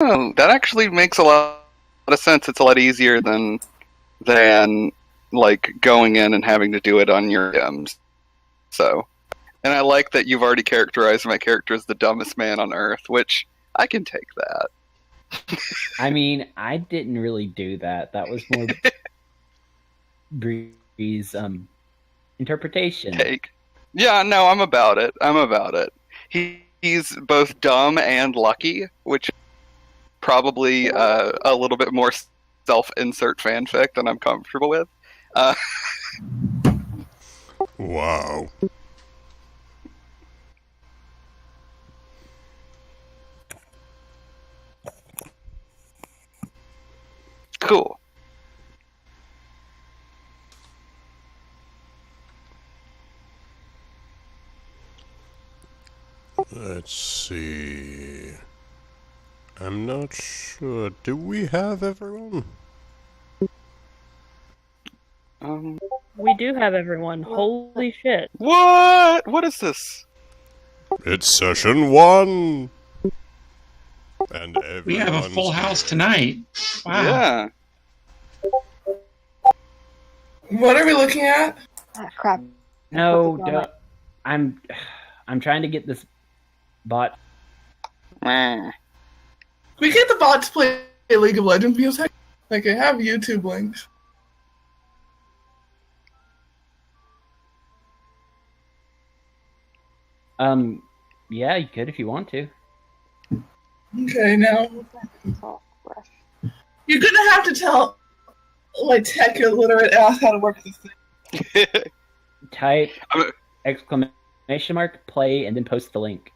Oh, that actually makes a lot of sense. It's a lot easier than like going in and having to do it on your DMs. So, and I like that you've already characterized my character as the dumbest man on earth, which I can take that. I mean, I didn't really do that. That was more Bree's interpretation. Take. Yeah, no, I'm about it. I'm about it. He's both dumb and lucky, which is probably a little bit more self-insert fanfic than I'm comfortable with. Wow. Cool. Let's see. I'm not sure. Do we have everyone? We do have everyone. Holy shit. What? What is this? It's session 1! And We have a full house tonight. Wow. Yeah. What are we looking at? Ah, crap. No, I'm trying to get this bot. We get the bot to play League of Legends because like I have YouTube links. Yeah, you could if you want to. Okay, now you're gonna have to tell my tech illiterate ass how to work this thing. Type exclamation mark play and then post the link.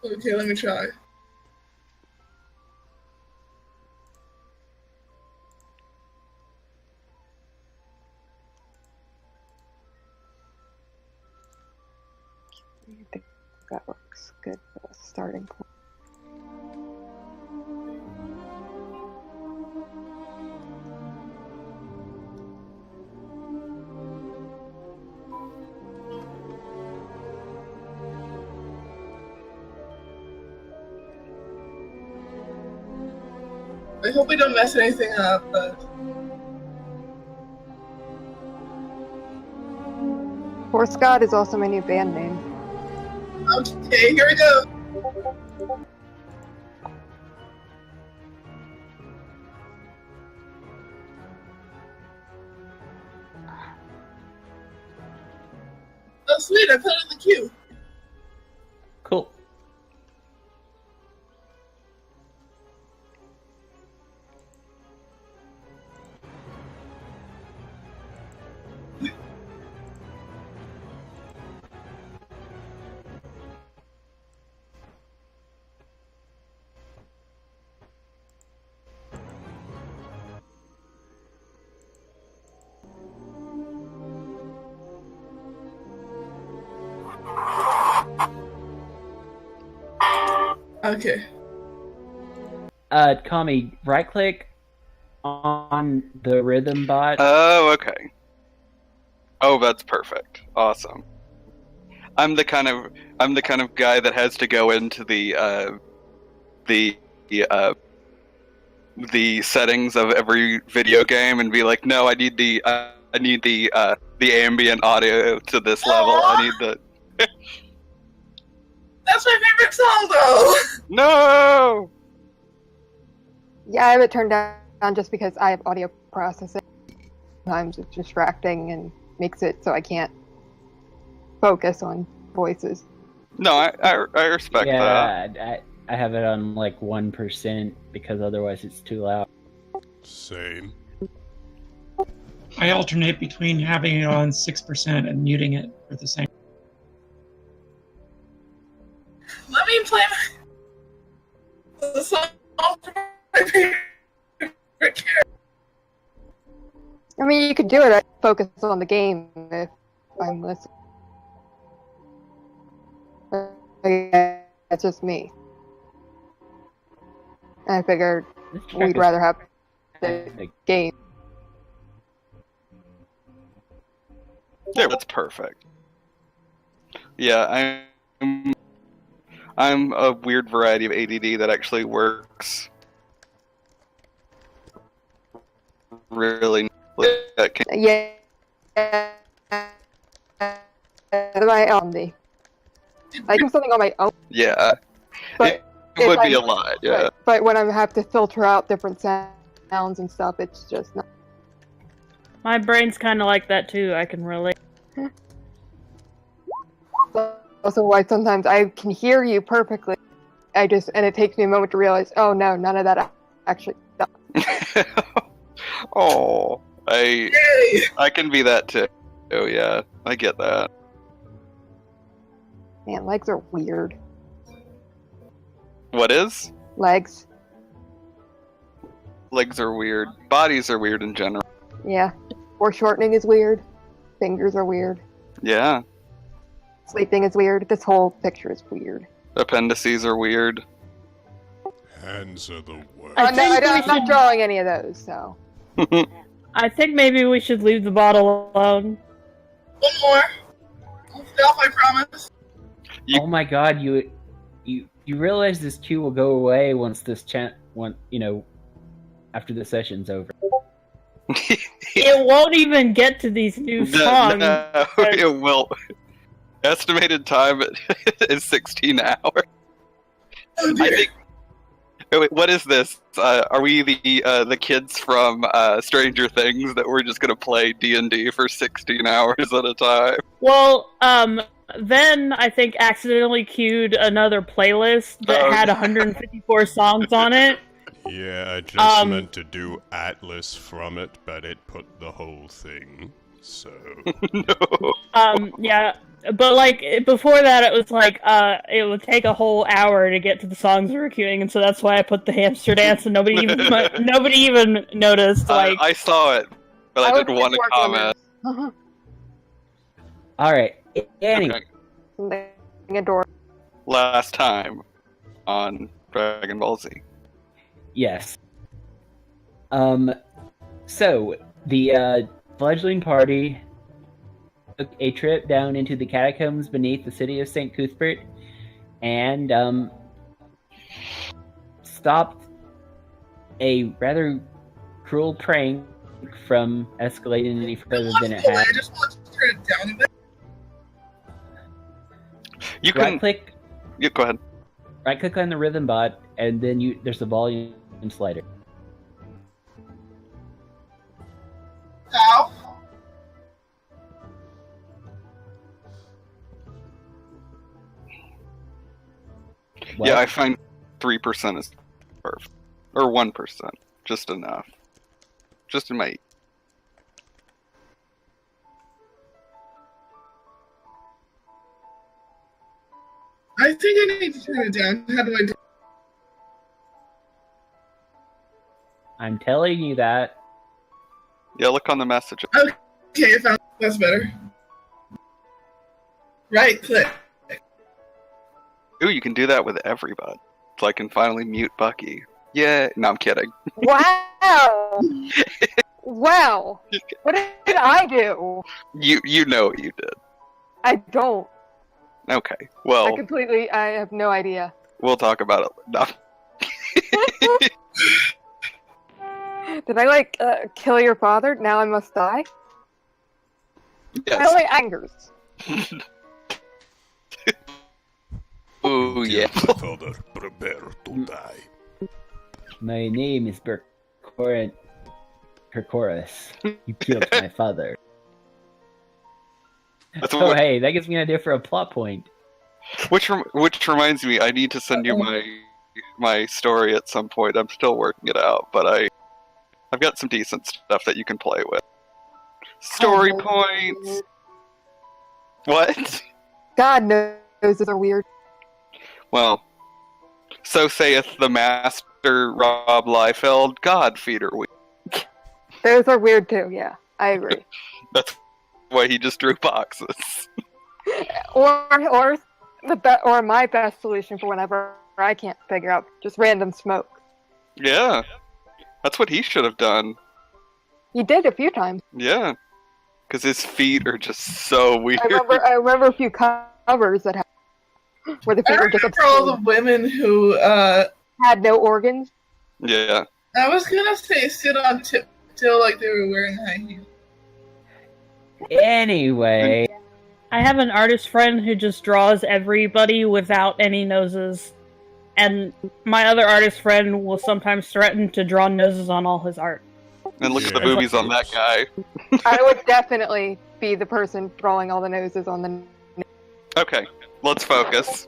Okay, let me try. I think that looks good for a starting point. I hope we don't mess anything up, but Horse God is also my new band name. okay, here we go. Oh sweet, I put it in the queue. Cool. Okay. Kami, right click on the rhythm bot. Oh, okay. Oh, that's perfect. Awesome. I'm the kind of guy that has to go into the settings of every video game and be like, no, I need the ambient audio to this level. I need the That's my favorite song though! no. Yeah, I have it turned down just because I have audio processing. Sometimes it's distracting and makes it so I can't focus on voices. No, I respect that. Yeah, I have it on like 1% because otherwise it's too loud. Same. I alternate between having it on 6% and muting it for the same. Let me play the song for my favorite character. I mean, you could do it. I focus on the game if I'm listening. That's just me. I figured we'd rather have the game. Yeah, that's perfect. Yeah, I'm a weird variety of ADD that actually works really. Yeah. My own. I do something on my own. Yeah, But it would be a lot. Yeah. Right, but when I have to filter out different sounds and stuff, it's just not. My brain's kind of like that too. I can relate. Also, why sometimes I can hear you perfectly. And it takes me a moment to realize, oh no, none of that actually. Oh, Yay! I can be that too. Oh yeah, I get that. Man, legs are weird. What is? Legs. Legs are weird. Bodies are weird in general. Yeah. Foreshortening is weird. Fingers are weird. Yeah. Sleeping is weird. This whole picture is weird. Appendices are weird. Hands are the worst. I No, think we I'm not should- drawing any of those, so. I think maybe we should leave the bottle alone. One more. Self, I promise. You- Oh my god, you realize this queue will go away once this after the session's over. It won't even get to these new songs. No, it will. Estimated time is 16 hours. Oh, dear. I think. Oh, wait, what is this? Are we the kids from Stranger Things that we're just gonna play D&D for 16 hours at a time? Well, then I think accidentally queued another playlist that had 154 songs on it. Yeah, I just meant to do Atlas from it, but it put the whole thing, so... No. Yeah, but like before that, it was like it would take a whole hour to get to the songs we were queuing, and so that's why I put the hamster dance, and nobody even noticed. Like I saw it, but I didn't want to comment. comment. Alright, anyway. Okay. Something adorable. Last time on Dragon Ball Z. Yes. So, the fledgling party took a trip down into the catacombs beneath the city of St. Cuthbert and, stopped a rather cruel prank from escalating any further than it I had. just want to turn it down a bit. You can. Right-click Yeah, go ahead. Right-click on the rhythm bot, and then there's a volume slider. How? What? Yeah, I find 3% is perfect. Or 1%. Just enough. Just in my... I think I need to turn it down. How do I do? I'm telling you that. Yeah, look on the message. Okay, I found that's better. Right click. Ooh, you can do that with everybody. So I can finally mute Bucky. Yeah, no, I'm kidding. Wow! Wow! What did I do? You know what you did. I don't. Okay, I well, have no idea. we'll talk about it. No. Did I, kill your father? Now I must die? My Yes. only angers. Ooh, yeah. My father, prepare to die. My name is Kirkorus. You killed my father. That's Oh, what, hey, that gives me an idea for a plot point. which reminds me, I need to send you my story at some point. I'm still working it out, but I've got some decent stuff that you can play with. Story points. What? God knows those are weird. Well, so saith the master Rob Liefeld, God feeder we. Those are weird too, yeah. I agree. That's why he just drew boxes. or my best solution for whenever I can't figure out just random smoke. Yeah. That's what he should have done. He did a few times. Yeah. Because his feet are just so weird. I remember a few covers that had. where the I feet were just remember all the women who, had no organs. Yeah. I was gonna say sit on tiptoe like they were wearing high heels. Anyway, I have an artist friend who just draws everybody without any noses. And my other artist friend will sometimes threaten to draw noses on all his art. And look at the Yeah. boobies on that guy. I would definitely be the person drawing all the noses on the. Okay, let's focus.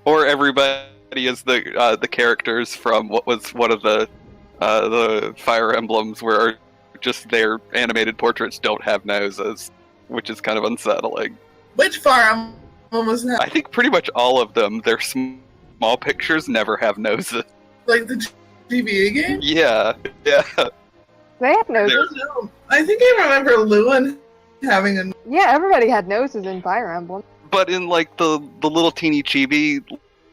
Or everybody is the characters from what was one of the Fire Emblems where just their animated portraits don't have noses, which is kind of unsettling. Which Fire Emblem was that? I think pretty much all of them, their small pictures never have noses. Like the GBA game? Yeah. They have noses. No. I think I remember Lewin having a. Yeah, everybody had noses in Fire Emblem. But in like the little teeny chibi,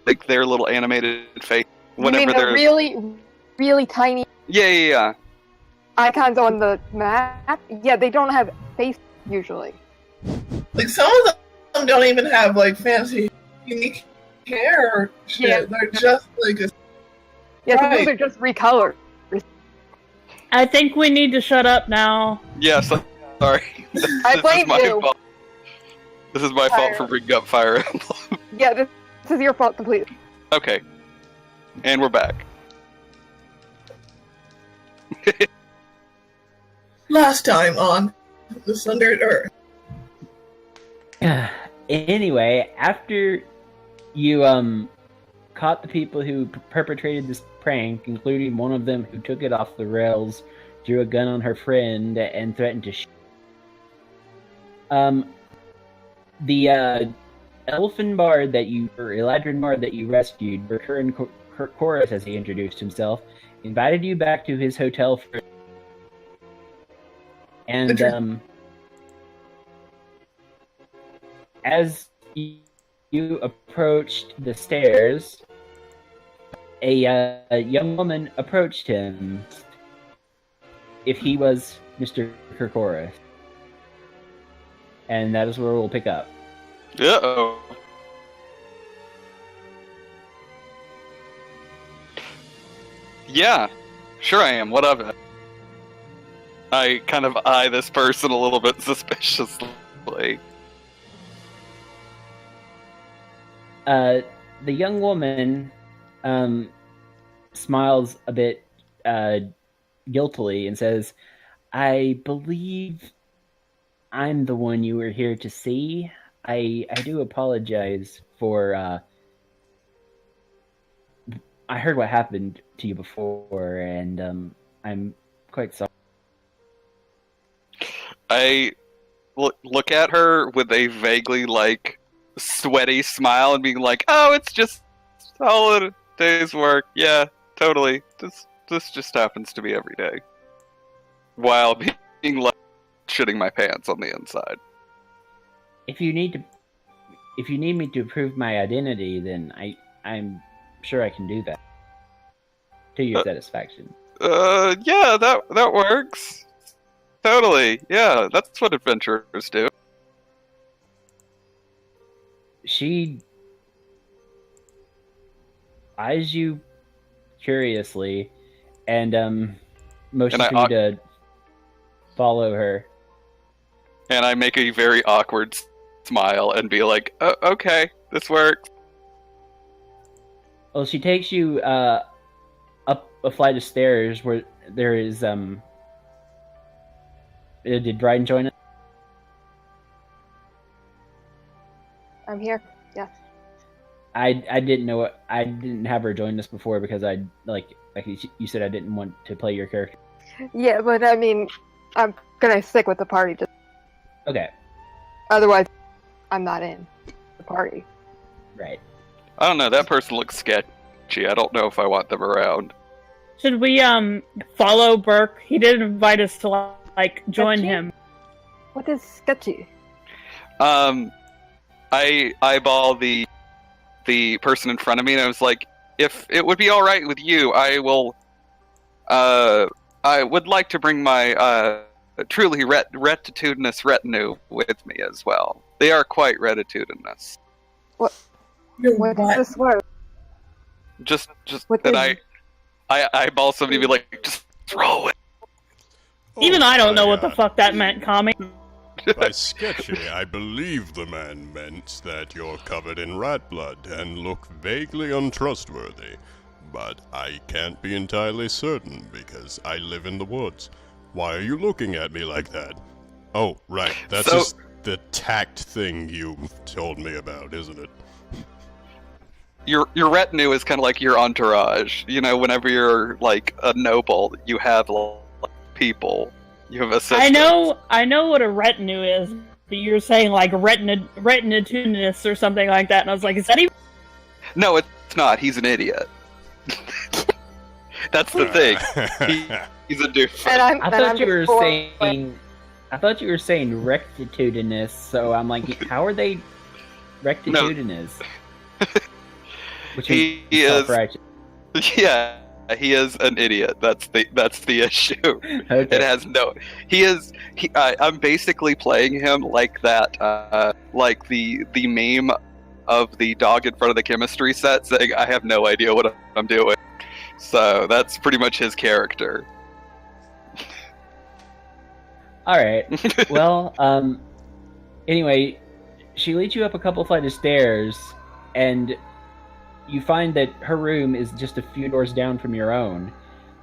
like their little animated face, You mean the really, really tiny yeah. icons on the map? Yeah, they don't have face usually. Like, some of them don't even have, like, fancy, unique hair or shit. Yeah. They're just, like, a. Yeah, some of Right. those are just recolored. I think we need to shut up now. Yes, sorry. I blame my you. fault. This is my fault for bringing up Fire Emblem. Yeah, this is your fault completely. Okay. And we're back. Last time on The Sundered Earth. anyway, after you caught the people who perpetrated this prank, including one of them who took it off the rails, drew a gun on her friend, and threatened to shoot. The elfin bard that you, or Eladrin bard that you rescued, Recurrent Chorus, as he introduced himself, invited you back to his hotel for. And as you approached the stairs, a young woman approached him. If he was Mr. Kirkorith. And that is where we'll pick up. Uh-oh. Yeah, sure I am. What of it? I kind of eye this person a little bit suspiciously. The young woman smiles a bit guiltily and says, I believe I'm the one you were here to see. I do apologize for I heard what happened to you before, and I'm quite sorry. I look at her with a vaguely, like, sweaty smile and being like, oh, it's just all a day's work. Yeah, totally. This just happens to be every day. While being like, shitting my pants on the inside. If you need me to prove my identity, then I'm sure I can do that. To your satisfaction. Yeah, that works. Totally. Yeah, that's what adventurers do. She eyes you curiously and motions And for you to follow her. And I make a very awkward smile and be like, oh, okay, this works. Well, she takes you up a flight of stairs where there is did Dryden join us? I'm here. Yes. I didn't know it. I didn't have her join us before because I like you said I didn't want to play your character. Yeah, but I mean, I'm gonna stick with the party. Just Okay, otherwise, I'm not in the party. right. I don't know, that person looks sketchy. I don't know if I want them around. Should we follow Burke? He did invite us to like join Sketchy? him. What is sketchy? I eyeball the person in front of me and I was like, if it would be alright with you, I would like to bring my truly retitudinous retinue with me as well. They are quite retitudinous. You're What what? is this word? Just What and is I eyeball somebody and be like, just throw it. Even I don't know by, what the fuck that meant, Kami. By sketchy, I believe the man meant that you're covered in rat blood and look vaguely untrustworthy. But I can't be entirely certain because I live in the woods. Why are you looking at me like that? Oh, right, that's So- just the tact thing you told me about, isn't it? Your retinue is kind of like your entourage. You know, whenever you're like a noble, you have like, people. You have assistants. I know what a retinue is, but you're saying like retinitudinous or something like that, and I was like, is that even? No, it's not. He's an idiot. That's the thing. He's a doofus. And I thought I'm you were just saying. I thought you were saying rectitudinous. So I'm like, how are they rectitudinous? Which He is is. self-righteous. Yeah, he is an idiot. That's the issue. Okay. It has no. He is. I'm basically playing him like that. Like the meme of the dog in front of the chemistry set saying, "I have no idea what I'm doing." So that's pretty much his character. All right. Well, anyway, she leads you up a couple flights of stairs, and you find that her room is just a few doors down from your own.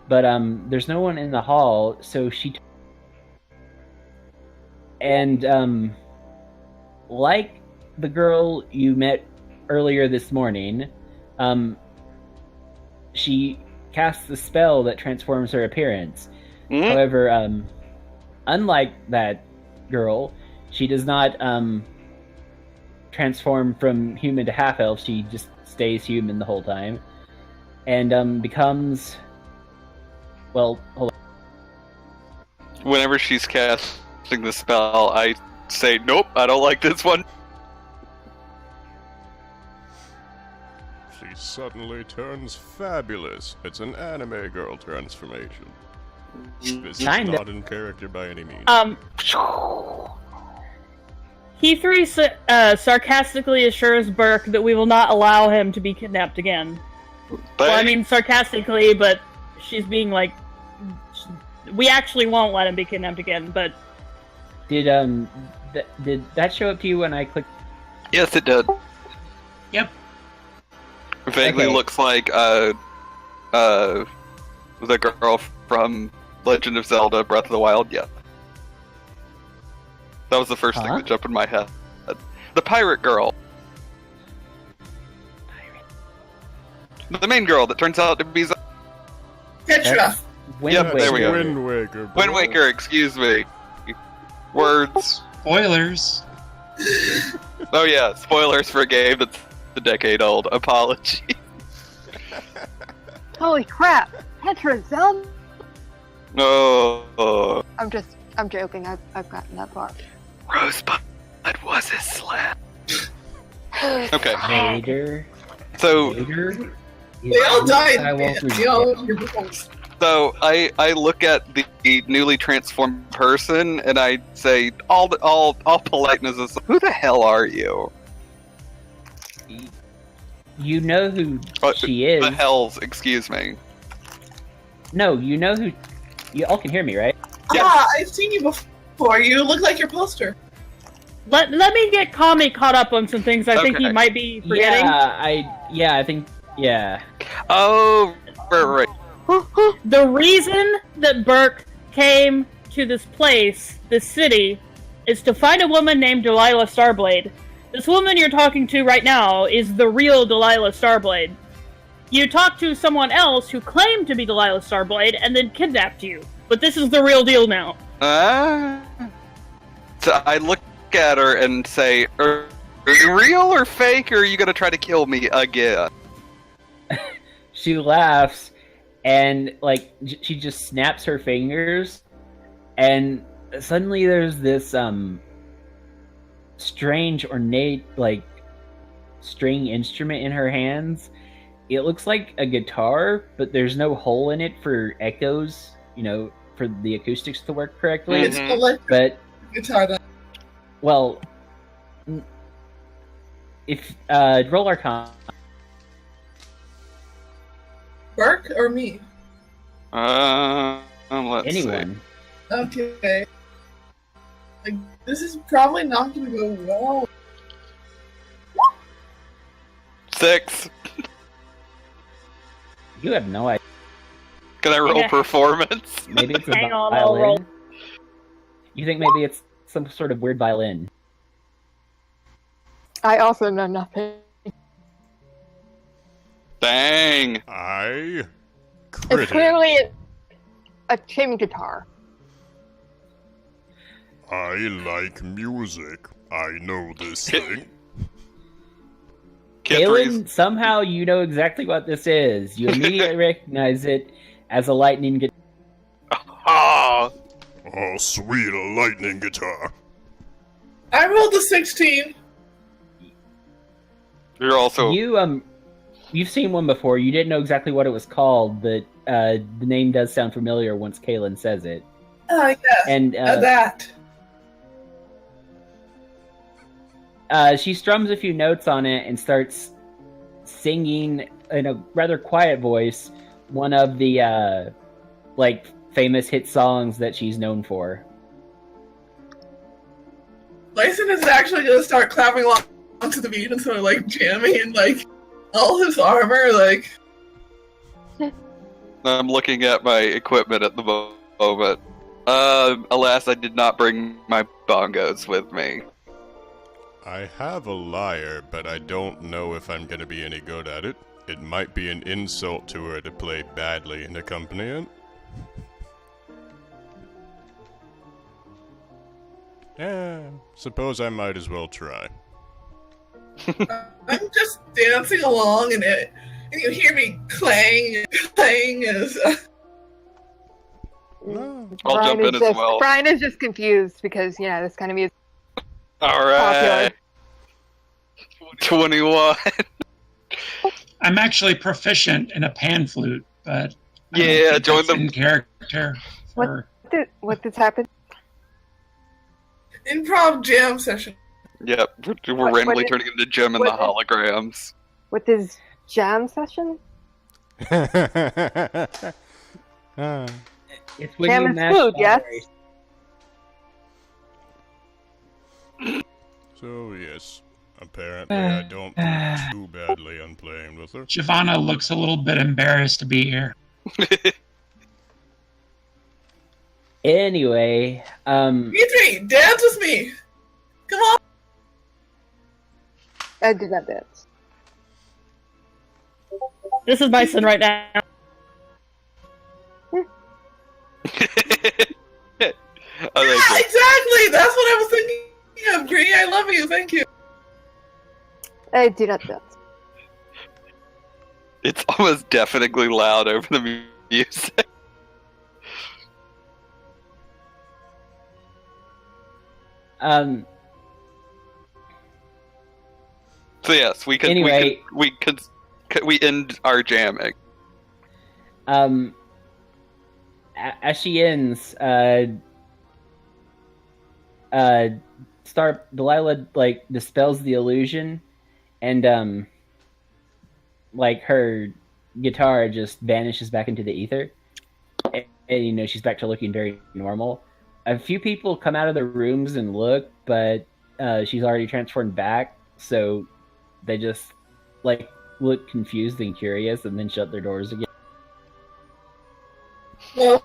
But there's no one in the hall, so she and like the girl you met earlier this morning, she casts a spell that transforms her appearance. Mhm. However, unlike that girl, she does not transform from human to half-elf. She just stays human the whole time. And becomes... Well, hold on. Whenever she's casting the spell, I say, "Nope, I don't like this one." She suddenly turns fabulous. It's an anime girl transformation. This is Kinda. not in character by any means. He3 sarcastically assures Burke that we will not allow him to be kidnapped again. Well, I mean sarcastically, but she's being like, we actually won't let him be kidnapped again. But Did that show up to you when I clicked? Yes, it did. Yep. Vaguely Okay. looks like the girl from Legend of Zelda: Breath of the Wild. Yeah, that was the first thing Huh? that jumped in my head. The pirate girl, the main girl that turns out to be Petra. Wind Yep, there we go. Waker. Wind Waker. boy. Wind Waker. Excuse me. Words. Spoilers. Oh yeah, spoilers for a game that's a decade old. Apology. Holy crap! Petra Zelda. Oh, I'm joking. I've gotten that far. Rosebud was a slap. Okay, Vader. so Vader. They all died. Skywalker's They all dead. So I look at the newly transformed person and I say, all politeness is, who the hell are you? You know who Oh, she is. The hells, excuse me. No, you know who. You all can hear me, right? Yes. Ah, I've seen you before. You look like your poster. let me get Kami caught up on some things I think he Okay. might be forgetting. I think. Yeah. Oh, right. The reason that Burke came to this place, this city, is to find a woman named Delilah Starblade. This woman you're talking to right now is the real Delilah Starblade. You talked to someone else who claimed to be Delilah Starblade and then kidnapped you. But this is the real deal now. So I look at her and say, are you real or fake, or are you going to try to kill me again? She laughs, and like she just snaps her fingers, and suddenly there's this strange ornate like string instrument in her hands. It looks like a guitar, but there's no hole in it for echoes, you know, for the acoustics to work correctly. Mhm. It's electric But guitar. Then. well, If roll Arcana. Burke or me? Let's Anyone. Okay. Like, this is probably not gonna go well. see. 6. You have no idea. Can I roll Yeah. performance? Maybe it's a Hang on, I'll roll. violin. You think maybe it's some sort of weird violin. I also know nothing. I It's critted. clearly a tin guitar. I like music. I know this thing. Kaylin, somehow you know exactly what this is. You immediately recognize it as a lightning guitar. Oh, Oh, sweet, a lightning guitar. I rolled a 16. you're also. You've seen one before. You didn't know exactly what it was called, but the name does sound familiar once Kaylin says it. Yes. And That. she strums a few notes on it and starts singing in a rather quiet voice one of the famous hit songs that she's known for. Lyson is actually gonna start clapping along to the beat and sort of like jamming in like all his armor, like. I'm looking at my equipment at the moment. Alas, I did not bring my bongos with me. I have a lyre, but I don't know if I'm gonna be any good at it. It might be an insult to her to play badly and accompany it. Yeah, suppose I might as well try. I'm just dancing along and you hear me clang as. I'll Brian jump in is as just, well. Brian is just confused because, this kind of music. Alright. 21. I'm actually proficient in a pan flute, but I don't Yeah, think join that's the- in character for. What did happen? Improv jam session. Yep, we're What randomly is- turning into Jim and the what is- holograms. With his jam session? It's when Jam you and mash food, yes? strawberries. So, yes, apparently I don't do too badly on playing with her. Giovanna looks a little bit embarrassed to be here. Anyway, You three, dance with me. Come on. I did not dance. This is Bison right now. I think Exactly. That's what I was thinking of. Bree, I love you. Thank you. I did not dance. it's almost deafeningly loud over the music. So yes, we can. Anyway. We end our jamming. As she ends, Delilah dispels the illusion, and her guitar just vanishes back into the ether, and she's back to looking very normal. A few people come out of the rooms and look, but she's already transformed back, so they just look confused and curious, and then shut their doors again. Well,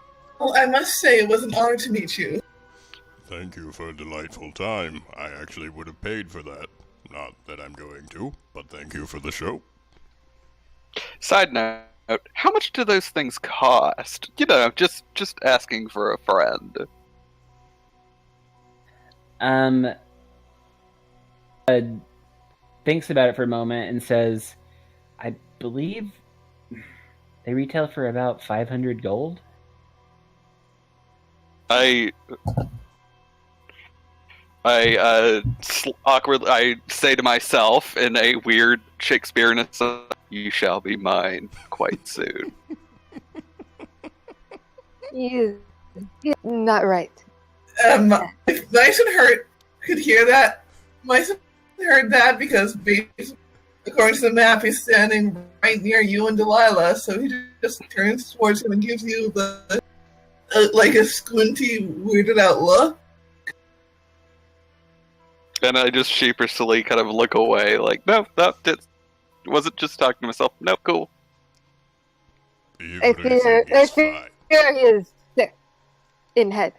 I must say it was an honor to meet you. Thank you for a delightful time. I actually would have paid for that. Not that I'm going to, but thank you for the show. Side note: how much do those things cost? Just asking for a friend. Thinks about it for a moment and says, I believe they retail for about 500 gold. I awkwardly I say to myself in a weird Shakespearean, "You shall be mine quite soon." You're not right. If Nice and Hurt could hear that, Nice and heard that because, according to the map, he's standing right near you and Delilah, so he just turns towards him and gives you the like a squinty, weirded out look. And I just sheepishly kind of look away, like, no, wasn't just talking to myself. No, cool. I fear he is sick in head.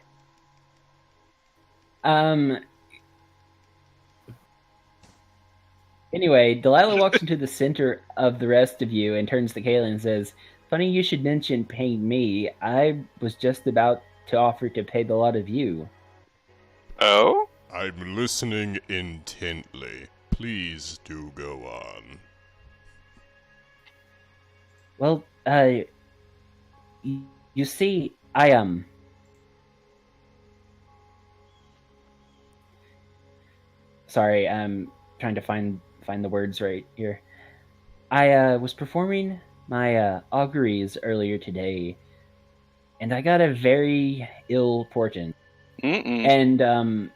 Anyway, Delilah walks into the center of the rest of you and turns to Kayla and says, "Funny you should mention paying me. I was just about to offer to pay the lot of you." Oh? I'm listening intently. Please do go on. Well, you see, Sorry, I'm trying to find the words right here. I was performing my auguries earlier today, and I got a very ill portent. And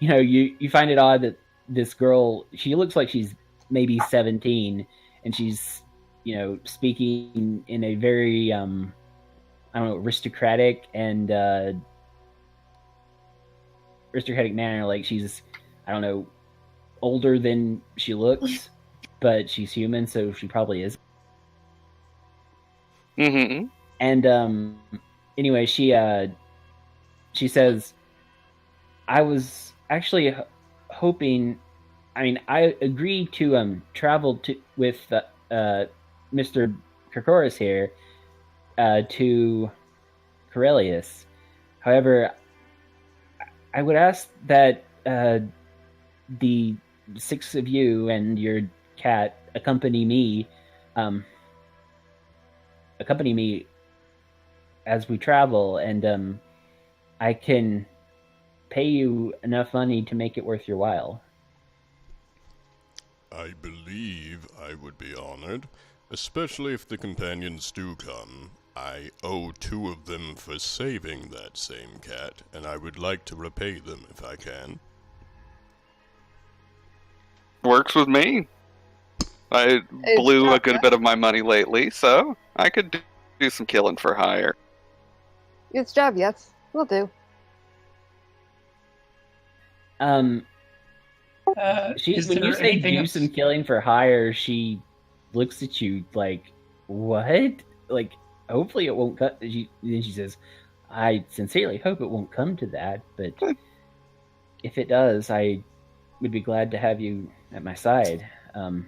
you find it odd that this girl, she looks like she's maybe 17, and she's speaking in a very aristocratic manner, like she's older than she looks, but she's human, so she probably is. And anyway, she says, "I was actually hoping. I mean, I agreed to travel with Mr. Kirkoris here to Corellius. However, I would ask that the 6 of you and your cat accompany me as we travel, and I can pay you enough money to make it worth your while." I believe I would be honored, especially if the companions do come. I owe 2 of them for saving that same cat, and I would like to repay them if I can. Works with me. I blew a good bit of my money lately, so I could do some killing for hire. Good job, yes. Will do. When you say do some killing for hire, she looks at you like, what? Like, hopefully it won't cut. Then she says, "I sincerely hope it won't come to that, but if it does, I would be glad to have you at my side." I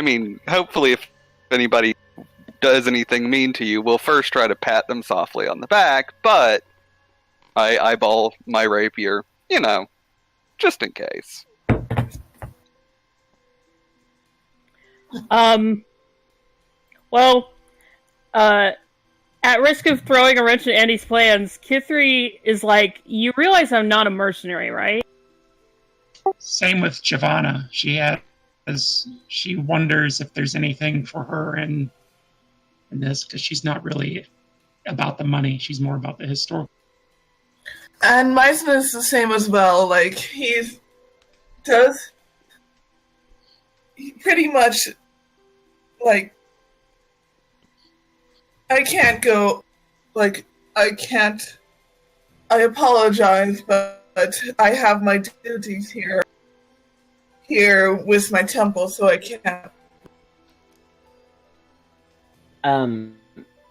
mean, hopefully if anybody does anything mean to you, we'll first try to pat them softly on the back, but I eyeball my rapier, just in case. Well, at risk of throwing a wrench at Andy's plans, Kithri is like, "You realize I'm not a mercenary, right?" Same with Giovanna. She wonders if there's anything for her in this, because she's not really about the money. She's more about the historical. And Meisman is the same as well. Like, he pretty much, like, I apologize, but I have my duties here with my temple, so I can't.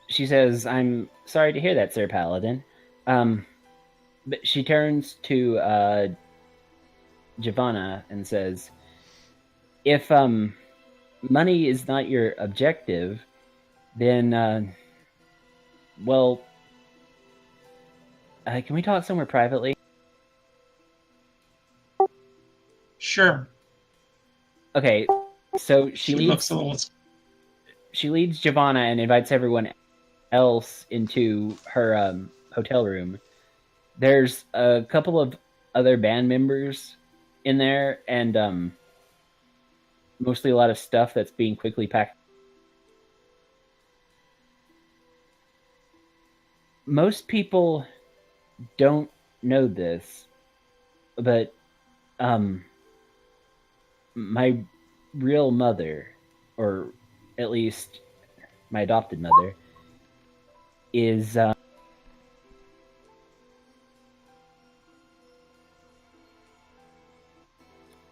She says, "I'm sorry to hear that, Sir Paladin." But she turns to Giovanna and says, "If money is not your objective, then can we talk somewhere privately?" Sure. Okay, so she leads Giovanna and invites everyone else into her hotel room. There's a couple of other band members in there, and mostly a lot of stuff that's being quickly packed. Most people don't know this, but my real mother, or at least my adopted mother, is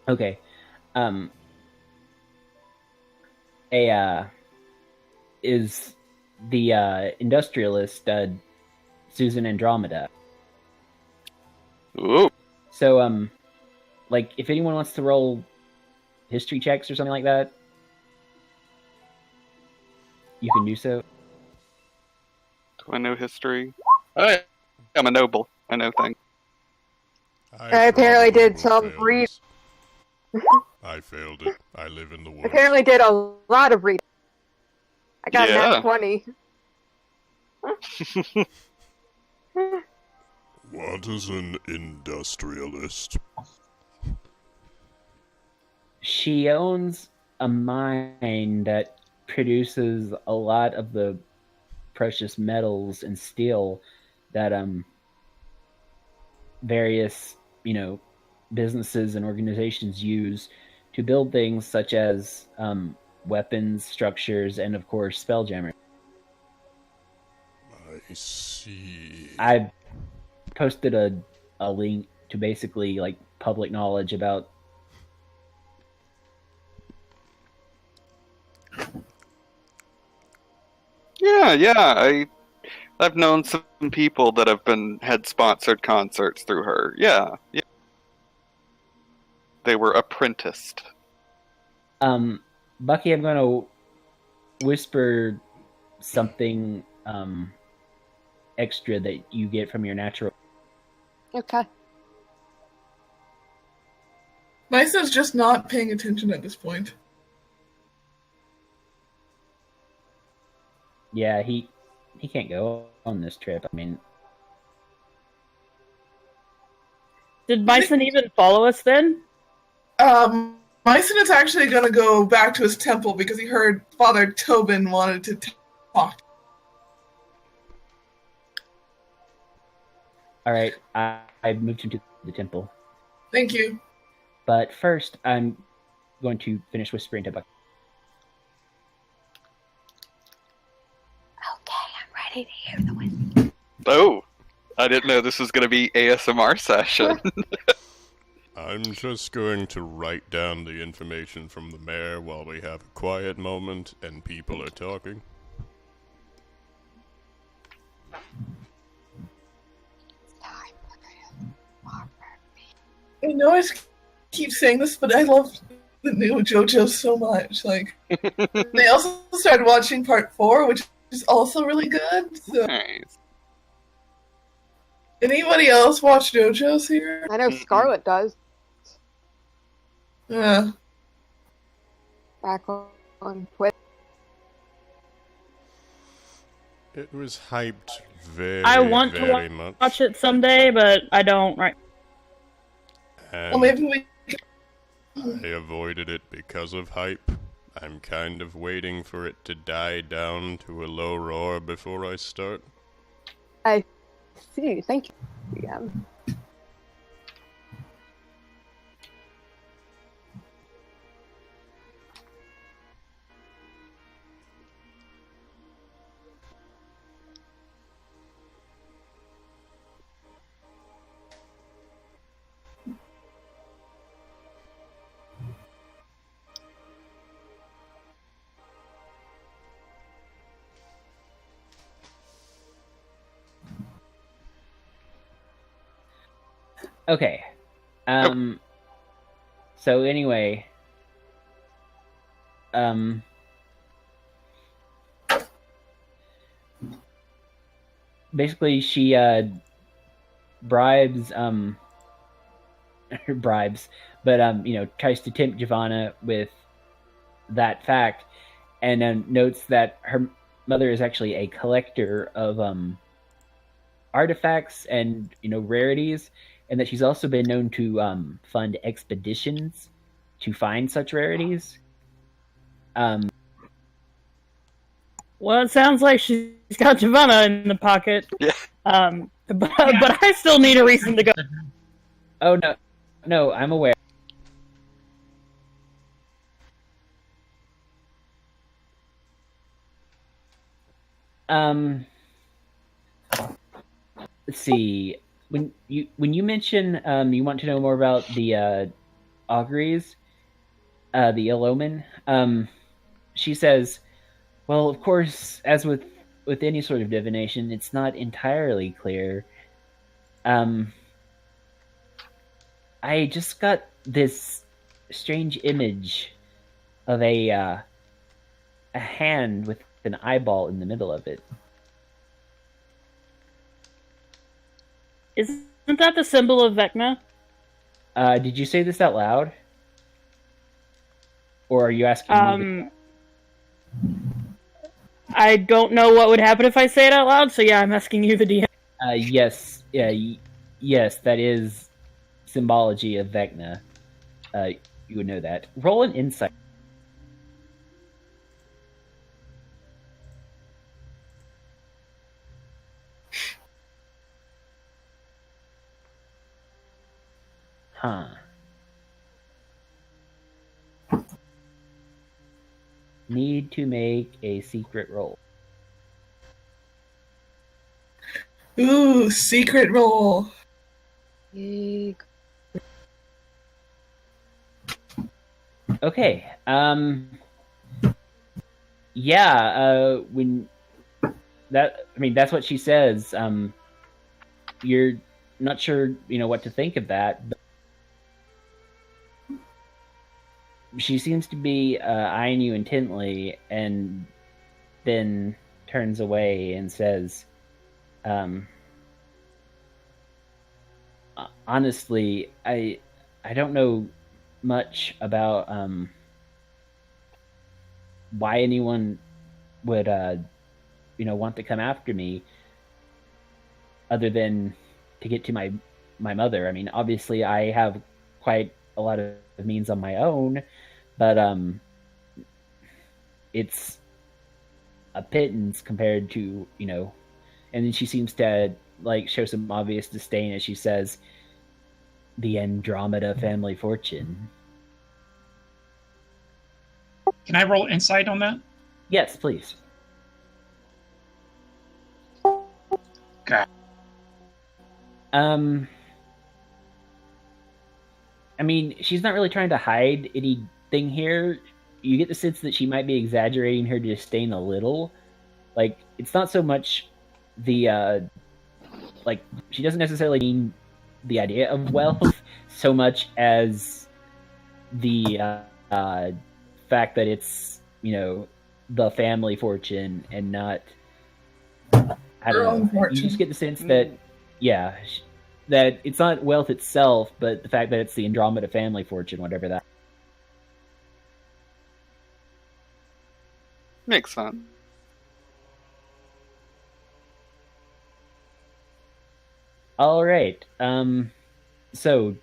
okay. Is the industrialist Susan Andromeda. Ooh. So like if anyone wants to roll history checks or something like that, you can do so. Do I know history? I'm a noble. I know things. I apparently probably did will some fail read. this. I failed it. I live in the woods. Apparently did a lot of reading. I got Yeah. nat 20. What is an industrialist? She owns a mine that produces a lot of the precious metals and steel that various, businesses and organizations use to build things such as weapons, structures, and of course spelljammers. I see. I posted a link to basically like public knowledge about Yeah. I've known some people that have had sponsored concerts through her. Yeah. They were apprenticed. Bucky, I'm gonna whisper something extra that you get from your natural. Okay. Nysa's just not paying attention at this point. Yeah, he can't go on this trip. I mean, Did Bison even follow us then? Myson is actually going to go back to his temple because he heard Father Tobin wanted to talk. all right, I've moved him to the temple. Thank you. But first, I'm going to finish whispering to Bucky. Okay, I'm ready to hear the whisper. Oh, I didn't know this was going to be ASMR session. I'm just going to write down the information from the mayor while we have a quiet moment and people are talking. Time for this. I know I keep saying this, but I love the new JoJo so much. Like, they also started watching part 4, which is also really good. So, Nice. anybody else watch JoJo's here? I know Scarlet does. Yeah. Back on Twitter. It was hyped very, I want to very much. Watch it someday, but I don't right. And Well, maybe we. I avoided it because of hype. I'm kind of waiting for it to die down to a low roar before I start. I see. Thank you. Yeah. Okay. So anyway, basically she bribes but tries to tempt Giovanna with that fact, and notes that her mother is actually a collector of artifacts and rarities, and that she's also been known to fund expeditions to find such rarities. Well, it sounds like she's got Giovanna in the pocket. Yeah. But I still need a reason to go. Oh no, No, I'm aware. Um, let's see. When you mention you want to know more about the auguries, the ill omen, she says, well, of course, as with any sort of divination, it's not entirely clear. Um, I just got this strange image of a hand with an eyeball in the middle of it. Isn't that the symbol of Vecna? Did you say this out loud, or are you asking me? I don't know what would happen if I say it out loud, so yeah, I'm asking you, the DM. Yes, yeah, yes, that is symbology of Vecna. You would know that. Roll an insight. Huh. Need to make a secret roll. Ooh, secret roll. Okay. Yeah. When that, I mean, that's what she says. You're not sure, what to think of that. But she seems to be eyeing you intently, and then turns away and says, "Honestly, I don't know much about why anyone would want to come after me, other than to get to my mother. I mean, obviously, I have quite a lot of means on my own, but it's a pittance compared to And then she seems to show some obvious disdain as she says, "The Andromeda family fortune." Can I roll insight on that? Yes, please. Okay. I mean, she's not really trying to hide anything here. You get the sense that she might be exaggerating her disdain a little. It's not so much the she doesn't necessarily mean the idea of wealth so much as the fact that it's the family fortune and not, I don't know. You just get the sense that that it's not wealth itself, but the fact that it's the Andromeda family fortune, whatever that. Makes sense. All right. So,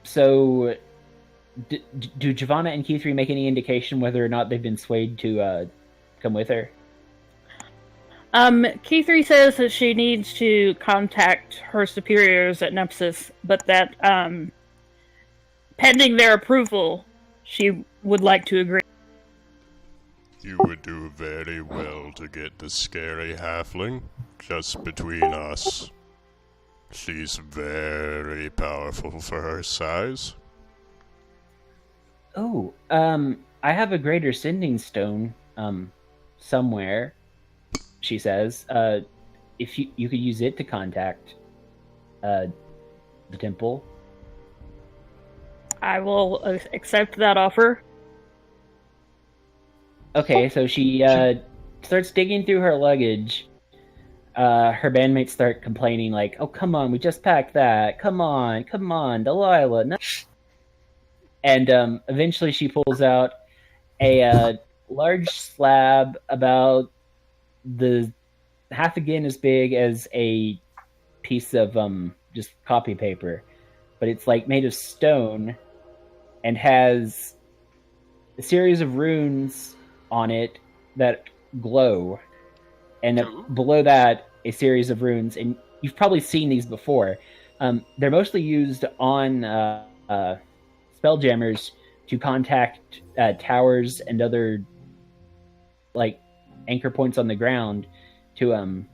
so do Giovanna and Q3 make any indication whether or not they've been swayed to come with her? Q3 says that she needs to contact her superiors at Nepsis, but that pending their approval, she would like to agree. You would do very well to get the scary halfling. Just between us. She's very powerful for her size. Oh, I have a greater sending stone, somewhere, she says. If you could use it to contact, the temple. I will accept that offer. Okay, so she starts digging through her luggage. Her bandmates start complaining, like, "Oh, come on, we just packed that. Come on, Delilah." No. And eventually she pulls out a large slab about the half again as big as a piece of just copy paper, but it's made of stone and has a series of runes on it that glow. and below that, a series of runes. And you've probably seen these before. They're mostly used on spelljammers to contact towers and other like anchor points on the ground to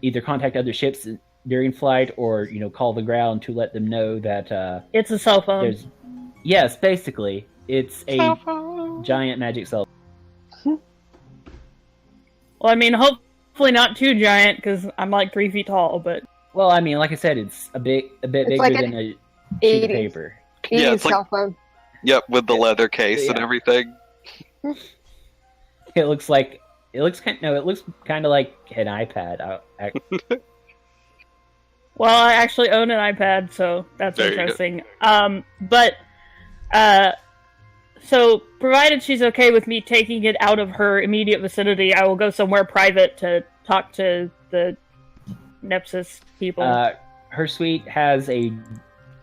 either contact other ships during flight or call the ground to let them know that It's a cell phone. Yes, basically it's a giant magic cell. Well, I mean, hopefully not too giant because I'm like 3 feet tall, but Well, I mean, like I said, it's a bit bigger like than a sheet of 80s paper. Yeah, it's like- cell phone. Yep, with the leather case and Yeah. everything. It looks kind of like an iPad. well, I actually own an iPad, so that's There you go. interesting. So provided she's okay with me taking it out of her immediate vicinity, I will go somewhere private to talk to the Nepsis people. Her suite has a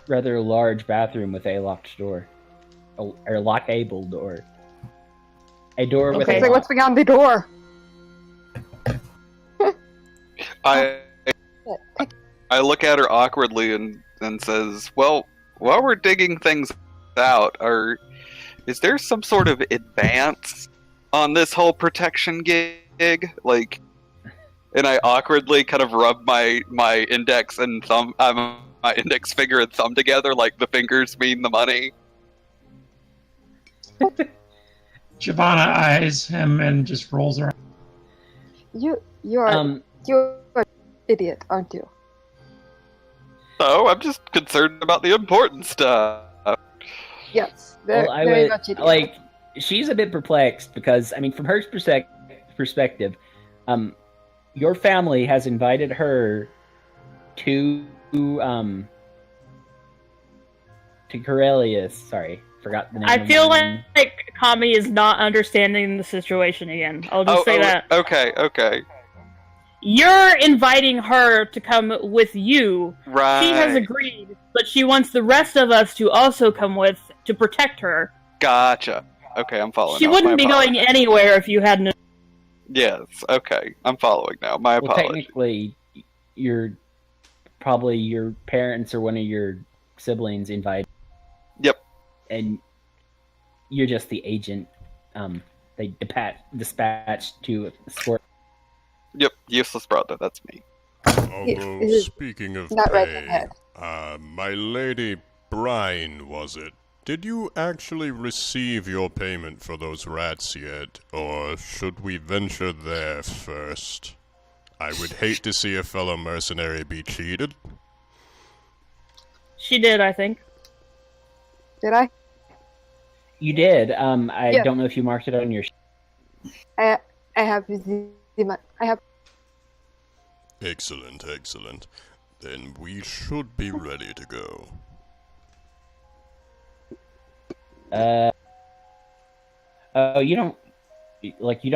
rather large bathroom with a locked door, or lockable door. A door with Okay. a It's like, what's beyond the door? I look at her awkwardly and says, "Well, while we're digging things out, is there some sort of advance on this whole protection gig? Like," and I awkwardly kind of rub my index and thumb, my index finger and thumb together, like the fingers mean the money. Giovanna eyes him and just rolls her. You're an idiot, aren't you? So I'm just concerned about the important stuff. Yes, Well, I very would much idiot. like. She's a bit perplexed because, I mean, from her perspective, your family has invited her to Corellius. Sorry, forgot the name. I feel like Kami is not understanding the situation again. I'll just say that. Okay. You're inviting her to come with you. Right. She has agreed, but she wants the rest of us to also come with to protect her. Gotcha. Okay, I'm following. She now. wouldn't My be apologies. going anywhere if you hadn't. Yes. Okay, I'm following now. My Well, apologies. technically, you're probably your parents or one of your siblings invited. Yep. And you're just the agent. They dispatched to escort. Yep. Useless brother. That's me. Although, is speaking of not right in the pay, head. my lady Brine, was it? Did you actually receive your payment for those rats yet, or should we venture there first? I would hate to see a fellow mercenary be cheated. She did, I think. Did I? You did. I Yeah. don't know if you marked it on your. I have I have. Excellent. Then we should be ready to go. Oh, you don't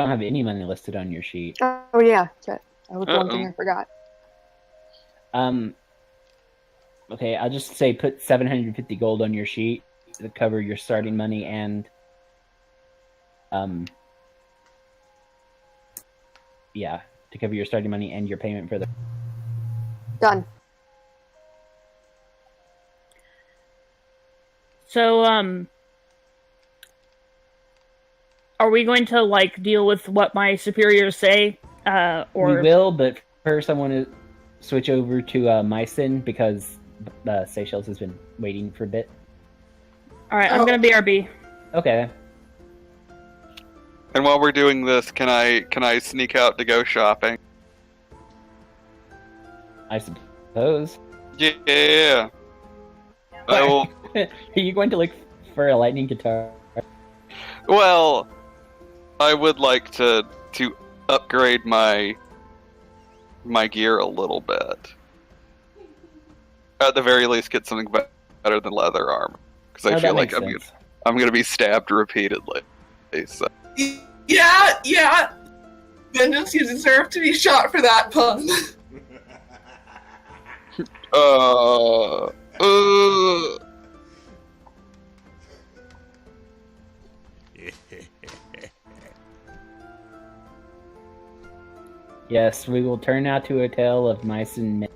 have any money listed on your sheet. Oh yeah, that was one thing Uh-oh. I forgot. Okay, I'll just say put 750 gold on your sheet to cover your starting money and to cover your starting money and your payment for the. Done. So, are we going to deal with what my superiors say, or We will, but first I want to switch over to Mycin because Seychelles has been waiting for a bit. all right? I'm gonna BRB. Okay. And while we're doing this, can I sneak out to go shopping? I suppose. Yeah. I will. Are you going to look for a lightning guitar? Well, I would like to upgrade my gear a little bit. At the very least, get something better than leather armor, because I Oh, feel that like makes sense. I'm gonna be stabbed repeatedly. So. Yeah. Vengeance, you deserve to be shot for that pun. Uh. Yes, we will turn now to a tale of mice and men.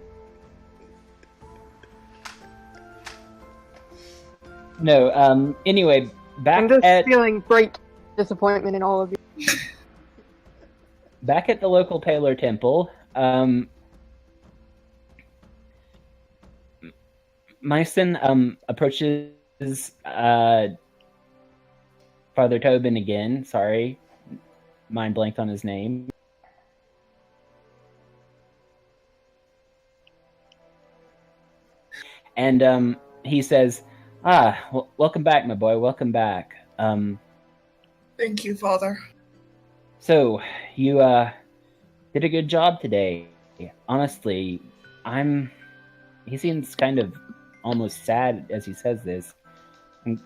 No, anyway, back I'm just at feeling great disappointment in all of you. back at the local tailor temple, Myson approaches Father Tobin again. Sorry, mind blanked on his name. And he says, welcome back, my boy. Welcome back. Thank you, Father. So, you did a good job today. Honestly, he seems kind of almost sad as he says this. I'm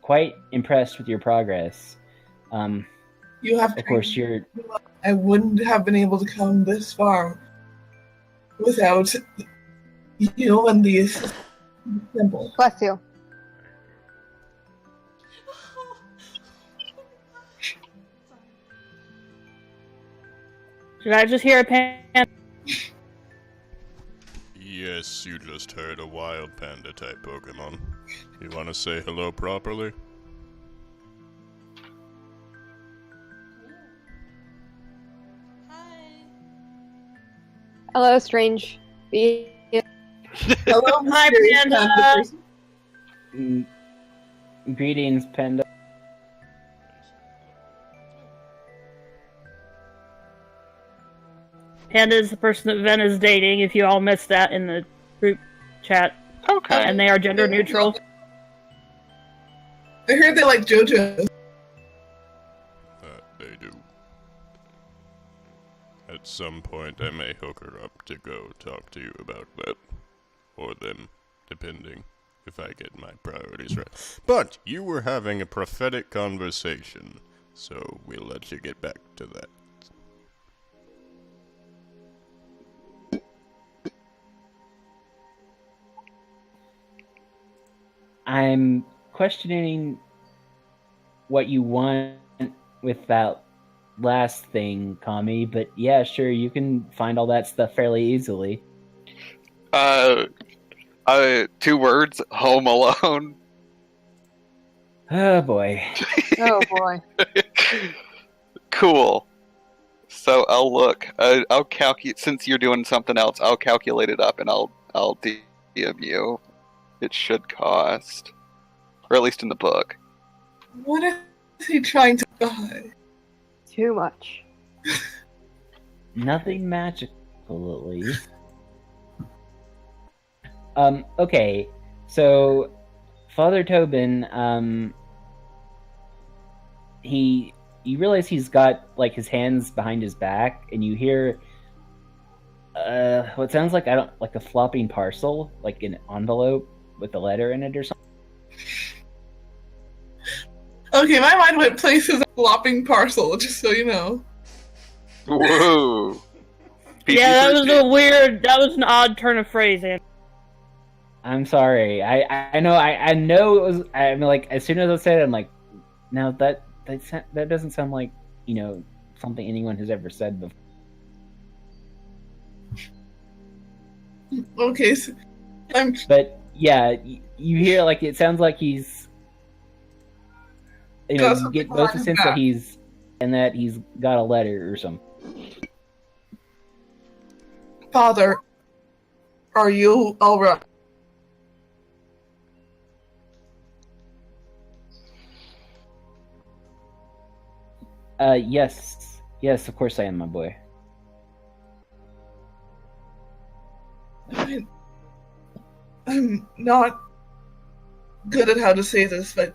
quite impressed with your progress. You have Of course, I wouldn't have been able to come this far without you and the temple. Bless you. Did I just hear a pan? Yes, you just heard a wild panda type Pokemon. You want to say hello properly? Hello, strange being. Hello, Hi, mysterious Panda. person. greetings, Panda. Panda is the person that Ven is dating, if you all missed that in the group chat. Okay. And they are gender neutral. I heard they like JoJo. They do. At some point, I may hook her up to go talk to you about that. Or them, depending if I get my priorities right. But you were having a prophetic conversation, so we'll let you get back to that. I'm questioning what you want with that last thing, Kami, but yeah, sure, you can find all that stuff fairly easily. 2 words, Home Alone. Oh boy. Oh boy. Cool. So I'll look. I'll calculate, since you're doing something else, I'll calculate it up and I'll DM you. It should cost. Or at least in the book. What is he trying to buy? Too much. Nothing magical, at least. Okay, so Father Tobin, you realize he's got like his hands behind his back, and you hear what sounds like a flopping parcel, like an envelope with a letter in it or something. Okay, my mind went places a flopping parcel, just so you know. Whoa. Yeah, that was an odd turn of phrase, Andy. I'm sorry. I know it was. I mean, like, as soon as I said it, I'm like, no, that doesn't sound like, something anyone has ever said before. Okay, so But yeah, you hear like it sounds like he's, you get both the sense that he's got a letter or something. Father, are you alright? Yes, of course I am, my boy. I'm not good at how to say this, but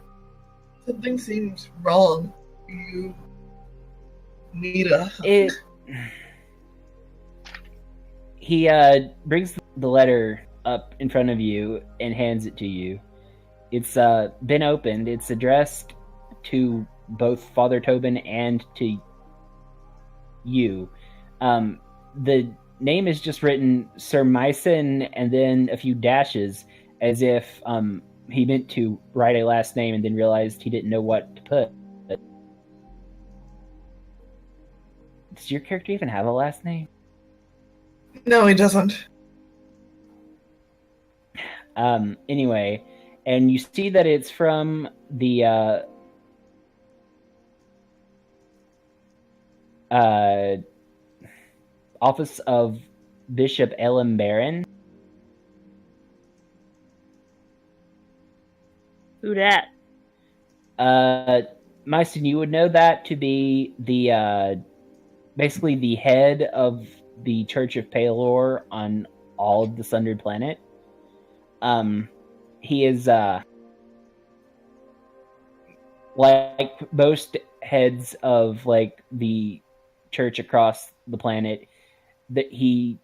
something seems wrong. You need a hug. He brings the letter up in front of you and hands it to you. It's been opened. It's addressed to both Father Tobin and to you. The name is just written Sir Myson and then a few dashes, as if he meant to write a last name and then realized he didn't know what to put. Does your character even have a last name? No, he doesn't. Anyway, and you see that it's from the office of Bishop Ellen Barron. Who dat? Myson, you would know that to be the basically the head of the Church of Palor on all of the Sundered Planet. He is like most heads of like the church across the planet, that he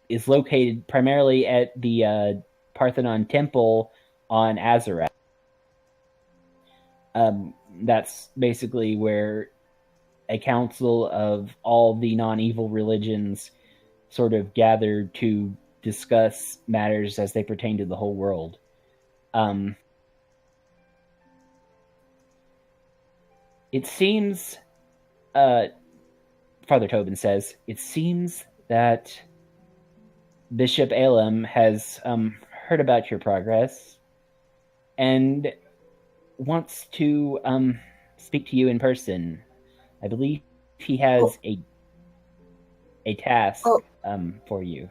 is located primarily at the Parthenon Temple on Azarath. That's basically where a council of all the non-evil religions sort of gathered to discuss matters as they pertain to the whole world. It seems, Father Tobin says, it seems that Bishop Elam has heard about your progress and wants to speak to you in person. I believe he has a task for you.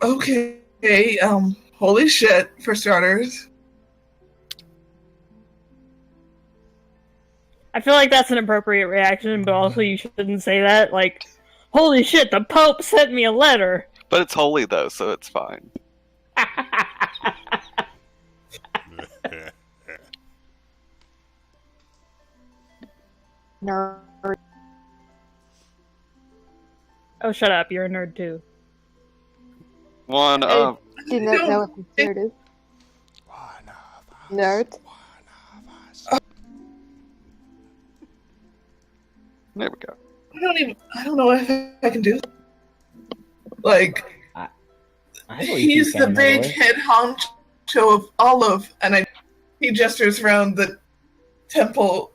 Okay, holy shit, for starters. I feel like that's an appropriate reaction, but also you shouldn't say that. Like, holy shit, the Pope sent me a letter. But it's holy though, so it's fine. Nerd. Oh, shut up. You're a nerd too. One of Do not know what the nerd is. Nerd. there we go. I don't know if I can do. Like, I believe he's you the can, my big lord. head honcho of Olive, and he gestures around the temple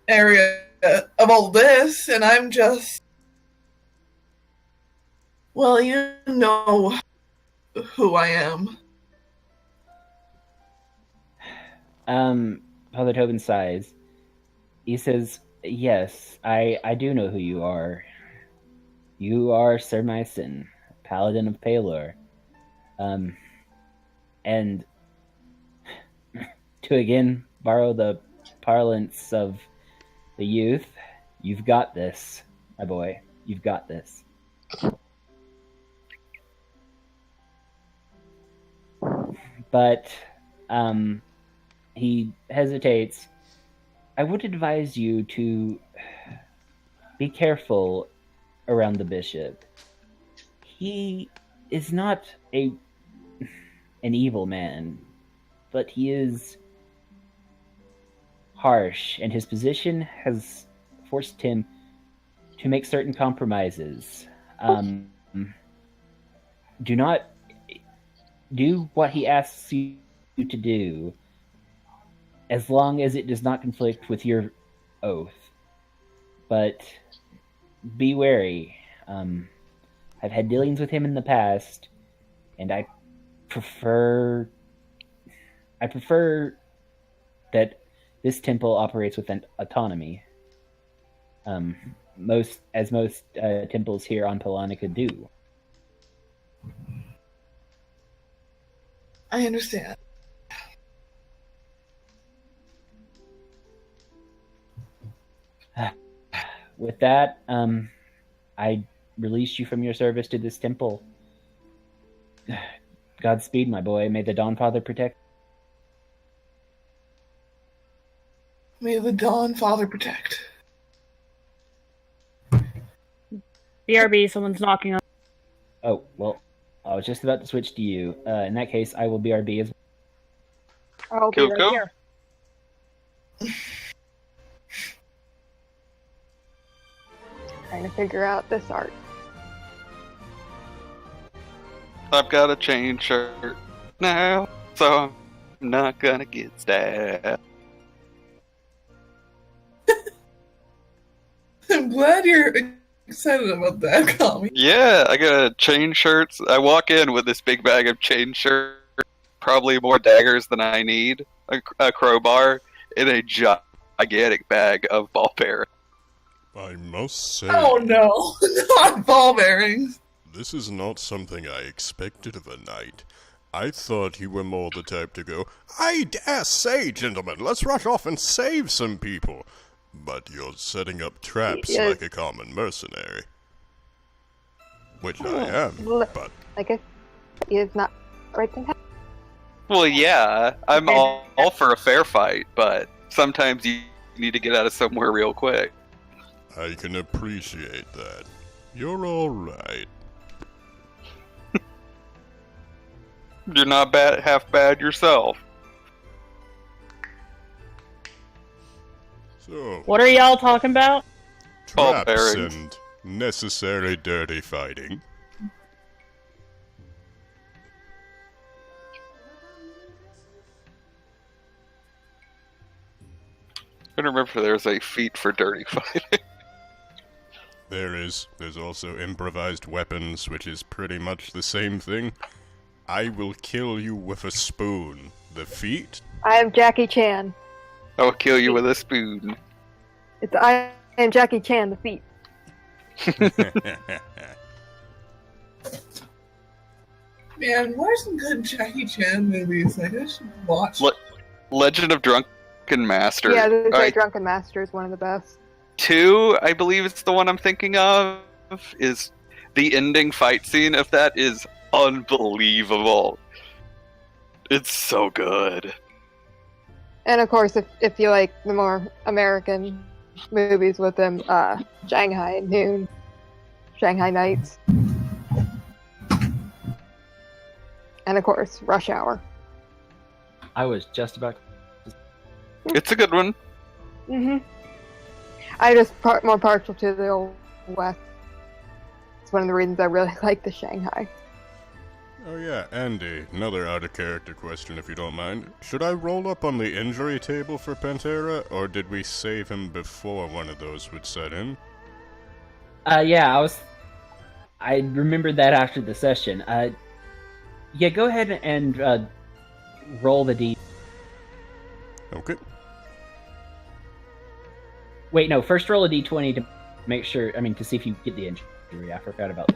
area of all this, and I'm just. Well, you know who I am. Father Tobin sighs. He says, yes, I do know who you are. You are Sir Myson, Paladin of Palor. And to again borrow the parlance of the youth, you've got this, my boy. You've got this. But he hesitates. I would advise you to be careful around the bishop. He is not an evil man, but he is harsh, and his position has forced him to make certain compromises. Do not do what he asks you to do, as long as it does not conflict with your oath. But be wary. I've had dealings with him in the past, and I prefer that this temple operates with an autonomy. Most temples here on Polonica do. I understand. With that, I release you from your service to this temple. Godspeed, my boy. May the Dawn Father protect. May the Dawn Father protect. BRB, someone's knocking on. Oh, well, I was just about to switch to you. In that case, I will BRB as well. I'll be Cool, right cool. here. Trying to figure out this art. I've got a chain shirt now, so I'm not gonna get stabbed. I'm glad you're excited about that comic. Yeah, I got chain shirts. I walk in with this big bag of chain shirts, probably more daggers than I need, a crowbar, and a gigantic bag of ball bearings. I must say, Oh no, not ball bearings. this is not something I expected of a knight. I thought you were more the type to go, I dare say, gentlemen, let's rush off and save some people. But you're setting up traps Yes. like a common mercenary. Which I am, but I guess he is not right thing. Well, yeah, I'm all for a fair fight, but sometimes you need to get out of somewhere real quick. I can appreciate that. You're alright. You're not half bad yourself. So, What are y'all talking about? Ball traps bearings. and necessary dirty fighting. I remember there's a feat for dirty fighting. There's also improvised weapons, which is pretty much the same thing. I will kill you with a spoon. The feat? I am Jackie Chan. I will kill you with a spoon. I am Jackie Chan, the feet. Man, what are some good Jackie Chan movies? Like, I should watch. Legend of Drunken Master. Yeah, the Alright, Drunken Master is one of the best. 2, I believe it's the one I'm thinking of, is the ending fight scene of that is unbelievable. It's so good. And of course, if you like the more American movies with them, Shanghai Noon, Shanghai Nights, and of course, Rush Hour. I was just about. It's a good one. I just more partial to the old West. It's one of the reasons I really like the Shanghai. Oh yeah, Andy, another out-of-character question if you don't mind. Should I roll up on the injury table for Pantera, or did we save him before one of those would set in? Yeah, I remembered that after the session. Yeah, go ahead and roll the D. Okay. Wait, no. First, roll a D20 to make sure. I mean, to see if you get the injury. I forgot about.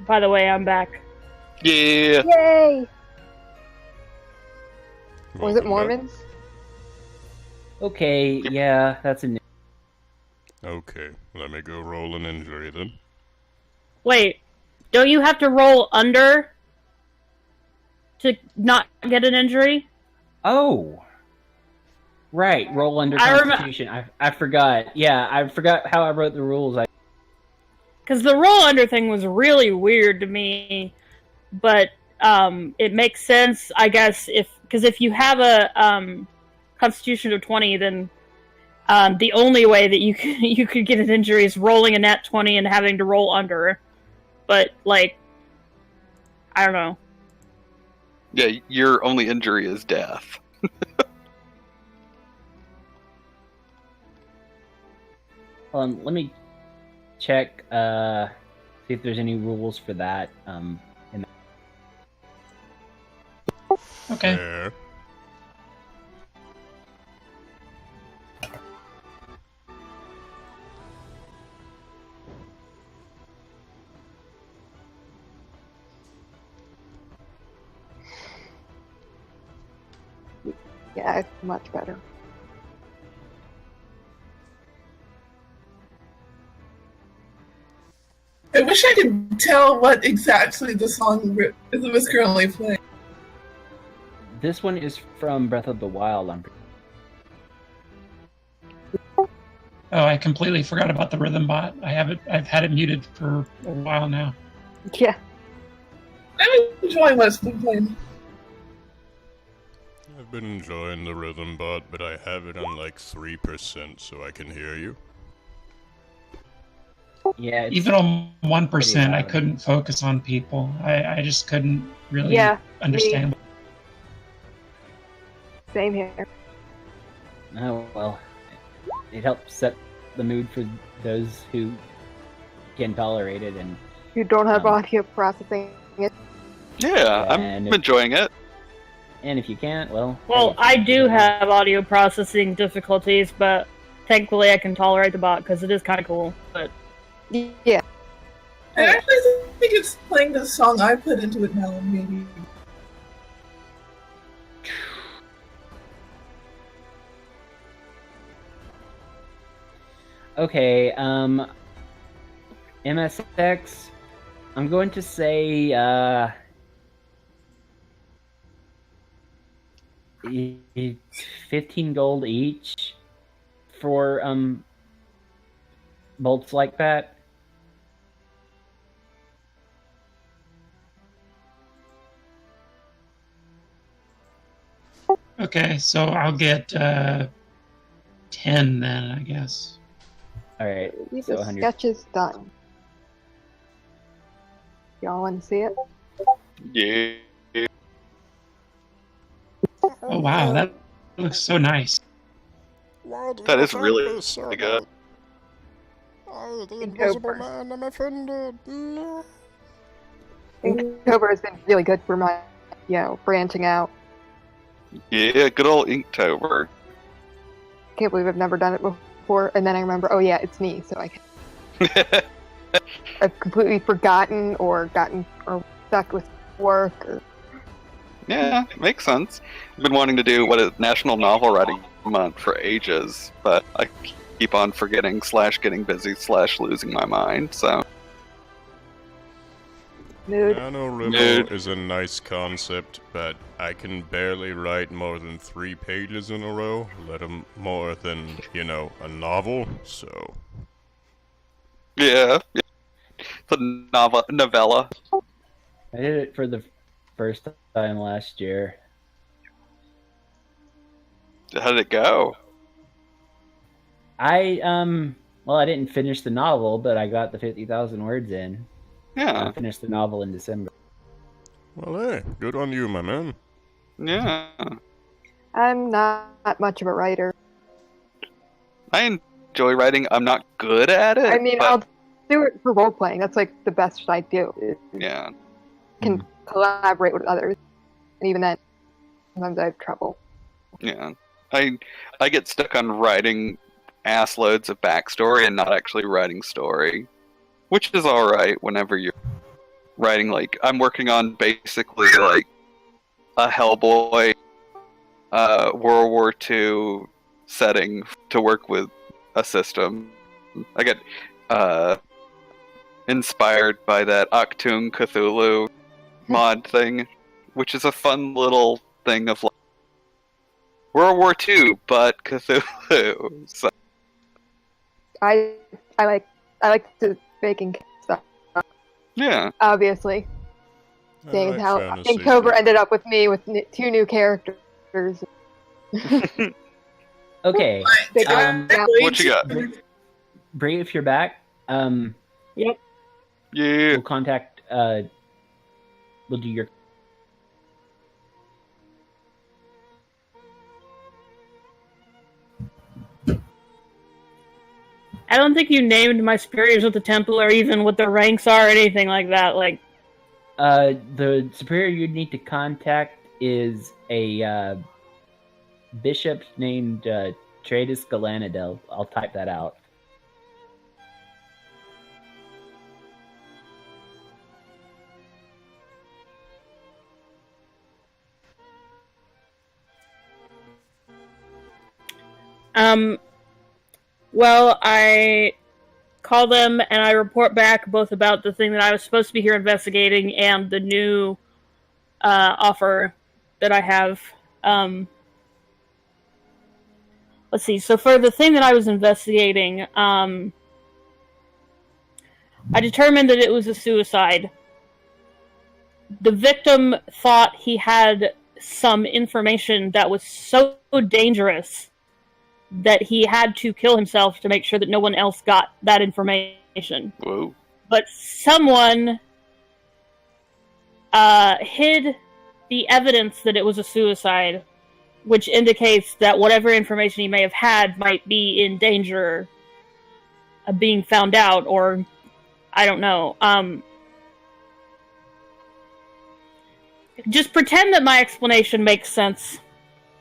By the way, I'm back. Yeah. Yay! Was Welcome it back. Mormons? Okay, yeah, that's a. Okay, let me go roll an injury then. Wait, don't you have to roll under to not get an injury? Oh. Right, roll under I Constitution. I forgot. Yeah, I forgot how I wrote the rules. Because the roll under thing was really weird to me, but it makes sense, I guess, because if you have a Constitution of 20, then the only way that you could get an injury is rolling a nat 20 and having to roll under. But like, I don't know. Yeah, your only injury is death. Let me check. See if there's any rules for that. Okay. Fair. Yeah, it's much better. I wish I could tell what exactly the song was currently playing. This one is from Breath of the Wild. Oh, I completely forgot about the rhythm bot. I've had it muted for a while now. Yeah. I'm enjoying what's been playing. I've been enjoying the rhythm bot, but I have it on like 3% so I can hear you. Yeah, it's, Even on 1%, I loud. couldn't focus on people. I just couldn't really Yeah, understand. Same here. Oh, well. It helps set the mood for those who can tolerate it, and You don't have audio processing. Yeah, I'm And if- enjoying it. and if you can't, well... Well, hey, I do have audio processing difficulties, but thankfully I can tolerate the bot because it is kind of cool. But Yeah. I actually think it's playing the song I put into it now, maybe. Okay, MSX, I'm going to say, 15 gold each for, bolts like that. Okay, so I'll get 10 then, I guess. Alright, so The 100. sketch is done. Y'all want to see it? Yeah. Oh wow, that looks so nice. Why do That you is take really me so good. I, the In Invisible Cobra. Man, am offended. No. Inktober has been really good for my, branching out. Yeah, good old Inktober. Can't believe I've never done it before. And then I remember, oh yeah, it's me. So I've completely forgotten or gotten or stuck with work. Or Yeah, makes sense. I've been wanting to do National Novel Writing Month for ages, but I keep on forgetting / getting busy / losing my mind, so... mood. NaNoWriMo Dude. is a nice concept, but I can barely write more than 3 pages in a row, let alone more than, a novel, so... Yeah. The novella. I did it for the first time last year. How did it go? I didn't finish the novel, but I got the 50,000 words in. Yeah. I finished the novel in December. Well, hey, good on you, my man. Yeah. I'm not much of a writer. I enjoy writing. I'm not good at it. I mean, but, I'll do it for role playing. That's like the best I do. yeah. Can collaborate with others, and even then, sometimes I have trouble. Yeah. I get stuck on writing ass loads of backstory and not actually writing story, which is all right whenever you're writing. Like, I'm working on basically like a Hellboy, World War II setting to work with a system. I get inspired by that Octoon Cthulhu mod thing, which is a fun little thing of like World War II, but Cthulhu. So, I like to making stuff. yeah. Obviously, I seeing like how fantasy Inktober too. ended up with me with 2 new characters. Okay, They Um, got What you got? Brie, if you're back, Yeah. we'll contact. We'll do your. I don't think you named my superiors at the temple or even what their ranks are or anything like that. Like, The superior you'd need to contact is a bishop named Tradus Galanadel. I'll type that out. well, I call them and I report back both about the thing that I was supposed to be here investigating and the new offer that I have. Let's see. So for the thing that I was investigating, I determined that it was a suicide. The victim thought he had some information that was so dangerous that he had to kill himself to make sure that no one else got that information. Whoa. But someone hid the evidence that it was a suicide which indicates that whatever information he may have had might be in danger of being found out, or I don't know. Just pretend that my explanation makes sense.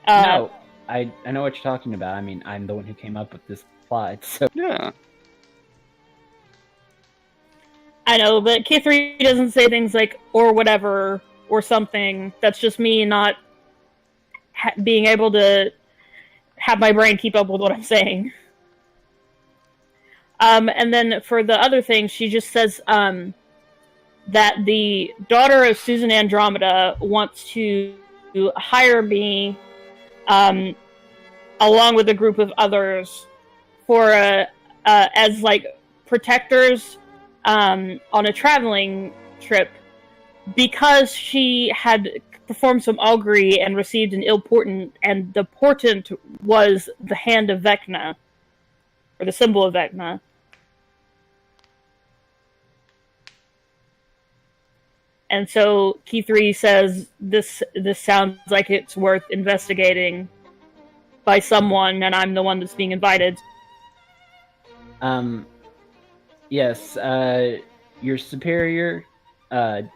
No, I know what you're talking about. I mean, I'm the one who came up with this plot, so... Yeah. I know, but K3 doesn't say things like, or whatever, or something. That's just me not being able to have my brain keep up with what I'm saying. And then for the other thing, she just says that the daughter of Susan Andromeda wants to hire me along with a group of others for as like protectors on a traveling trip, because she had performed some augury and received an ill portent, and the portent was the hand of Vecna, or the symbol of Vecna. And so Key3 says this sounds like it's worth investigating by someone, and I'm the one that's being invited. Yes, your superior, let's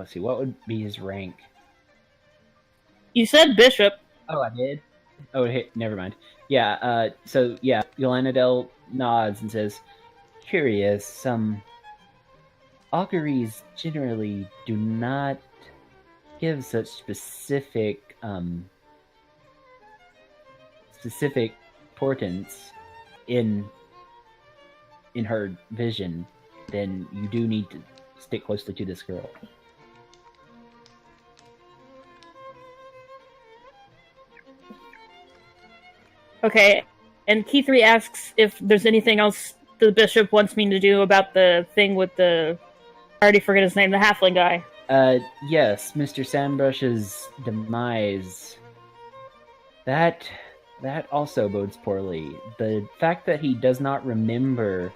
see, what would be his rank? You said bishop. Oh, I did? Oh, hey, never mind. Yeah, so, yeah, Yolanadel nods and says, curious, auguries generally do not give such specific portents in her vision. Then you do need to stick closely to this girl. Okay, and Key3 asks if there's anything else the bishop wants me to do about the thing with the... I already forget his name, the halfling guy. Yes, Mr. Sandbrush's demise. That also bodes poorly. The fact that he does not remember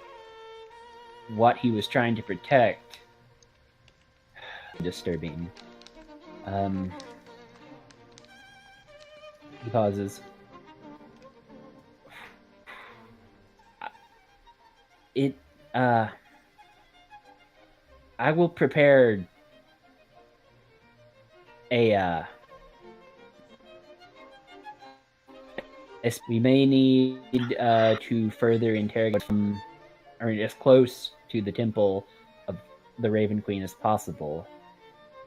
what he was trying to protect, disturbing. He pauses. I will prepare we may need to further interrogate from, or as close to the temple of the Raven Queen as possible,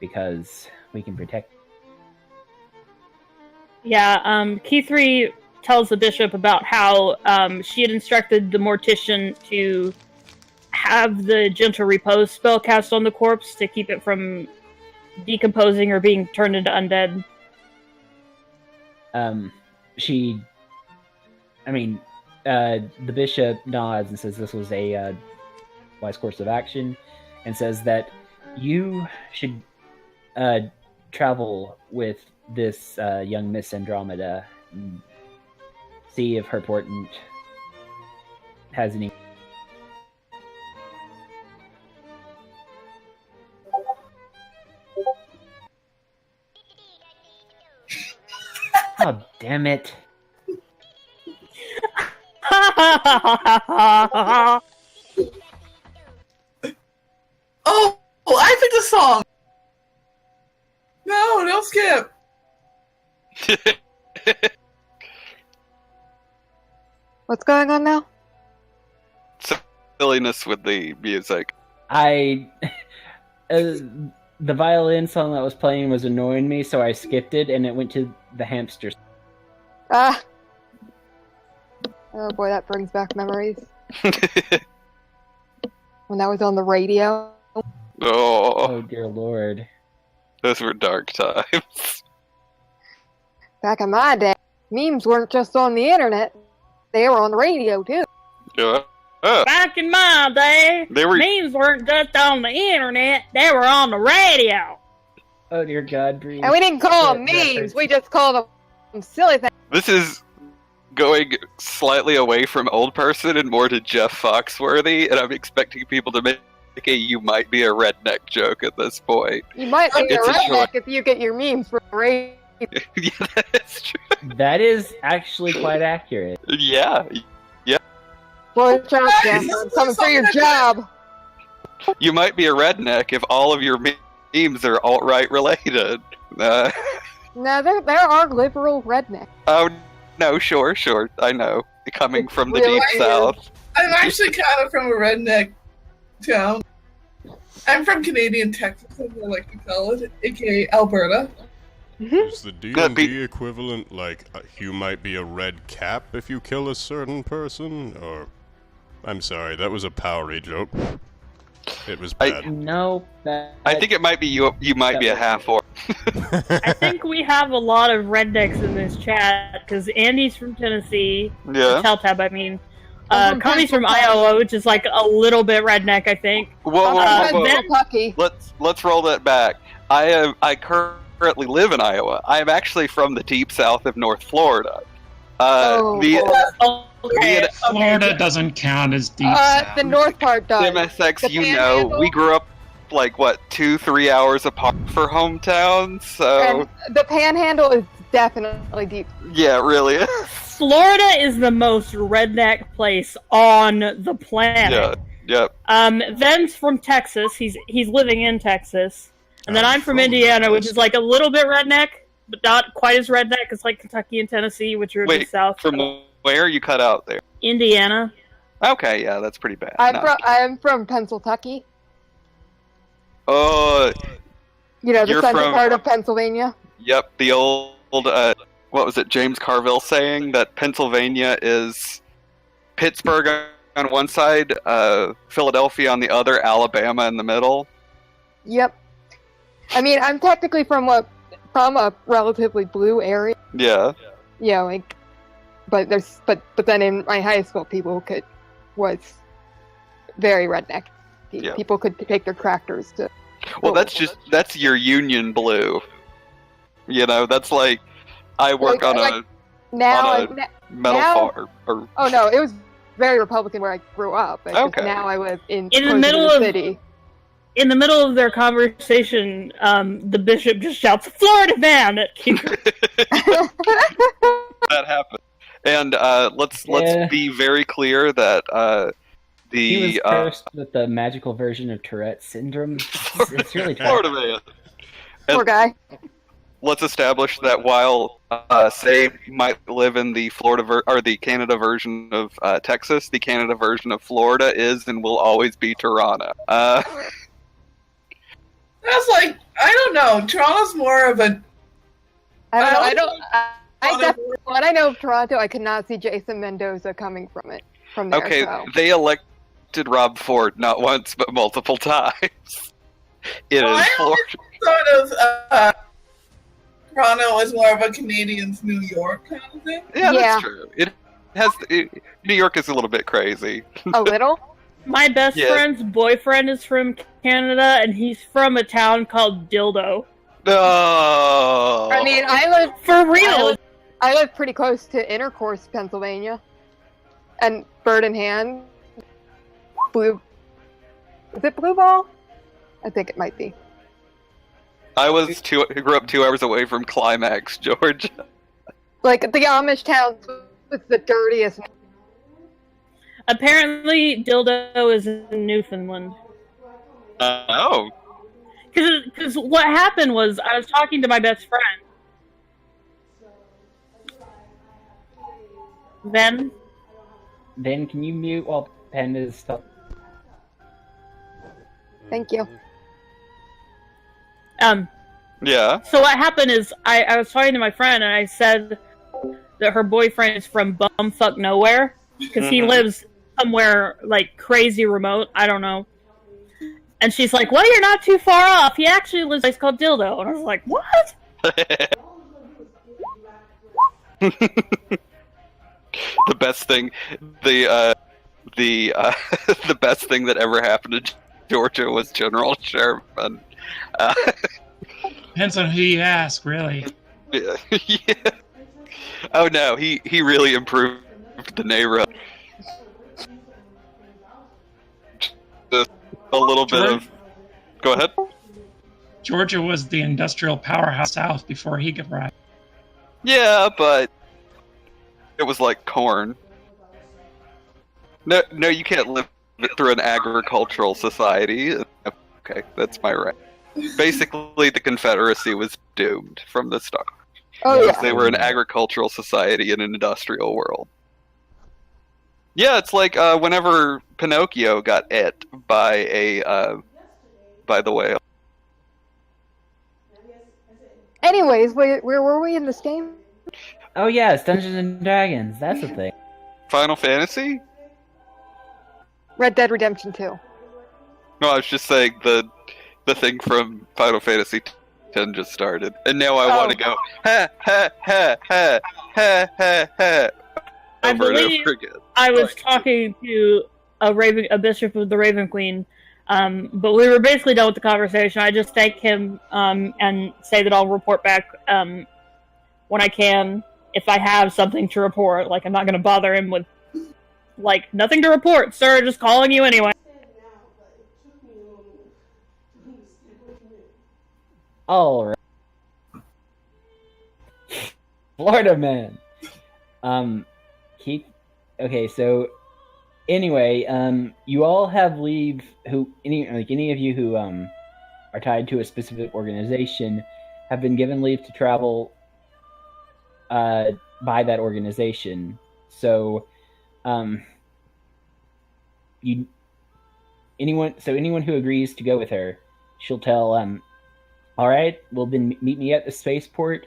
because we can protect. Yeah, Key3 tells the bishop about how she had instructed the mortician to have the gentle repose spell cast on the corpse to keep it from decomposing or being turned into undead. The bishop nods and says this was a wise course of action, and says that you should travel with this young Miss Andromeda and see if her portent has any... Oh, damn it. Oh, I picked a song. No, don't skip. What's going on now? Silliness with the music. The violin song that was playing was annoying me, so I skipped it, and it went to the hamsters. Ah! Oh boy, that brings back memories. When that was on the radio. Oh dear lord. Those were dark times. Back in my day, memes weren't just on the internet, they were on the radio too. Back in my day, memes weren't just on the internet, they were on the radio. Oh dear god, Bree. And we didn't call them memes, we just called them silly things. This is going slightly away from old person and more to Jeff Foxworthy, and I'm expecting people to make a "you might be a redneck" joke at this point. You might be a redneck if you get your memes from the Yeah, that's true. That is actually quite accurate. Yeah. Watch out, Jeff. I'm coming for your job. You might be a redneck if all of your memes are alt-right related. No, there are liberal rednecks. Oh, no, sure. I know. Coming from the Really? deep south. I'm actually kind of from a redneck town. I'm from Canadian Texas, as I like to call it, aka Alberta. Is the That'd be- D&D equivalent like you might be a red cap if you kill a certain person? Or... I'm sorry, that was a Powery joke. It was bad. No, I think it might be you might be a half-orc. I think we have a lot of rednecks in this chat because Andy's from Tennessee. Yeah. Teltab, I mean. I'm from Connie's from Pennsylvania. Iowa, which is like a little bit redneck, I think. Whoa. then- Kentucky. Let's roll that back. I currently live in Iowa. I am actually from the deep south of North Florida. Oh, The Okay. Florida doesn't count as deep south. the north part does. MSX, The you know, Panhandle? we grew up like what 2-3 hours apart for hometowns. So And the Panhandle is definitely deep. yeah, it really is. Florida is the most redneck place on the planet. Yeah, yep. Ben's from Texas. He's living in Texas. And then I'm from Indiana, which is like a little bit redneck, but not quite as redneck as like Kentucky and Tennessee, which are in the Wait, south. from where you cut out there? Indiana. Okay, yeah, that's pretty bad. I'm from Pennsylvania. Oh, You know, the You're central from- part of Pennsylvania. yep. The old what was it? James Carville saying that Pennsylvania is Pittsburgh on one side, Philadelphia on the other, Alabama in the middle. Yep. I mean, I'm technically from a relatively blue area. Yeah. Yeah, like, but then in my high school, was very redneck. Yeah. People could take their tractors to. Well, that's your Union blue. You know, that's like I work on a Now, metal now- farm. Or oh no, it was very Republican where I grew up. It's just Okay. now I live in In the closer middle to the of- city. In the middle of their conversation, the bishop just shouts, "Florida man!" that happened. And let's be very clear that He was the cursed with the magical version of Tourette's syndrome. It's really Florida man. Poor guy. Let's establish that while say might live in the Florida or the Canada version of Texas, the Canada version of Florida is and will always be Toronto. That's like, I don't know. Toronto's more of a. When I know of Toronto, I could not see Jason Mendoza coming from there. Okay, so. they elected Rob Ford not once but multiple times. It Well, is I Florida. Sort of. Toronto is more of a Canadian's New York kind of thing. Yeah, Yeah. that's true. New York is a little bit crazy. A little? My best Yeah. friend's boyfriend is from Canada, and he's from a town called Dildo. No. I mean, I For real. live pretty close to Intercourse, Pennsylvania, and Bird in Hand. Is it Blue Ball? I think it might be. I grew up 2 hours away from Climax, Georgia. Like the Amish towns with the dirtiest. Apparently, Dildo is in Newfoundland. Oh. Because what happened was, I was talking to my best friend. Then, Then can you mute while Pen is stuff? Thank you. Yeah. so what happened is, I was talking to my friend, and I said that her boyfriend is from bumfuck nowhere, because he Mhm. lives somewhere, like, crazy remote, I don't know. And she's like, well, you're not too far off, he actually lives in a place called Dildo. And I was like, what? The best thing, the best thing that ever happened to Georgia was General Sherman. Depends on who you ask, really. Yeah. Oh no, he really improved the neighborhood. Just a little bit of. Go ahead. Georgia was the industrial powerhouse South before he arrived. Yeah, but it was like corn. No, you can't live it through an agricultural society. Okay, that's my right. Basically, the Confederacy was doomed from the start. Oh Because yeah. they were an agricultural society in an industrial world. Yeah, it's like whenever Pinocchio got ate by the whale. Anyways, where were we in this game? Oh yeah, it's Dungeons and Dragons. That's the thing. Final Fantasy? Red Dead Redemption 2. No, I was just saying the thing from Final Fantasy X just started, and now I want to go ha ha ha ha ha ha ha. I Over and believe over again. I was talking to a bishop of the Raven Queen, but we were basically done with the conversation. I just thank him and say that I'll report back when I can if I have something to report. Like, I'm not going to bother him with like nothing to report, sir. Just calling you anyway. All right. Florida man. Keith. Okay, so anyway, you all have leave. Any of you who are tied to a specific organization have been given leave to travel by that organization. So, anyone who agrees to go with her, she'll tell all right, well then meet me at the spaceport.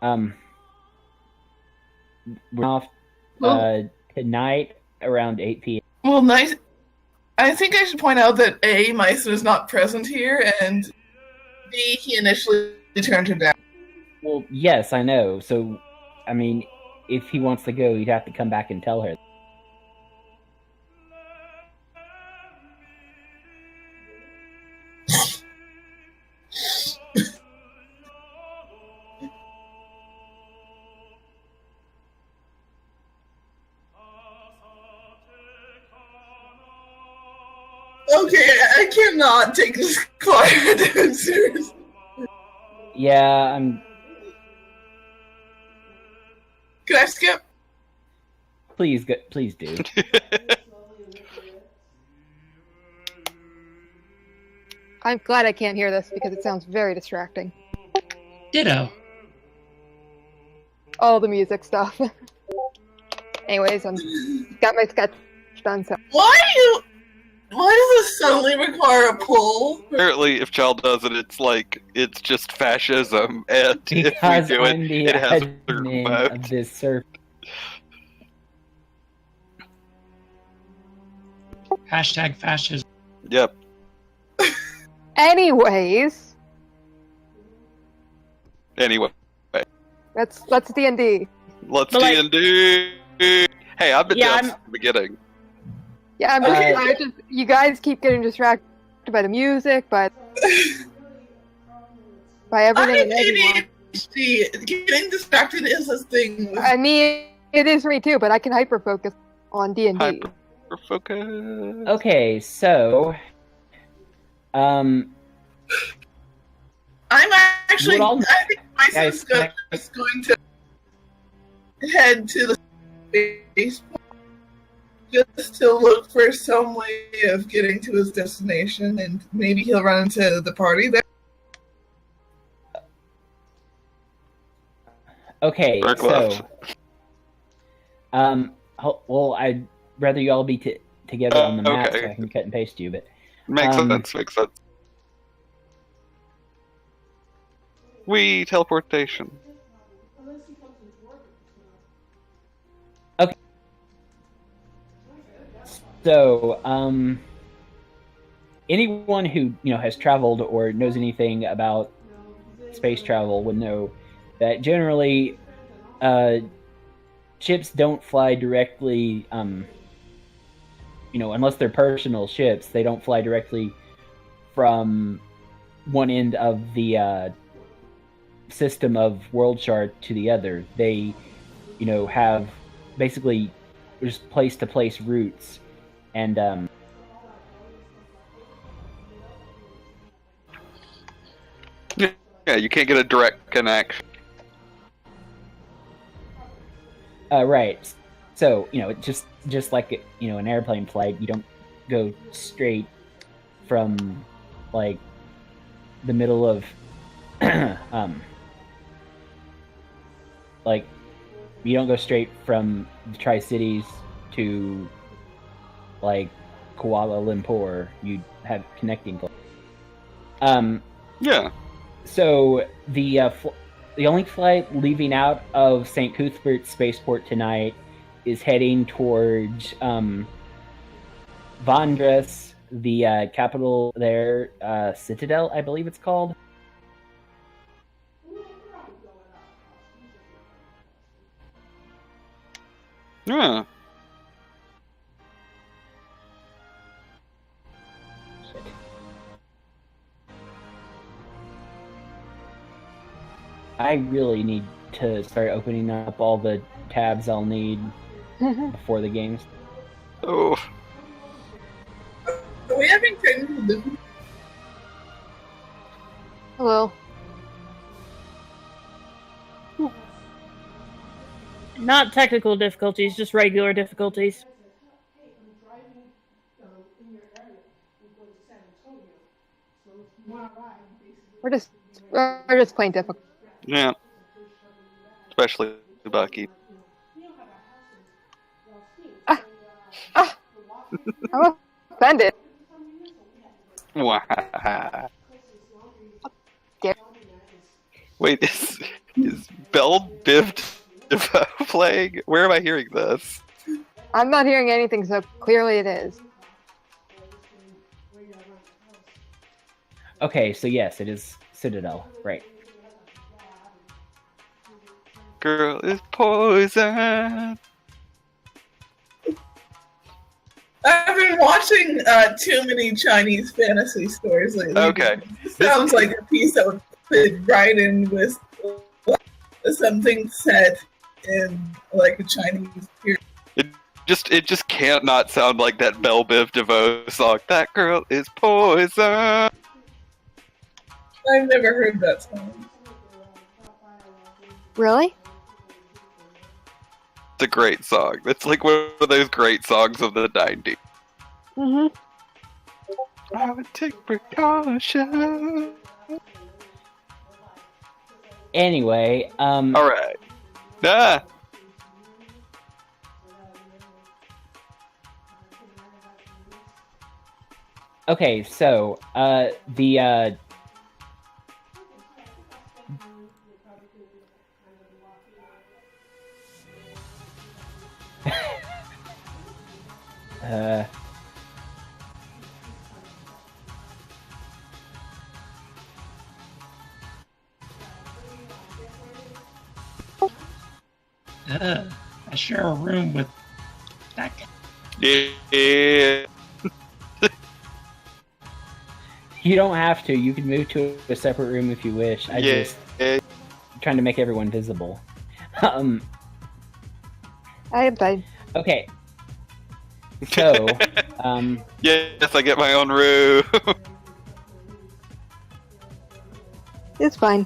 We're off tonight around 8 p.m. Well, nice. I think I should point out that A, Meissen is not present here, and B, he initially turned her down. Well, yes, I know. So, I mean, if he wants to go, he'd have to come back and tell her. Okay, I cannot take this client seriously. Yeah, Can I skip? Please do. I'm glad I can't hear this because it sounds very distracting. Ditto. All the music stuff. Anyways, I'm got my sketch done. So Why does this suddenly require a pull? Apparently, if Child does it, it's just fascism, and Because if we do I'm it, the it has a admin mode. of this server. Hashtag fascism. Yep. anyways, Anyway, let's D&D. let's But, like- D&D. Hey, I've been Yeah, down from the beginning. Yeah, I'm just you guys keep getting distracted by the music, by everything and everyone. ADHD. Getting distracted is a thing. I mean, it is for me too, but I can hyper focus on D&D. Hyper-focus. Okay, so, I'm actually. What all- I think my Guys, son's is going to head to the spaceport just to look for some way of getting to his destination, and maybe he'll run into the party there. okay, Dark so, left. well, I'd rather you all be together on the map so okay. I can cut and paste you, but Makes sense. We teleportation. so, anyone who has traveled or knows anything about space travel would know that generally, ships don't fly directly. Unless they're personal ships, they don't fly directly from one end of the system of World Shard to the other. They, have basically just place-to-place routes, and Yeah, you can't get a direct connection. Right. So just like an airplane flight, you don't go straight from like the middle of like you don't go straight from the Tri-Cities to like Kuala Lumpur. You have connecting flights. Yeah. So the only flight leaving out of St. Cuthbert Spaceport tonight is heading towards Vandres, the capital there, Citadel, I believe it's called. Yeah. I really need to start opening up all the tabs I'll need before the games. Oh. Are we having technical difficulties? Hello. Not technical difficulties, just regular difficulties. We're just plain difficult. Yeah. Especially Bucky. I'm offended. Wow. Yeah. Wait, is Belle Biv DeVoe playing? Where am I hearing this? I'm not hearing anything, so clearly it is. Okay, so yes, it is Citadel, right? Girl is poison. I've been watching too many Chinese fantasy stories lately. Okay. It sounds like a piece that would fit right in with something set in like a Chinese period. It just can't not sound like that Belle Biv DeVoe song. That girl is poison. I've never heard that song. Really? It's a great song. It's like one of those great songs of the 90s. Mm-hmm. I would take precaution. Anyway, Alright. Ah. okay, so the I share a room with that guy. Yeah. you don't have to. You can move to a separate room if you wish. I'm trying to make everyone visible. I am fine. Okay. So, yes, I get my own room. It's fine.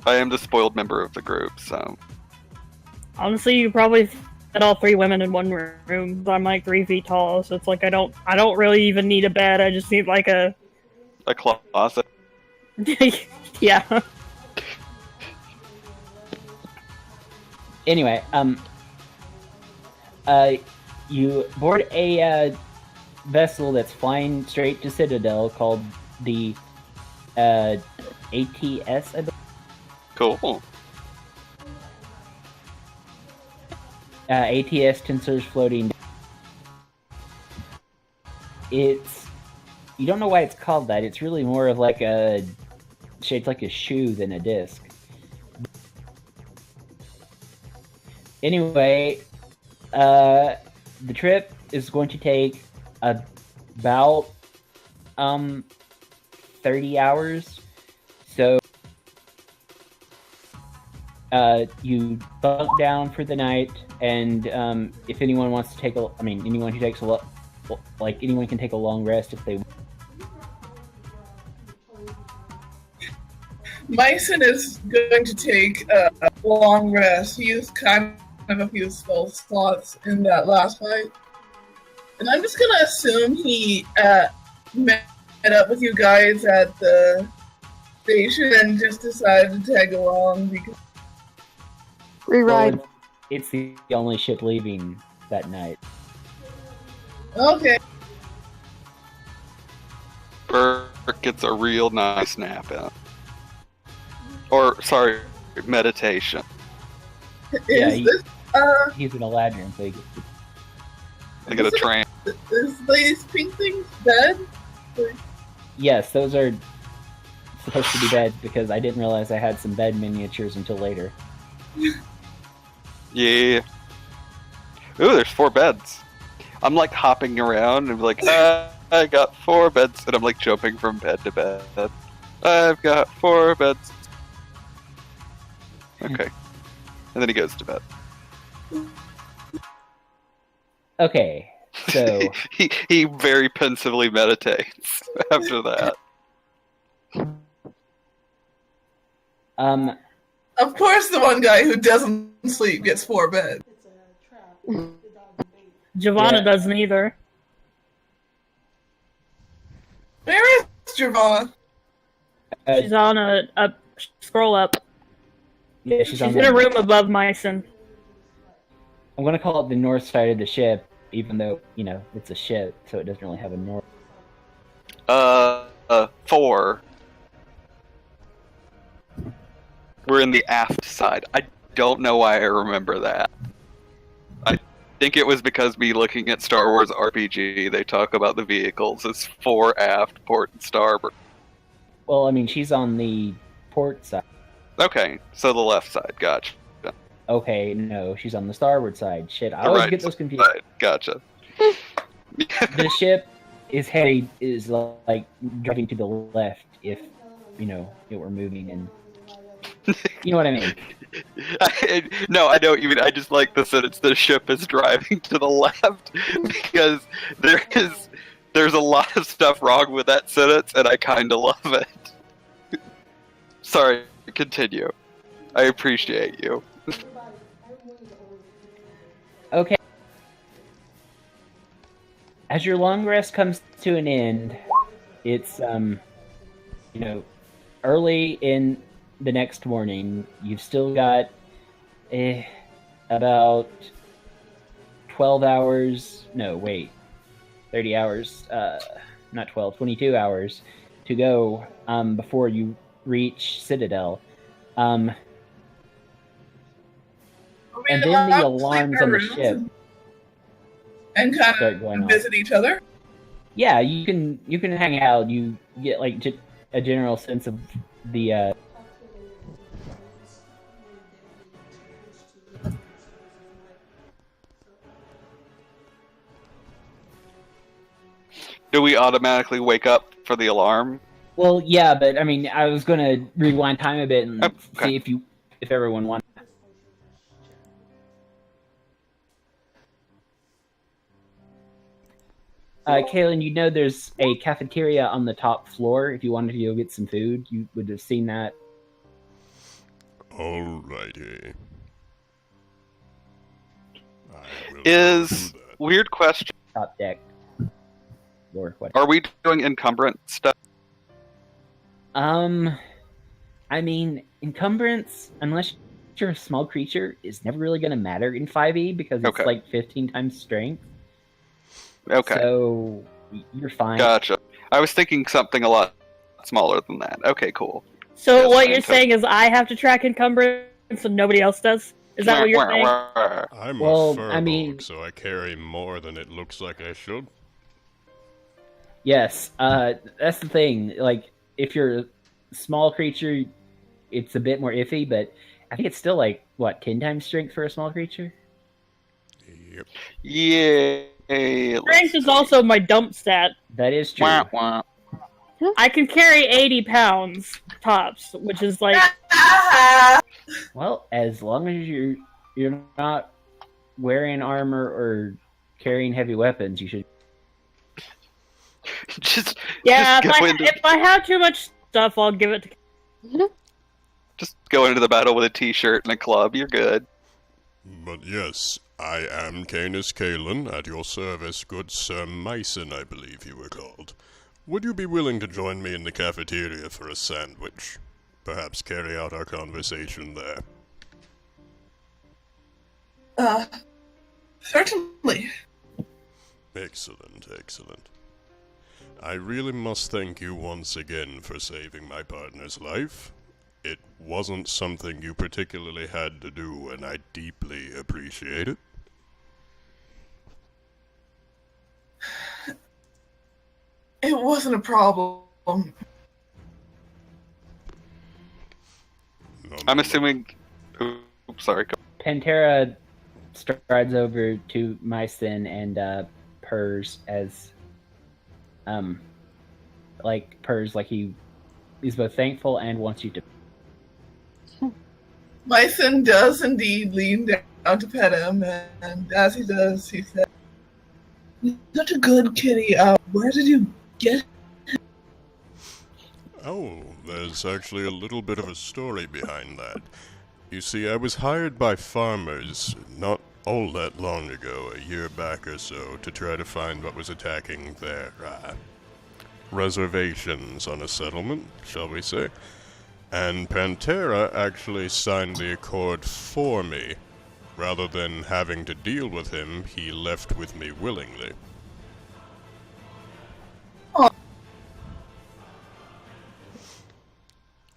I am the spoiled member of the group, so. Honestly, you probably fit all three women in one room. I'm like 3 feet tall, so it's like I don't really even need a bed. I just need like a closet. yeah. anyway, you board a vessel that's flying straight to Citadel called the ATS, I believe. Cool. ATS Tensors Floating. It's, you don't know why it's called that. It's really more of like a, shaped like a shoe than a disc. Anyway, the trip is going to take about 30 hours. So you bunk down for the night, and if anyone wants to take anyone who takes anyone can take a long rest if they want. Myson is going to take a long rest. He used kind of a few spell slots in that last fight. And I'm just gonna assume he met up with you guys at the station and just decided to tag along because... Reride. Well, it's the only ship leaving that night. Okay. Burke gets a real nice nap in. Or, sorry, meditation. Yeah, Is this, He's an Eladrin, so he gets to... They get a train. is these pink things bed? Yes, those are supposed to be beds because I didn't realize I had some bed miniatures until later. Yeah. Ooh, there's 4 beds. I'm like hopping around and like, I got 4 beds, and I'm like jumping from bed to bed. I've got 4 beds. Okay. And then he goes to bed. Okay, so he very pensively meditates after that. Of course, the one guy who doesn't sleep gets 4 beds. Giovanna Yeah. doesn't either. Where is Giovanna? She's on a scroll up. yeah, She's on in the, a room above Myson. I'm gonna call it the north side of the ship, even though it's a ship, so it doesn't really have a north. 4. We're in the aft side. I don't know why I remember that. I think it was because me looking at Star Wars RPG, they talk about the vehicles as 4 aft, port, and starboard. Well, I mean, she's on the port side. Okay, so the left side, gotcha. Okay, no, she's on the starboard side. Shit, I always get those confused. Right, gotcha. The ship is like driving to the left if it were moving, and you know what I mean. No, I don't even. I just like the sentence. The ship is driving to the left because there's a lot of stuff wrong with that sentence, and I kind of love it. Sorry, continue. I appreciate you. Okay. As your long rest comes to an end, it's early in the next morning. You've still got about 12 hours. No, wait. 30 hours. Not 12, 22 hours to go before you reach Citadel. And then the alarms on the ship and kind start going of off. visit each other. Yeah, you can hang out. You get like a general sense of the. Do we automatically wake up for the alarm? Well, yeah, but I mean, I was gonna rewind time a bit and Okay. see if everyone wanted. Kaylin, there's a cafeteria on the top floor. If you wanted to go get some food, you would have seen that. Alrighty. I will Is do that. weird question. Top deck. Or what? Are we doing encumbrance stuff? I mean, encumbrance, unless you're a small creature, is never really going to matter in 5e because it's Okay. like 15 times strength. Okay, So you're fine. gotcha. I was thinking something a lot smaller than that. Okay, cool. So Yes, what you're fantastic. saying is I have to track encumbrance and nobody else does? Is that what you're saying? I'm Well, a furbolg, I mean- so I carry more than it looks like I should. Yes, that's the thing. Like, if you're a small creature, it's a bit more iffy, but I think it's still like, 10 times strength for a small creature? Yep. Yeah. Strength is also my dump stat. That is true. Wah, wah. I can carry 80 pounds tops, which is like Well, as long as you're not wearing armor or carrying heavy weapons, you should. Just yeah. just go If I have too much stuff, I'll give it to. go into the battle with a t-shirt and a club. You're good. But yes, I am Canis Kalen, at your service, good Sir Mason, I believe you were called. Would you be willing to join me in the cafeteria for a sandwich? Perhaps carry out our conversation there. Certainly. Excellent, excellent. I really must thank you once again for saving my partner's life. It wasn't something you particularly had to do, and I deeply appreciate it. It wasn't a problem. I'm assuming... Oops, sorry. Pantera strides over to Myson and purrs as... purrs like he is both thankful and wants you to... Myson does indeed lean down to pet him, and as he does, he says, "Such a good kitty. Where did you get him?" Oh, there's actually a little bit of a story behind that. You see, I was hired by farmers not all that long ago, a year back or so, to try to find what was attacking their, reservations on a settlement, shall we say. And Pantera actually signed the accord for me. Rather than having to deal with him, he left with me willingly. Oh.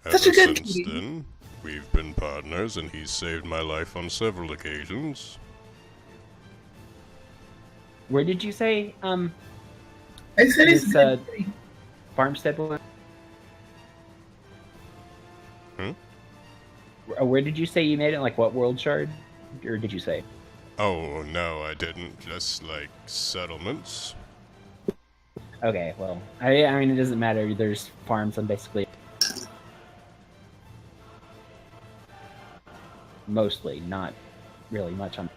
Ever Such a good since kitty. then, we've been partners, and he's saved my life on several occasions. Where did you say, I said he's This, a good kitty. Farmstead was? Hmm? Where did you say you made it? Like, what world shard? Or did you say? Oh, no, I didn't. Just, settlements. Okay, well, I mean, it doesn't matter. There's farms on basically... Mostly, not really much on...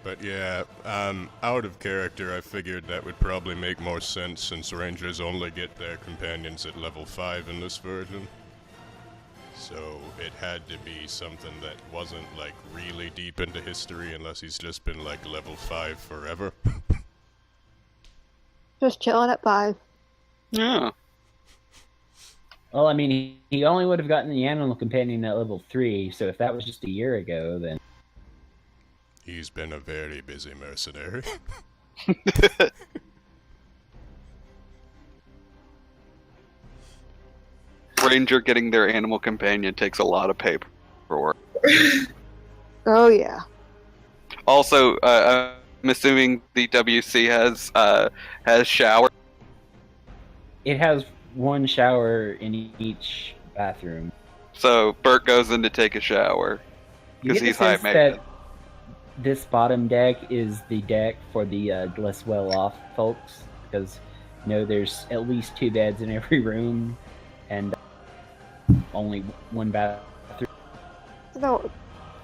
But yeah, out of character, I figured that would probably make more sense since Rangers only get their companions at level 5 in this version. So it had to be something that wasn't, really deep into history unless he's just been, level 5 forever. Just chilling at 5. Yeah. Well, I mean, he only would have gotten the animal companion at level 3, so if that was just a year ago, then... He's been a very busy mercenary. Ranger getting their animal companion takes a lot of paperwork. Oh yeah. Also, I'm assuming the WC has shower. It has one shower in each bathroom. So Bert goes in to take a shower You because get the he's high sense maintenance. that this bottom deck is the deck for the less well-off folks, because there's at least 2 beds in every room, and only one bathroom. No,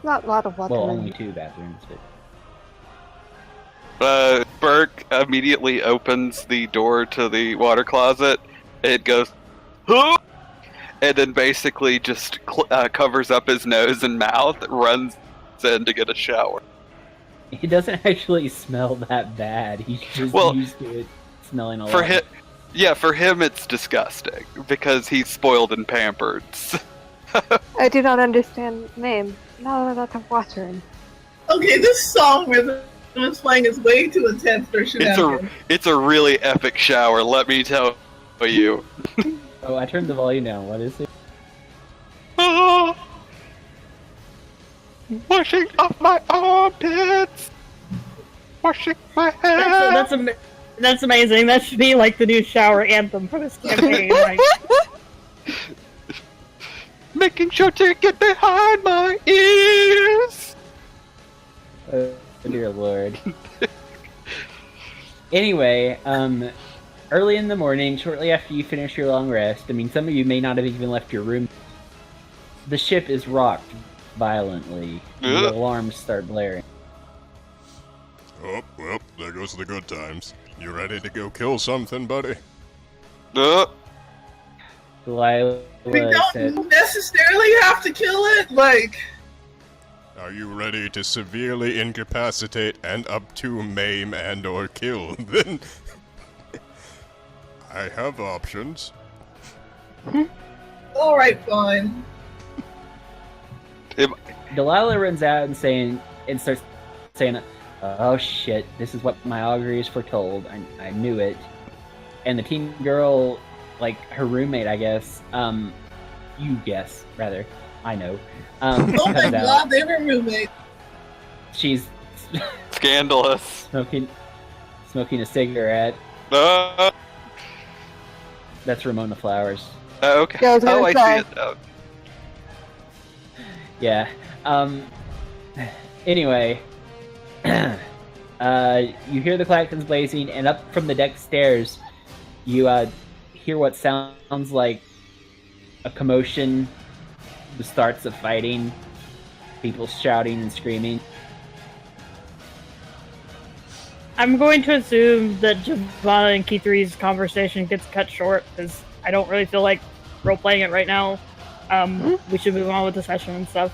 not a lot of water. Well, in only here. 2 bathrooms, but Burke immediately opens the door to the water closet. It goes, "Huh!" And then basically just covers up his nose and mouth, runs in to get a shower. it doesn't actually smell that bad. He's just used to it smelling a For lot. for him it's disgusting because he's spoiled and pampered. I do not understand name. Not a lot of water in. Okay, this song rhythm is playing is way too intense for shenanigans. It's a really epic shower, let me tell you. Oh, I turned the volume down. What is it? Washing off my armpits, washing my hair. That's amazing. That should be the new shower anthem for this campaign. Right? Making sure to get behind my ears. Oh, dear lord. Anyway, early in the morning, shortly after you finish your long rest, I mean, some of you may not have even left your room. The ship is rocked violently, and the alarms start blaring. Oh, well, there goes the good times. You ready to go kill something, buddy? Delilah We said, don't necessarily have to kill it. Like, Are you ready to severely incapacitate and up to maim and or kill? Then I have options. all right, fine. Delilah runs out and starts saying, "Oh shit! This is what my auguries foretold. I knew it." And the teen girl, like her roommate, I guess. You guess rather. I know. Oh my comes out. god, they were roommates. She's Scandalous. smoking a cigarette. Uh, That's Ramona Flowers. okay. Yeah, I was gonna Oh, I say. see it now. Yeah. Anyway, you hear the clacks blazing, and up from the deck stairs, you hear what sounds like a commotion, the starts of fighting, people shouting and screaming. I'm going to assume that Giovanna and Key3's conversation gets cut short because I don't really feel like role-playing it right now. We should move on with the session and stuff.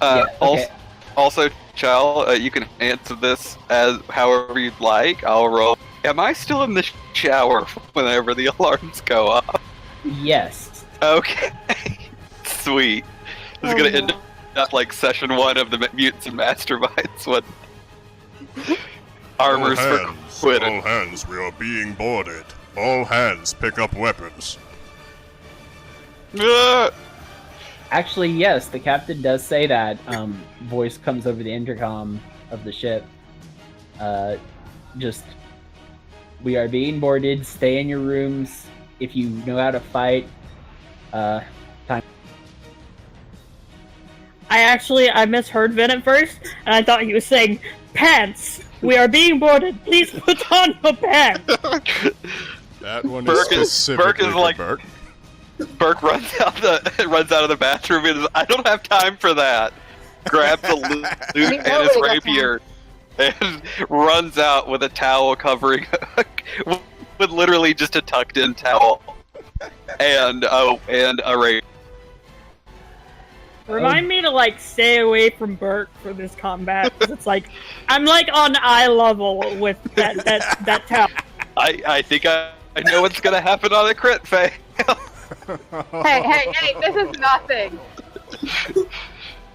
Yeah, okay. Also, Chal, you can answer this as however you'd like. I'll roll. Am I still in the shower whenever the alarms go off? Yes. Okay. Sweet. This is gonna end up like session 1 of the Mutants and Masterminds when armors for quitting. All hands, we are being boarded. All hands, pick up weapons. Actually, yes, the captain does say that. Voice comes over the intercom of the ship. We are being boarded. Stay in your rooms. If you know how to fight, time. I misheard Vin at first, and I thought he was saying, "Pants! We are being boarded. Please put on your pants!" That one Burke is is- specifically Burke is for like- Burke. Burke runs out of the bathroom and is, I don't have time for that. Grabs a loot and his nobody got rapier and runs out with a towel covering with literally just a tucked in towel and a rapier. Remind me to stay away from Burke for this combat. 'Cause it's like I'm on eye level with that towel. I think I know what's gonna happen on a crit fail. Hey, this is nothing.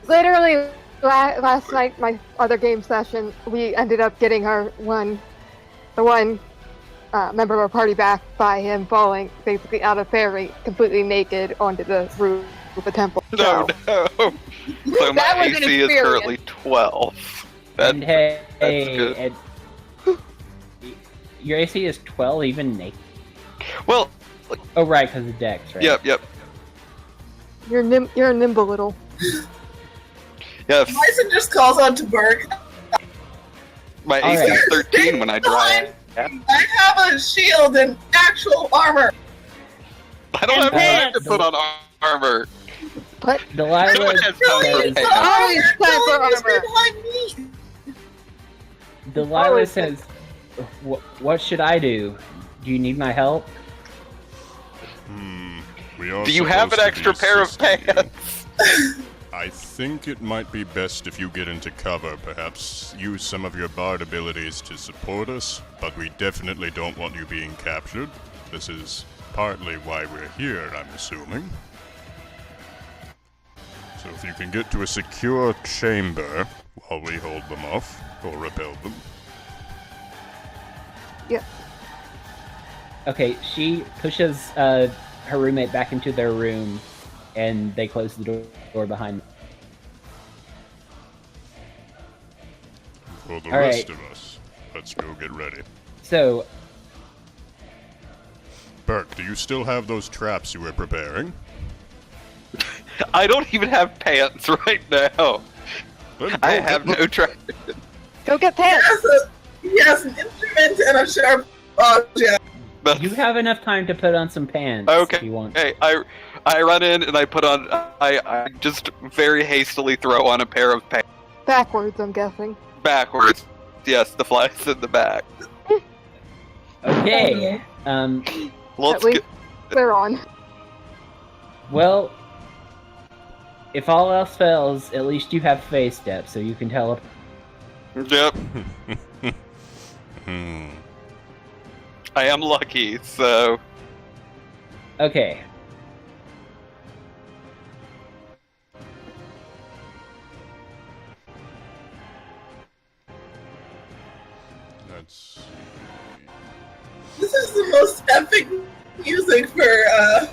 Literally, last night, my other game session, we ended up getting the one member of our party back by him falling basically out of ferry, completely naked onto the roof of the temple. No. So my That was an AC is experience. currently 12. And hey, good. and your AC is 12, even naked. Well, Oh, right, because of Dex, right? yep. You're a nimble little. Yes. Bison just calls out to Burke. My All AC right. is 13 when I drive. I have a shield and actual armor. I don't And have time pants. to put on armor. What? Delilah Everyone has says, time. Always time for Killing is armor. behind me. Delilah says, what should I do? Do you need my help? We are Do you have an supposed to be extra pair of assisting you. pants? I think it might be best if you get into cover, perhaps use some of your bard abilities to support us, but we definitely don't want you being captured. This is partly why we're here, I'm assuming. So if you can get to a secure chamber while we hold them off, or repel them. Yep. Okay, she pushes her roommate back into their room, and they close the door behind them. For the All rest right. of us, let's go get ready. So, Burke, do you still have those traps you were preparing? I don't even have pants right now. Then go I get have them. no track. Go get pants. He has an instrument and a sharp object. you have enough time to put on some pants Okay. if you want. Hey, I run in and I put on. I just very hastily throw on a pair of pants Backwards, I'm guessing. backwards. Yes, the fly's in the back. Okay. Let's At least go. they're on. Well, if all else fails, at least you have phase step, so you can tell. Yep. I am lucky, so... Okay. Let's This is the most epic music for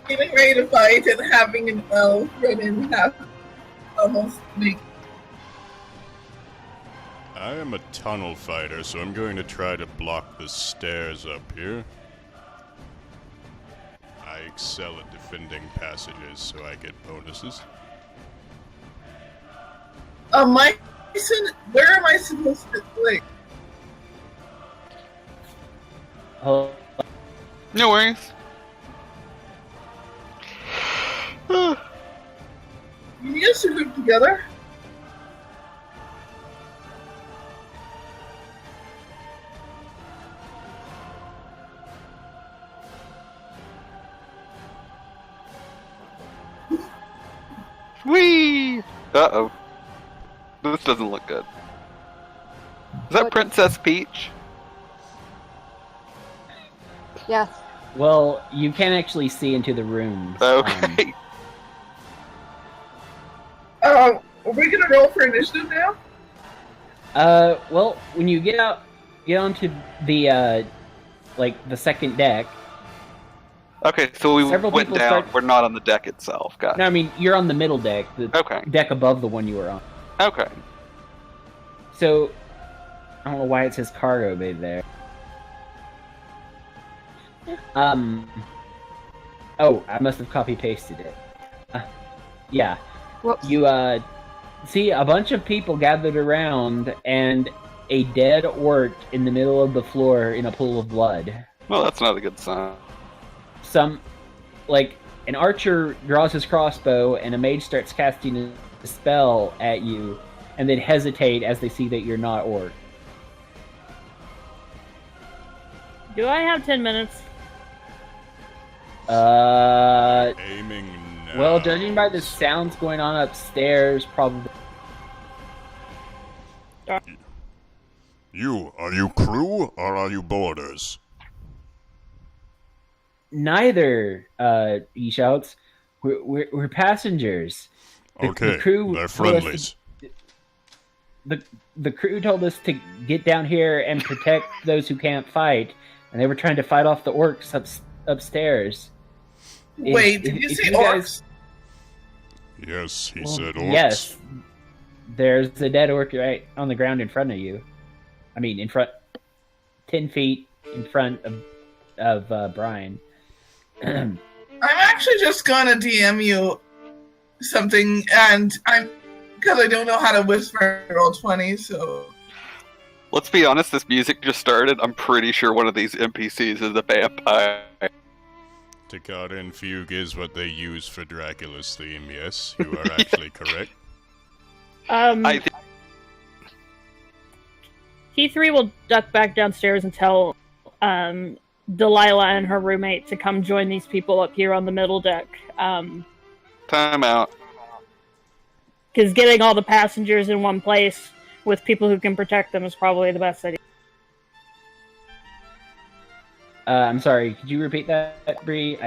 getting ready to fight and having an elf run in half almost make. I am a tunnel fighter, so I'm going to try to block the stairs up here. I excel at defending passages, so I get bonuses. Where am I supposed to like? Hold No worries. You need us to group together? Whee! Uh-oh. This doesn't look good. Is that What? Princess Peach? Yes. Well, you can actually see into the rooms. Okay. Are we gonna roll for initiative now? Well, when you get onto the the second deck. Okay, so we Several went people down. start- We're not on the deck itself. Got it. No, I mean you're on the middle deck, the Okay. deck above the one you were on. Okay. So I don't know why it says cargo bay there. Oh, I must have copy pasted it. Yeah. Whoops. You see a bunch of people gathered around and a dead orc in the middle of the floor in a pool of blood. Well, that's not a good sign. An archer draws his crossbow and a mage starts casting a spell at you and then hesitate as they see that you're not orc. Do I have 10 minutes? Aiming now. Well, judging by the sounds going on upstairs, probably. Are you crew or are you boarders? Neither, he shouts. We're passengers. Okay, the crew they're told us friendlies. The crew told us to get down here and protect those who can't fight, and they were trying to fight off the orcs upstairs. Wait, did you say orcs? Yes, he Well, said orcs. yes. There's a dead orc right on the ground in front of you. I mean, 10 feet in front of Brian. I'm actually just gonna DM you something, and because I don't know how to whisper roll 20, so. Let's be honest, this music just started. I'm pretty sure one of these NPCs is a vampire. Toccata and Fugue is what they use for Dracula's theme, yes. You are actually correct. I think T3 will duck back downstairs and tell Delilah and her roommate to come join these people up here on the middle deck. time out. Because getting all the passengers in one place with people who can protect them is probably the best idea. I'm sorry, could you repeat that, Bree?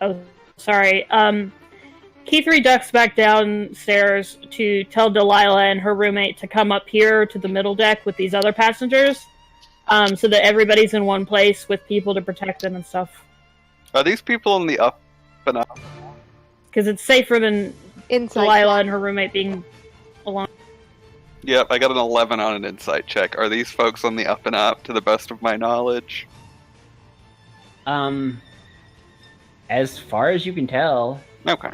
Oh, sorry. Key3 ducks back downstairs to tell Delilah and her roommate to come up here to the middle deck with these other passengers, so that everybody's in one place with people to protect them and stuff. Are these people in the up and up? Because it's safer than Insight. Delilah and her roommate being alone. Yep, I got an 11 on an insight check. Are these folks on the up and up, to the best of my knowledge? As far as you can tell, Okay.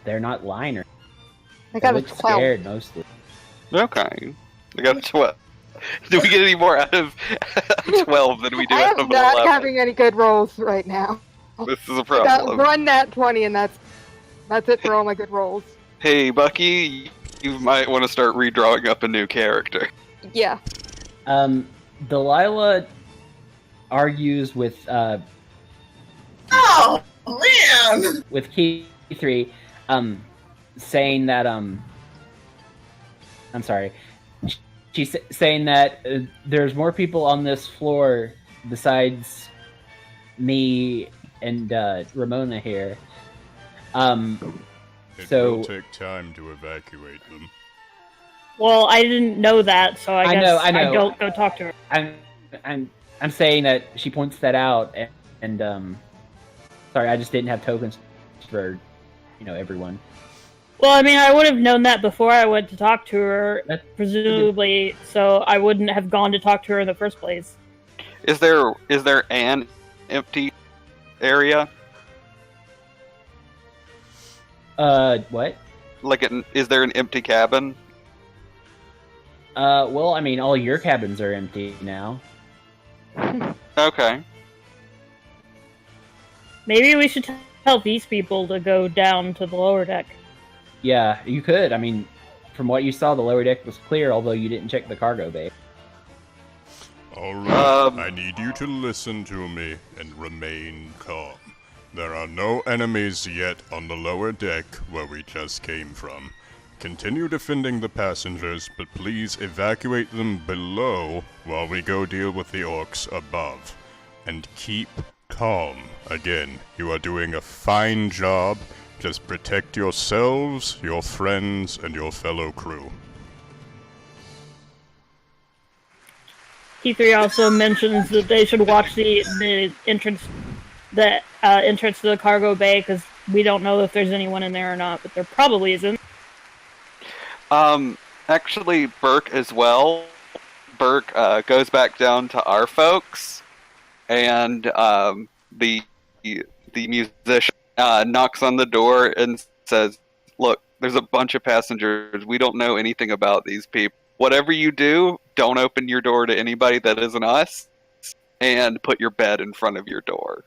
they're not lying or I they got a look 12. scared mostly. Okay. I got a 12. Do we get any more out of 12 than we do I out am of not 11? having any good rolls right now. This is a I got problem. one nat 20, and that's it for all my good rolls. Hey, Bucky, you might want to start redrawing up a new character. Yeah. Delilah argues with Oh, Oh man! with Key 3, saying that I'm sorry. She's saying that there's more people on this floor besides me and Ramona here. It So- will take time to evacuate them. Well, I didn't know that, so I guess I know. I don't go talk to her. I'm saying that she points that out, and sorry, I just didn't have tokens for everyone. Well, I mean, I would have known that before I went to talk to her, That's- presumably, so I wouldn't have gone to talk to her in the first place. Is there an empty area? What? Like, is there an empty cabin? Well, I mean, all your cabins are empty now. Okay. Maybe we should tell these people to go down to the lower deck. Yeah, you could. I mean, from what you saw, the lower deck was clear, although you didn't check the cargo bay. Alright, I need you to listen to me and remain calm. There are no enemies yet on the lower deck where we just came from. Continue defending the passengers, but please evacuate them below while we go deal with the orcs above. And keep calm. Again, you are doing a fine job. Just protect yourselves, your friends, and your fellow crew. T3 also mentions that they should watch the entrance to the cargo bay, because we don't know if there's anyone in there or not, but there probably isn't. Actually, Burke as well. Burke goes back down to our folks, and the musician knocks on the door and says, "Look, there's a bunch of passengers. We don't know anything about these people. Whatever you do, don't open your door to anybody that isn't us, and put your bed in front of your door."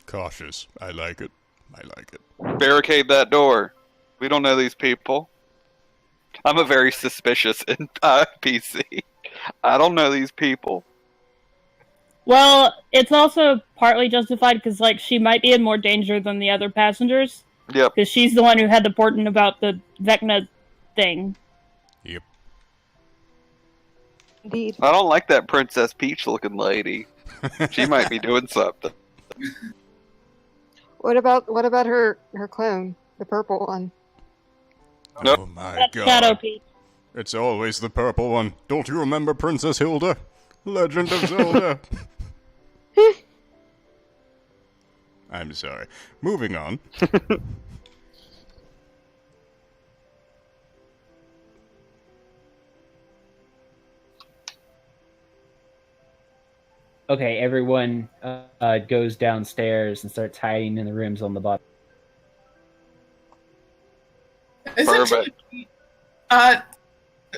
Cautious. I like it. I like it. Barricade that door. We don't know these people. I'm a very suspicious PC. I don't know these people. Well, it's also partly justified because, like, she might be in more danger than the other passengers. Yep. Because she's the one who had the portent about the Vecna thing. Yep. Indeed. I don't like that Princess Peach looking lady. She might be doing something. What about her clone, the purple one? Nope. Oh my That's Shadow god. Peach. It's always the purple one. Don't you remember Princess Hilda? Legend of Zelda. I'm sorry. Moving on. Okay, everyone goes downstairs and starts hiding in the rooms on the bottom. Perfect.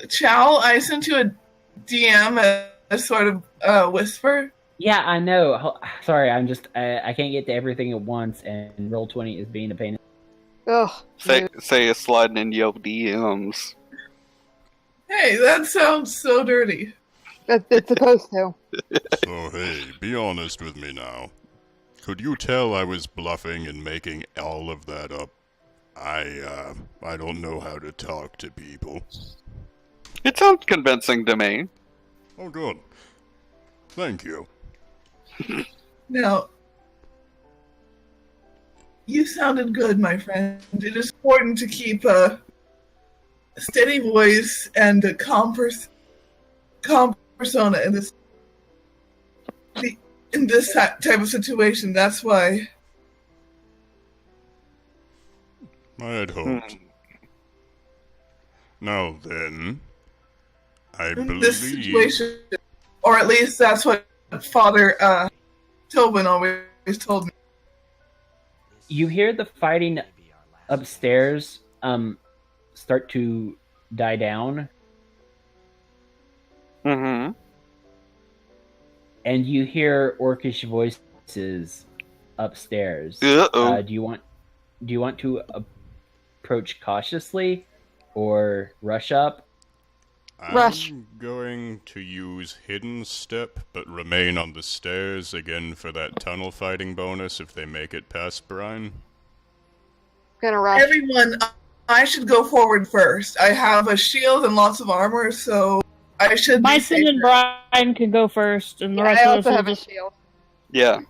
Chow, I sent you a DM, a sort of whisper. Yeah, I know. Sorry, I'm just I can't get to everything at once, and Roll20 is being a pain. Ugh. Say it's sliding into your DMs. Hey, that sounds so dirty. It's supposed to. So hey, be honest with me now. Could you tell I was bluffing and making all of that up? I don't know how to talk to people. It sounds convincing to me. Oh good. Thank you. Now, you sounded good, my friend. It is important to keep a steady voice and a calm persona in this type of situation. That's why. I had hoped. Now then, I In this believe... situation, or at least that's what Father Tobin always told me. You hear the fighting upstairs start to die down, Mm-hmm. and you hear orcish voices upstairs. Uh-oh. Do you want to approach cautiously or rush up? Rush. I'm going to use Hidden Step, but remain on the stairs again for that tunnel fighting bonus if they make it past Brian. Gonna rush. Everyone, I should go forward first. I have a shield and lots of armor, so I should. Myson and Brian can go first, and the Yeah, rest I of also us have will a just... shield. Yeah.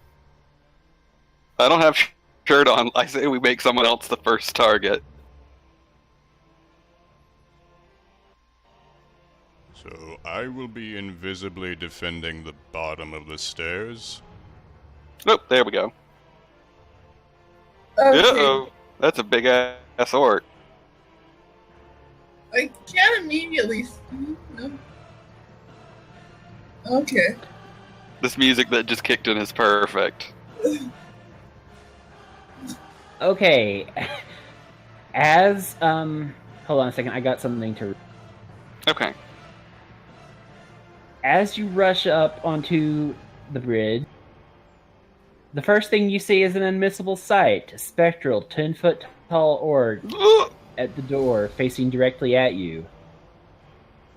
I don't have shirt on. I say we make someone else the first target. So I will be invisibly defending the bottom of the stairs. Nope, there we go. Okay. Uh-oh. That's a big ass orc. I can't immediately see. No. Okay. This music that just kicked in is perfect. Okay. As hold on a second, I got something to. Okay. As you rush up onto the bridge, the first thing you see is an unmissable sight: a spectral, 10-foot tall orc at the door, facing directly at you,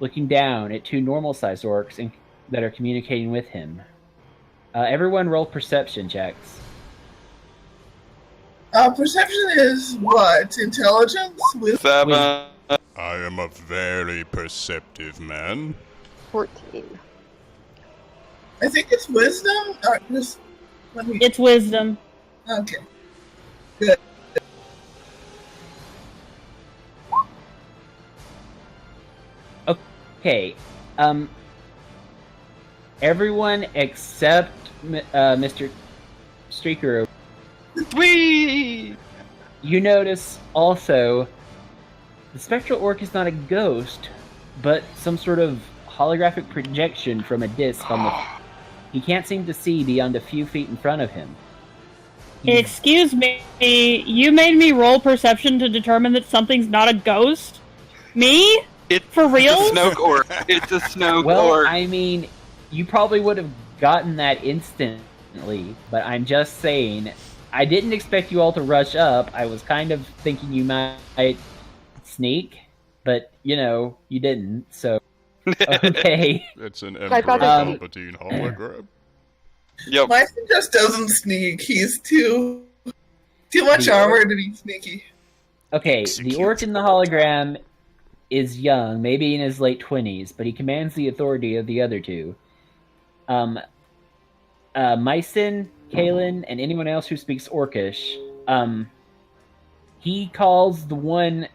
looking down at two normal-sized orcs that are communicating with him. Everyone roll perception checks. Perception is what? Intelligence? With 7. I am a very perceptive man. 14. I think it's wisdom. Just let me. It's wisdom. Okay. Good. Okay. Everyone except Mr. Streaker. Whee! You notice also the spectral orc is not a ghost, but some sort of holographic projection from a disc on the. He can't seem to see beyond a few feet in front of him. Excuse me, you made me roll perception to determine that something's not a ghost? Me? It's For real? a snow orc. It's a snow Well, orc. I mean, you probably would have gotten that instantly, but I'm just saying, I didn't expect you all to rush up. I was kind of thinking you might sneak, but, you know, you didn't, so... Okay. It's an I Emperor thought that- Palpatine hologram. Yep. Myson just doesn't sneak. He's too much armor to be sneaky. Okay, the orc in the hologram is young, maybe in his late 20s, but he commands the authority of the other two. Myson, Kalen, and anyone else who speaks Orcish, he calls the one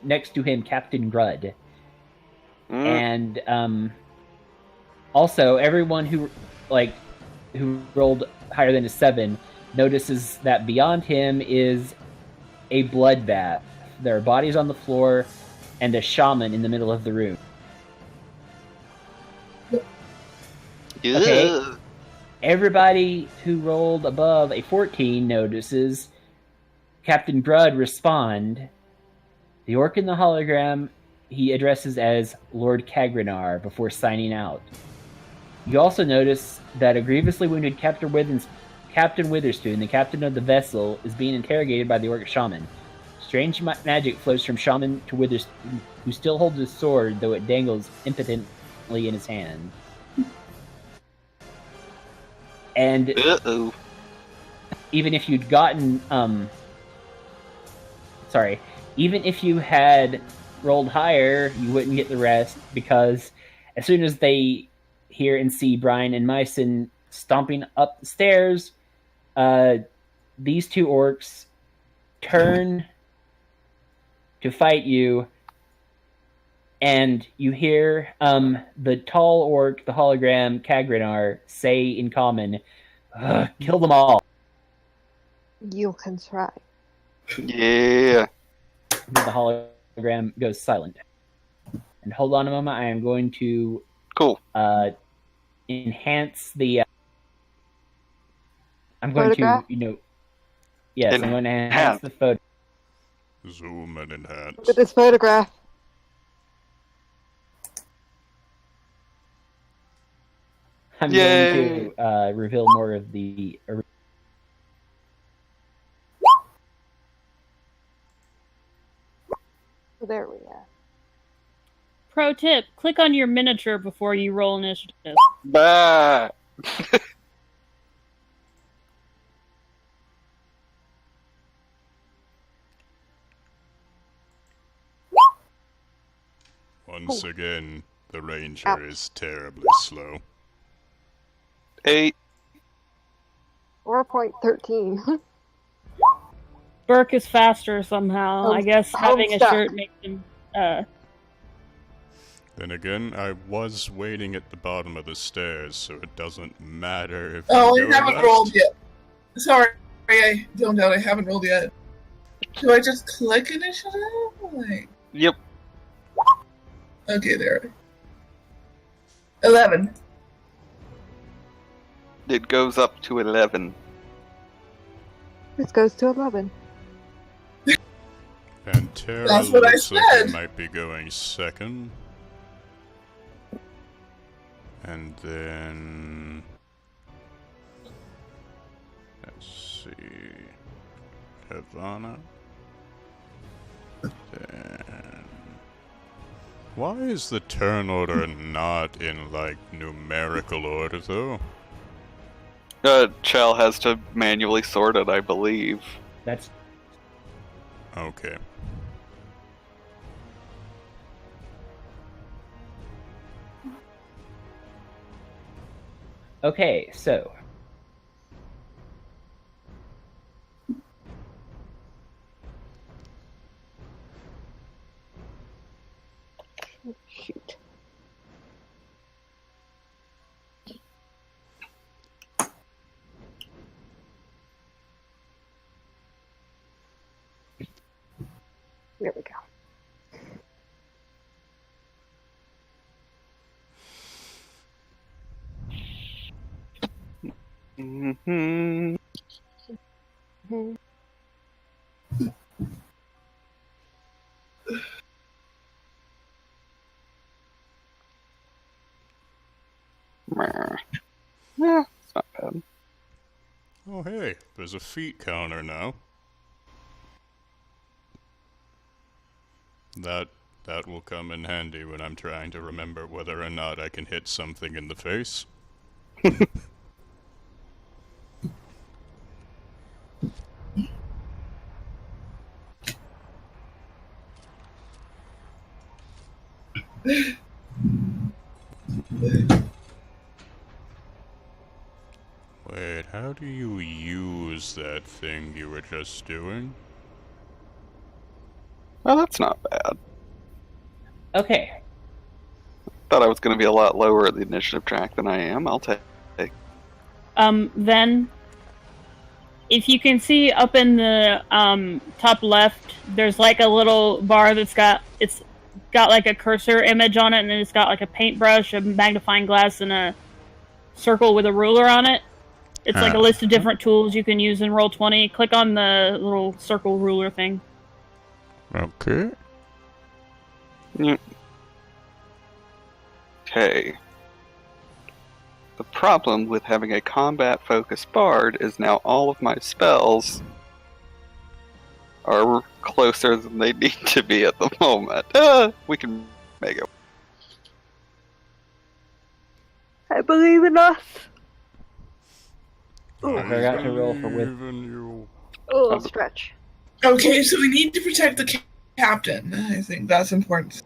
next to him Captain Grud. And also everyone who rolled higher than a 7 notices that beyond him is a bloodbath. There are bodies on the floor and a shaman in the middle of the room. Okay. Ugh. Everybody who rolled above a 14 notices Captain Grud respond. The orc in the hologram he addresses as Lord Kagrenar before signing out. You also notice that a grievously wounded Captain Witherspoon, the captain of the vessel, is being interrogated by the orc shaman. Strange magic flows from shaman to Witherspoon, who still holds his sword, though it dangles impotently in his hand. And Uh-oh. even if you'd gotten, even if you had rolled higher, you wouldn't get the rest, because as soon as they hear and see Brian and Myson stomping up the stairs, these two orcs turn to fight you, and you hear the tall orc, the hologram, Kagrenar, say in common, "Kill them all." You can try. Yeah. The hologram goes silent. And hold on a moment, I am going to Cool. enhance the... I'm going Photograph? to, yes, I'm going to enhance the photo. Zoom and enhance. Look at this photograph. I'm Yay. going to reveal more of the... So there we are. Pro tip: click on your miniature before you roll initiative. Bah! Once again, the ranger Ouch. is terribly slow. 8. 4.13. Burke is faster somehow. I guess having a stuck. shirt makes him. Then again, I was waiting at the bottom of the stairs, so it doesn't matter if Oh, you I go haven't left. rolled yet. Sorry, I don't doubt I haven't rolled yet. Do I just click initiative? Like, Yep. okay, there. 11. It goes up to 11. This goes to 11. Pantera That's what I looks like said. he might be going second. And then... let's see... Havana. Then... why is the turn order not in, like, numerical order, though? Chell has to manually sort it, I believe. That's Okay. okay. So Shoot. There we go. Mm-hmm. Mhm. Yeah, it's not bad. Oh hey, there's a feet counter now. That will come in handy when I'm trying to remember whether or not I can hit something in the face. Wait, how do you use that thing you were just doing? Well, that's not bad. okay. Thought I was going to be a lot lower at the initiative track than I am. I'll take. Then, if you can see up in the top left, there's like a little bar that's got like a cursor image on it, and then it's got like a paintbrush, a magnifying glass, and a circle with a ruler on it. It's like a list of different tools you can use in Roll20. Click on the little circle ruler thing. Okay. Okay. The problem with having a combat-focused bard is now all of my spells are closer than they need to be at the moment. We can make it. I believe in us. I forgot to roll for with. Even you. Oh, stretch. Okay, so we need to protect the captain. I think that's important.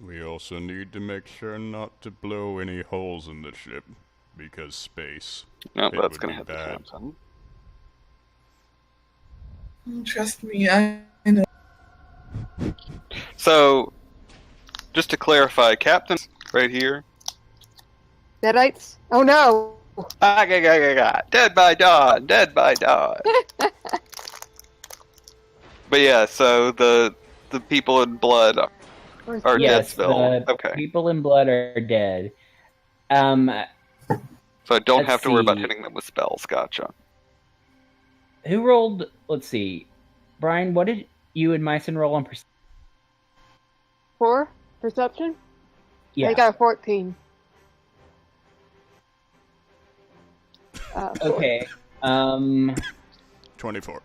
We also need to make sure not to blow any holes in the ship, because space. No, It that's would going be to hit the bad. captain. Trust me, I know. So, just to clarify, captain right here. Deadites? Oh no! Dead by dawn, dead by dawn. But yeah, so the people in blood are dead Yes, still. the Okay. people in blood are dead. So I don't Let's have to worry about see. hitting them with spells. Gotcha. Who rolled? Let's see. Brian, what did you and Myson roll on? 4? Perception? Yeah. I got a 14. 4. Okay. 24.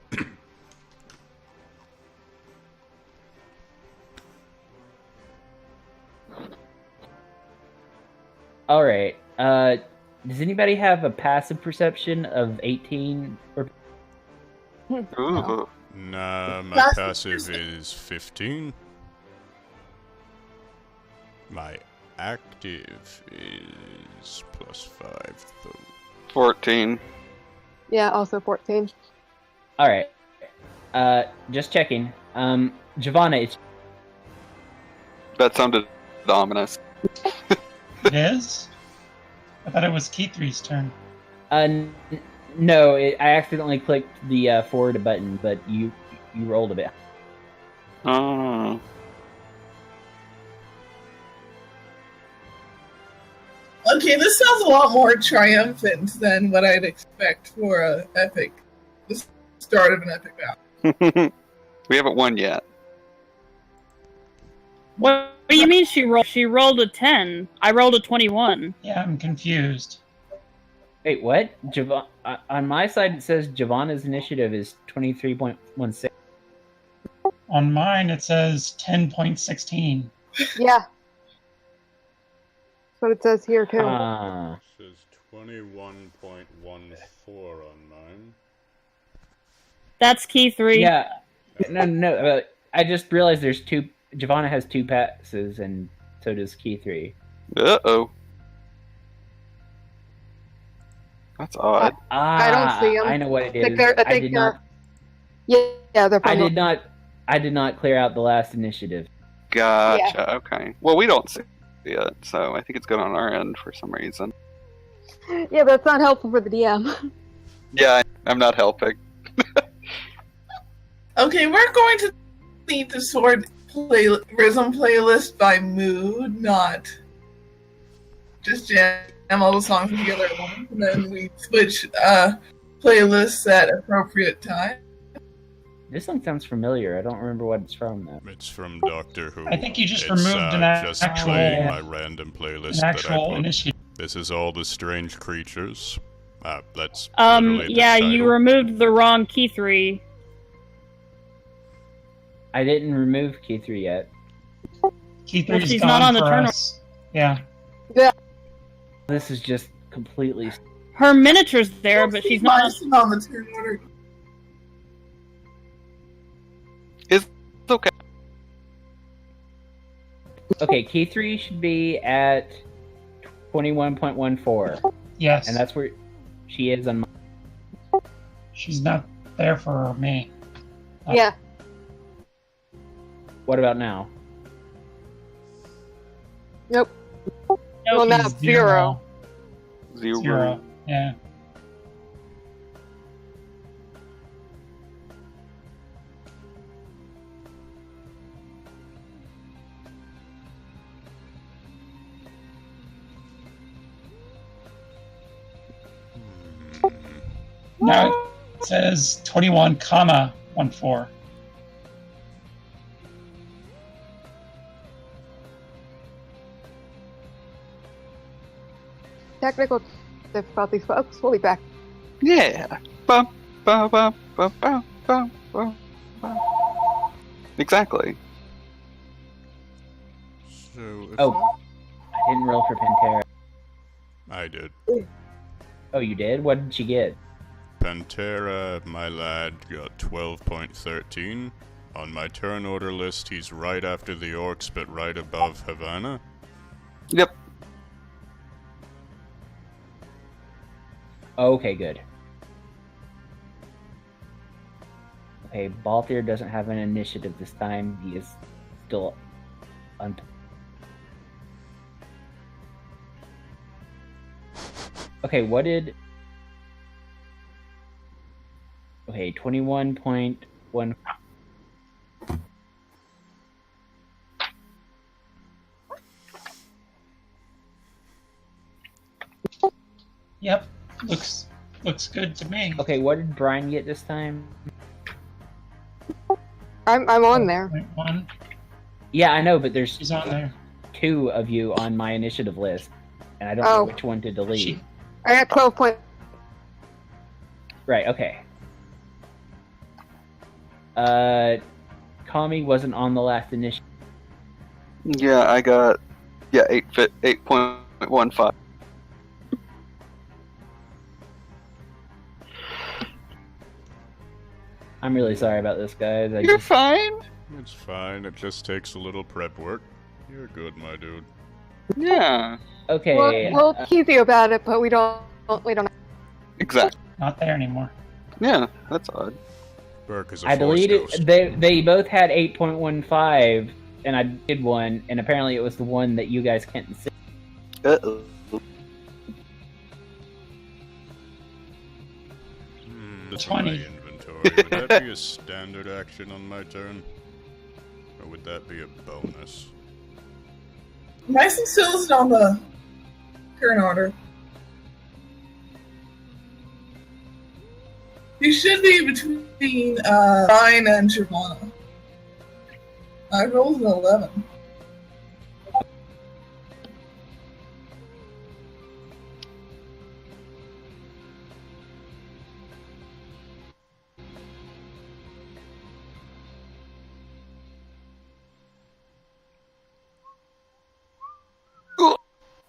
All right. Does anybody have a passive perception of 18 or Ooh. Nah, my Passive passive perception. is 15. My active is +5, though. 14. Yeah, also 14. All right. Just checking. Giovanna, it's That sounded ominous. It is? I thought it was Key3's turn. no. I accidentally clicked the forward button, but you rolled a bit. Oh. Okay, this sounds a lot more triumphant than what I'd expect for the start of an epic battle. We haven't won yet. What do you mean she rolled? She rolled a 10. I rolled a 21. Yeah, I'm confused. Wait, what? On my side, it says Giovanna's initiative is 23.16. On mine, it says 10.16. Yeah. That's what it says here, too. Ah. It says 21.14 on mine. That's key 3. Yeah. No. I just realized there's two. Giovanna has 2 passes, and so does Key 3. Uh-oh. That's odd. I don't see 'em. I know what it is. I think did they're. not. Yeah, they're I probably. did not clear out the last initiative. Gotcha. Okay. Well, we don't see it, so I think it's good on our end for some reason. Yeah, but it's not helpful for the DM. Yeah, I'm not helping. Okay, we're going to need to sort Rhythm playlist by mood, not just jam all the songs together at once, and then we switch playlists at appropriate time. This one sounds familiar. I don't remember what it's from though. It's from Doctor Who. I think you just It's, removed an just actual- playing my random playlist An that I actual put. initiative. This is all the strange creatures. That's Um, literally the yeah, title. you removed the wrong key 3. I didn't remove Key 3 yet. Key3's Well, she's gone not on the for turn us. Yeah. This is just completely. Her miniature's there, but she's not. on the turn order. It's okay. Okay, Key 3 should be at 21.14, Yes. and that's where she is on. She's not there for me. Yeah. What about now? Nope. Nope. Well, now She's it's 0. Zero. Yeah. Now it says 21,14. Technical difficulties, folks. We'll be back. Yeah. Bum, bum, bum, bum, bum, bum, bum, bum. Exactly. So if Oh, I didn't roll for Pantera. I did. Oh, you did? What did she get? Pantera, my lad, got 12.13. On my turn order list, he's right after the orcs, but right above Havana. Yep. Okay, good. Okay, Balthier doesn't have an initiative this time. He is still Okay, what did... Okay, 21.1... Yep. Looks good to me. Okay, what did Brian get this time? I'm on there. 1. Yeah, I know, but there's She's on there. 2 of you on my initiative list, and I don't know Oh. which one to delete. She, I got 12 point. Right, okay. Kami wasn't on the last initiative. Yeah, I got 8.15. 8.15. I'm really sorry about this, guys. You're fine. It's fine, it just takes a little prep work. You're good, my dude. Yeah, Okay. We'll tease you about it, but we don't. exactly. Not there anymore. Yeah, that's odd. Burke is a I force deleted. ghost. They both had 8.15, and I did one, and apparently it was the one that you guys can't see. Uh-oh. That's 20. my inventory. Would that be a standard action on my turn? Or would that be a bonus? Nice and still isn't on the turn order. You should be between 9 and Giovanna. I rolled an 11.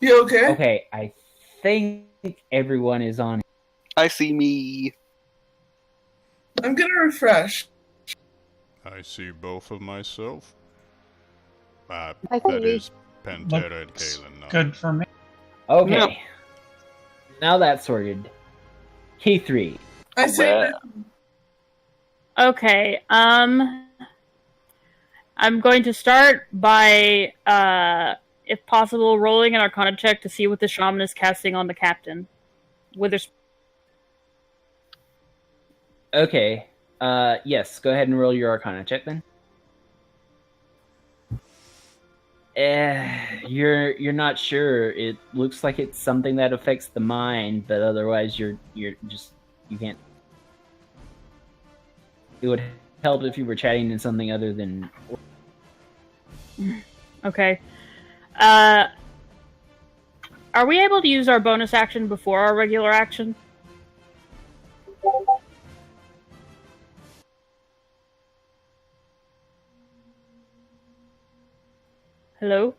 You okay? Okay, I think everyone is on. I see me. I'm gonna refresh. I see both of myself. I That think is Pantera and Looks Kalen. Not good for me. Okay. Yep. Now that's sorted. Key 3. I say Okay. I'm going to start by, if possible, rolling an Arcana check to see what the shaman is casting on the captain. Okay. Yes, go ahead and roll your Arcana check then. You're not sure. It looks like it's something that affects the mind, but otherwise you're just you can't. It would help if you were chatting in something other than. Okay. Are we able to use our bonus action before our regular action? Hello?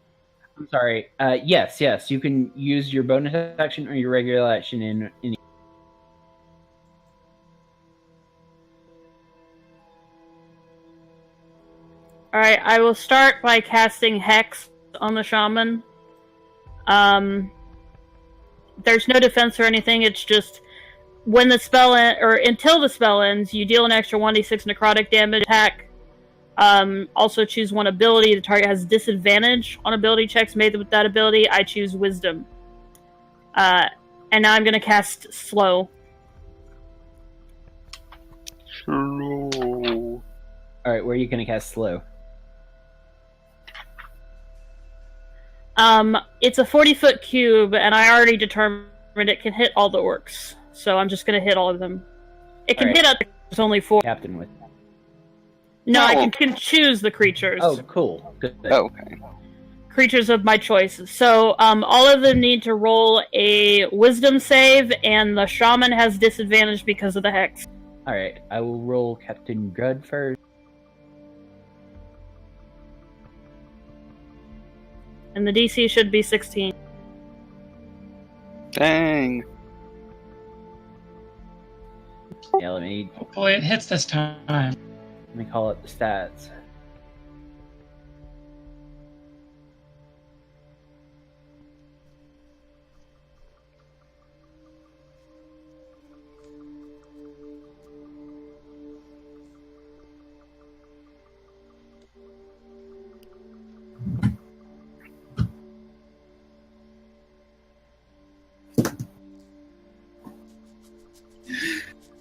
I'm sorry. Yes, you can use your bonus action or your regular action in. Alright, I will start by casting Hex on the shaman. There's no defense or anything, it's just when the spell or until the spell ends, you deal an extra 1d6 necrotic damage attack. Also choose one ability. The target has disadvantage on ability checks made with that ability. I choose Wisdom. And now I'm going to cast Slow. Slow. Alright, where are you going to cast slow? It's a 40-foot cube, and I already determined it can hit all the orcs. So I'm just going to hit all of them. It can Alright. hit up. There's only 4. Captain with. No, I Oh. can choose the creatures. Oh, cool. Good. Okay. Creatures of my choice. So all of them need to roll a Wisdom save, and the shaman has disadvantage because of the hex. Alright, I will roll Captain Grud first. And the DC should be 16. Dang. Yeah, let me Hopefully it hits this time. call up the stats.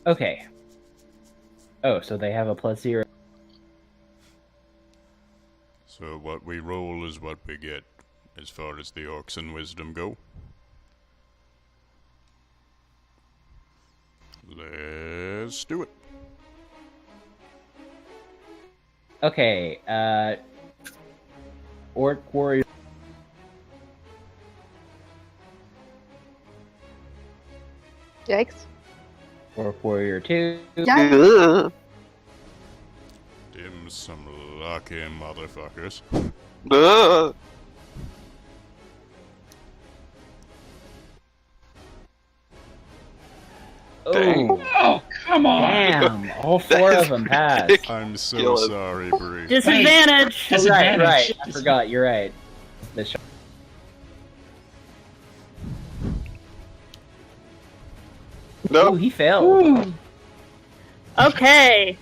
Okay. Oh, so they have a +0. So what we roll is what we get, as far as the orcs and wisdom go. Let's do it. Okay, Orc Warrior. Yikes. Orc Warrior 2. Yeah. Ugh. Them some lucky motherfuckers. Ugh. Dang. Oh, come on! Damn, all four That of is them passed. ridiculous. I'm so Ridiculous. sorry, Bree. Disadvantage. Oh, right, Disadvantage. right. I forgot. You're right. The sh- No. Ooh, he failed. Okay.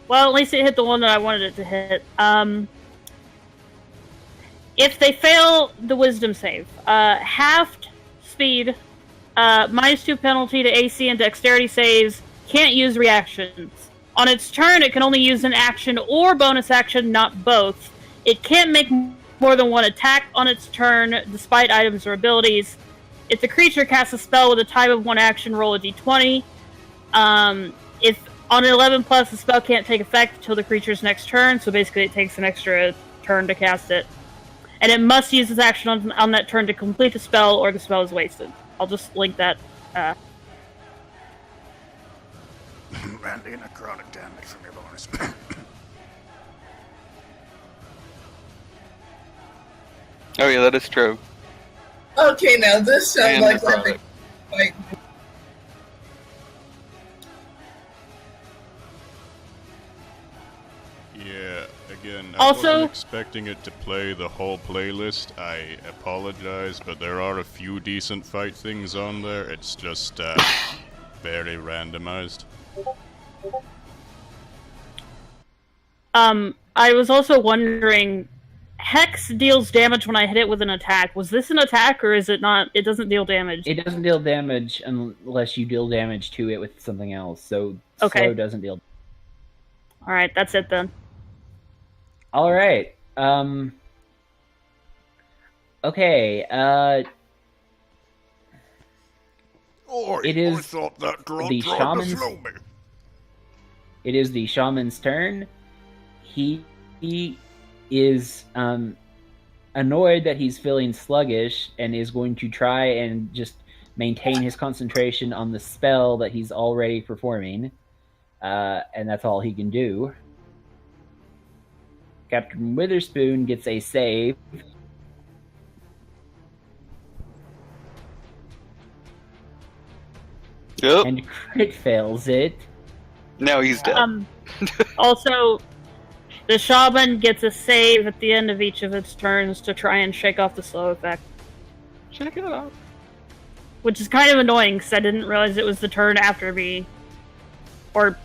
Well, at least it hit the one that I wanted it to hit. If they fail the wisdom save, halved speed, -2 penalty to AC and dexterity saves, can't use reactions. On its turn, it can only use an action or bonus action, not both. It can't make more than one attack on its turn, despite items or abilities. If the creature casts a spell with a type of one action, roll a d20. If on an 11+, the spell can't take effect until the creature's next turn, so basically it takes an extra turn to cast it. And it must use its action on that turn to complete the spell, or the spell is wasted. I'll just link that. Randy, necrotic damage from your bonus. Oh yeah, that is true. Okay, now this sounds And like necrotic. something. Yeah, again, I Also- wasn't expecting it to play the whole playlist. I apologize, but there are a few decent fight things on there. It's just very randomized. I was also wondering, Hex deals damage when I hit it with an attack. Was this an attack, or is it not? It doesn't deal damage. It doesn't deal damage unless you deal damage to it with something else. So Okay. slow doesn't deal. Alright, that's it then. All right. Okay. It is I thought that girl the tried shaman's- to slow me. It is the shaman's turn. He is annoyed that he's feeling sluggish and is going to try and just maintain his concentration on the spell that he's already performing. And that's all he can do. Captain Witherspoon gets a save. Yep. And crit fails it. Now he's dead. Also, the shaman gets a save at the end of each of its turns to try and shake off the slow effect. Check it out. Which is kind of annoying, because I didn't realize it was the turn after me. Or,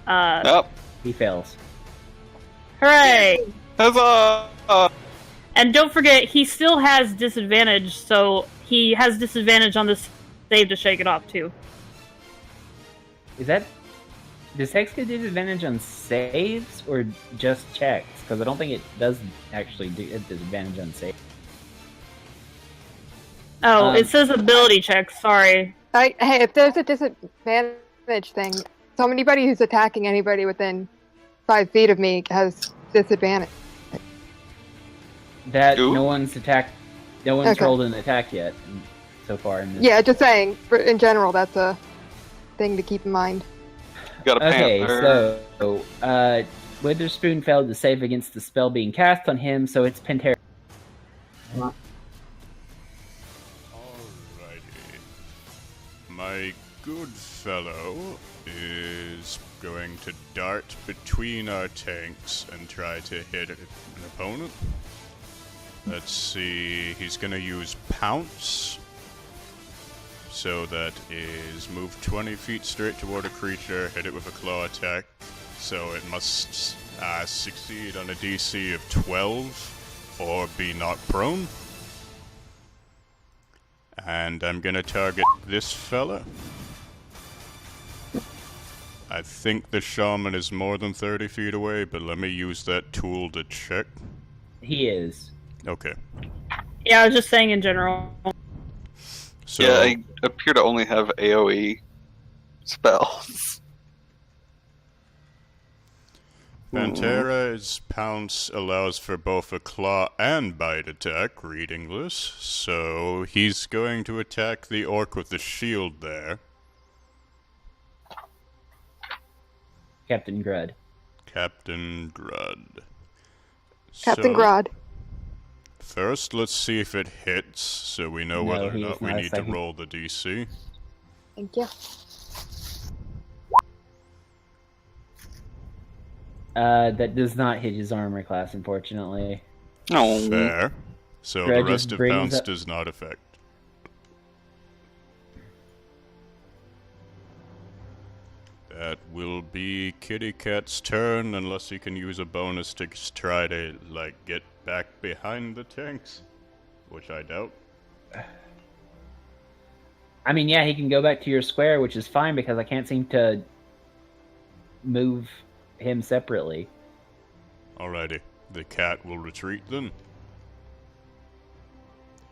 Nope. He fails. hooray! Huzzah! And don't forget, he still has disadvantage, so he has disadvantage on this save to shake it off, too. Is that... Does Hex get disadvantage on saves or just checks? Because I don't think it does actually do disadvantage on saves. Oh, it says ability checks, sorry. Hey, if there's a disadvantage thing, so anybody who's attacking anybody within 5 feet of me has disadvantage. That Ooh. no one's Okay. rolled an attack yet so far in this. Yeah, just saying. In general, that's a thing to keep in mind. Got a Okay, panther. so Witherspoon failed to save against the spell being cast on him, so it's Pantera. Alrighty. My good fellow is going to dart between our tanks and try to hit an opponent. Let's see, he's going to use Pounce. So that is move 20 feet straight toward a creature, hit it with a claw attack. So it must succeed on a DC of 12 or be knocked prone. And I'm gonna target this fella. I think the shaman is more than 30 feet away, but let me use that tool to check. He is. Okay. Yeah, I was just saying in general. So Yeah, I appear to only have AoE spells. Pantera's Pounce allows for both a claw and bite attack, reading this. So he's going to attack the orc with the shield there. Captain Grud. Captain Grud. Captain So, Grod. First, let's see if it hits, so we know No, whether or he not is we not a need to second. roll the DC. Thank you. That does not hit his armor class, unfortunately. Oh, Fair. So Greg the rest just of brings bounce up- does not affect. That will be Kitty Cat's turn, unless he can use a bonus to try to, like, get back behind the tanks, which I doubt. I mean, yeah, he can go back to your square, which is fine because I can't seem to move him separately. Alrighty, the cat will retreat then.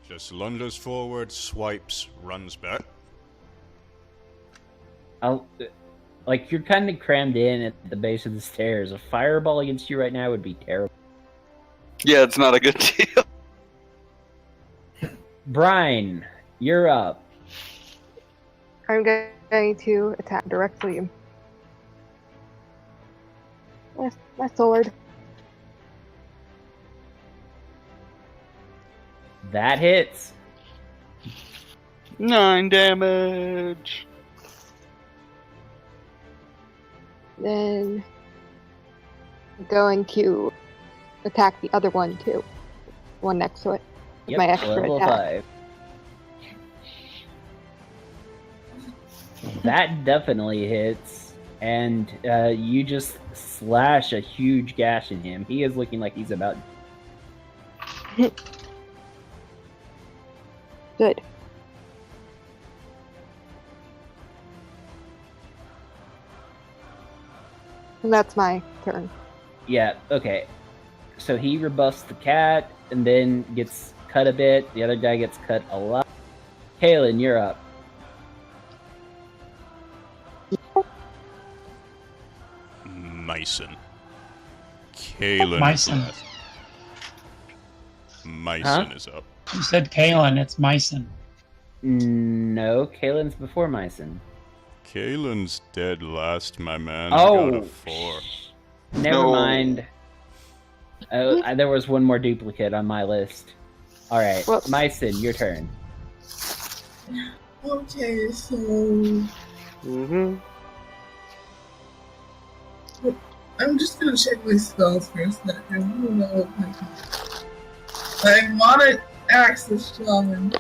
Just lunges forward, swipes, runs back. Like, you're kind of crammed in at the base of the stairs. A fireball against you right now would be terrible. yeah, it's not a good deal. Brine, you're up. I'm going to attack directly. With my sword. That hits. 9 damage. Then I'm going to attack the other one too. One next to it. Yep, My extra level attack. 5. That definitely hits. And you just slash a huge gash in him. He is looking like he's about... Good. And that's my turn. Yeah, okay. So he rebuffs the cat, and then gets cut a bit. The other guy gets cut a lot. Kaylin, you're up. Myson. Kalen Myson. is left. Myson is up. You said Kalen, it's Myson. No, Kaylin's before Myson. Kalen's dead last, my man. I got a 4. Never No. mind. There was one more duplicate on my list. Alright, Whoops. Myson, your turn. Okay, so Mm-hmm. I'm just gonna check my spells for a second. I don't know what my I want to axe the shaman.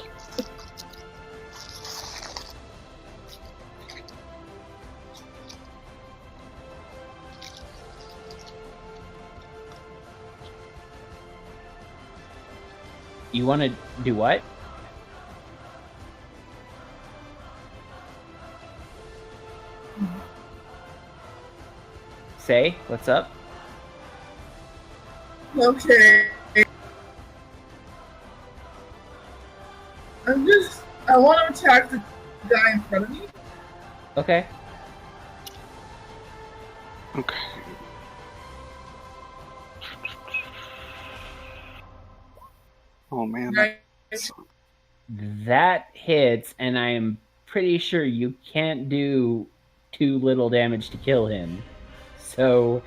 You want to do what? Say, what's up? Okay. I want to attack the guy in front of me. Okay. Okay. Oh man. Right. That hits, and I am pretty sure you can't do too little damage to kill him. So,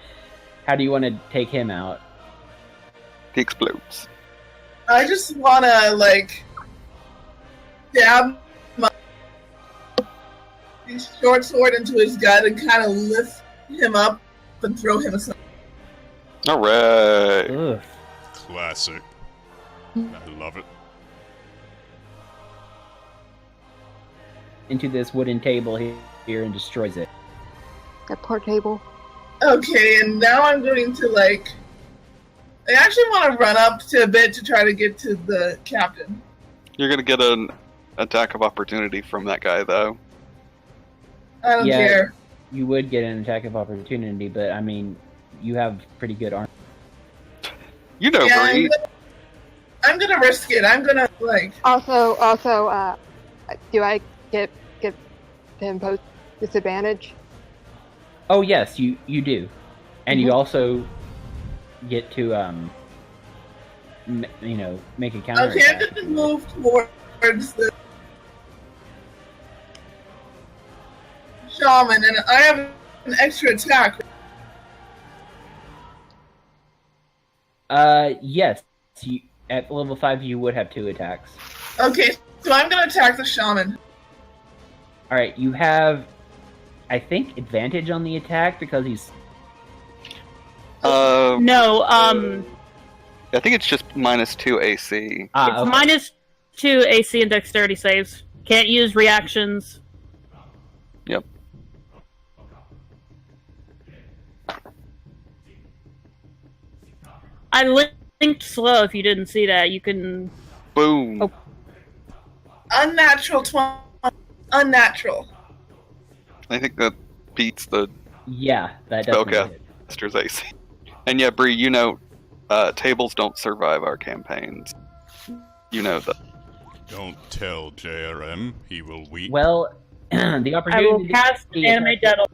how do you want to take him out? He explodes. I just want to, like, stab my short sword into his gut and kind of lift him up and throw him aside. Alright. Ugh. Classic. I love it. Into this wooden table here and destroys it. That poor table. Okay, and now I'm going to, like... I actually want to run up to a bit to try to get to the captain. You're gonna get an attack of opportunity from that guy, though. I don't Yeah. care. You would get an attack of opportunity, but I mean, you have pretty good armor. You know, Yeah, Bree. I'm gonna risk it. I'm gonna, like... Also, do I get to impose disadvantage? Oh yes, you do, and you also get to make a counter. Okay, I'm gonna move towards the shaman, and I have an extra attack. Yes, at level 5 you would have 2 attacks. Okay, so I'm gonna attack the shaman. All right, you have, I think, advantage on the attack because he's No, I think it's just -2 AC. it's Okay. -2 AC and dexterity saves. Can't use reactions. Yep. I linked slow. If you didn't see that, you can. Boom. Oh. Unnatural 20. Unnatural. I think that beats the Yeah, that definitely Okay. did. Master's AC. And yeah, Bree, you know, tables don't survive our campaigns. You know that. Don't tell JRM, he will weep. Well, the I will opportunity. cast animate deadle.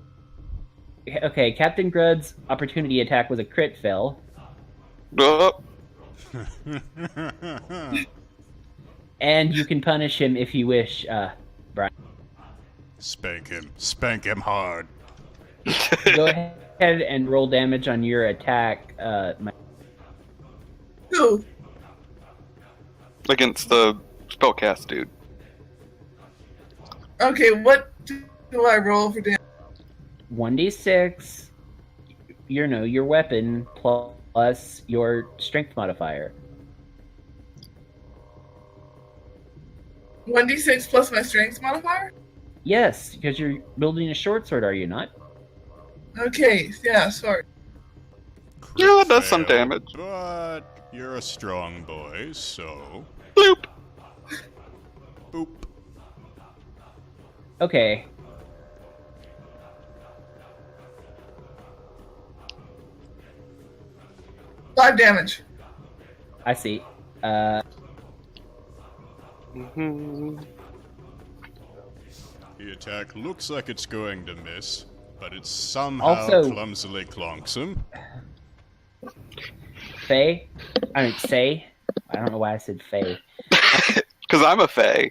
Okay, Captain Grud's opportunity attack was a crit fail, Oh, and you can punish him if you wish, Brian. Spank him hard. Go ahead and roll damage on your attack. Who? against the spellcast dude. Okay, what do I roll for damage? 1d6, your weapon plus your strength modifier. 1d6 plus my strength modifier? Yes, because you're building a short sword, are you not? Okay, yeah, sorry. Yeah, that does some Fail, damage. But you're a strong boy, so Bloop. boop. Okay. Five damage. I see. Mhm. The attack looks like it's going to miss, but it somehow Also- clumsily clonks him. Say. I don't know why I said Faye. Because I'm a fae.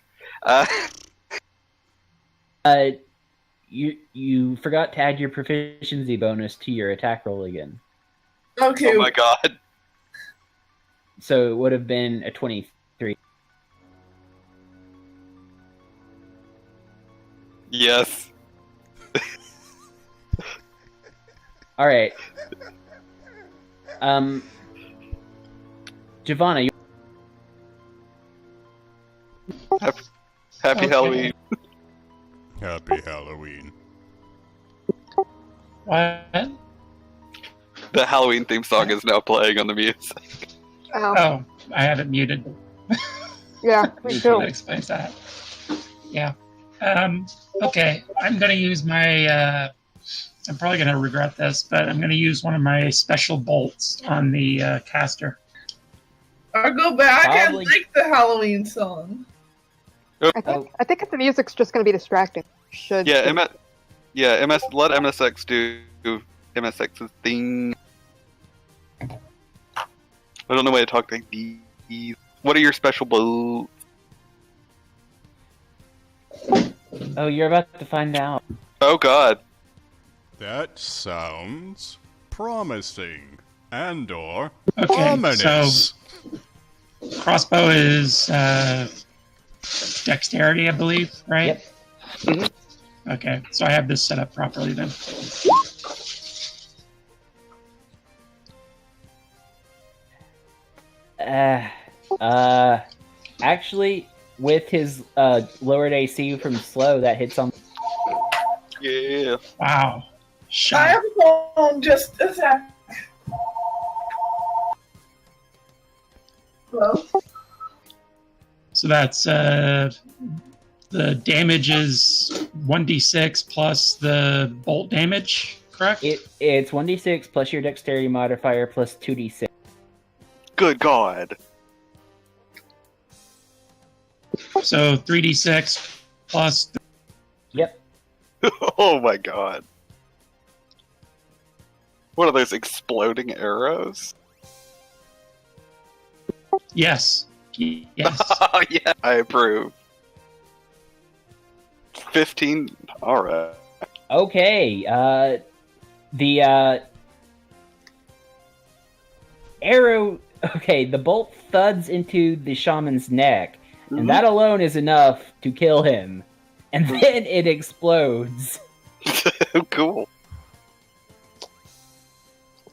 You forgot to add your proficiency bonus to your attack roll again. Okay, Oh my god. So it would have been a 23. Yes. All right. Giovanna, you Happy Okay. Halloween. Happy Halloween. What? The Halloween theme song is now playing on the music. Oh, Oh, I have it muted. yeah, me That too. explains that. Yeah. Okay, I'm going to use my. I'm probably going to regret this, but I'm going to use one of my special bolts on the caster. I'll go back. Probably- I like the Halloween song. I think if the music's just going to be distracting. Should Yeah, let MSX do MSX's thing. I don't know why to talk like these. What are your special bolts? Oh, you're about to find out. Oh god. That sounds promising. And/or Okay, ominous. Crossbow is dexterity, I believe, right? Yep. Okay, so I have this set up properly then. Actually, with his lowered AC from slow, that hits on. Yeah. Wow. I Shot. have a phone. Just a sec. Hello? So that's the damage is 1d6 plus the bolt damage, correct? It's 1d6 plus your dexterity modifier plus 2d6. Good god. So 3d6 plus. Yep. Oh my god. What are those exploding arrows? Yes. Yes. Oh yeah, I approve. 15. Alright. Okay. The arrow. Okay, the bolt thuds into the shaman's neck, and that alone is enough to kill him. And then it explodes. Cool.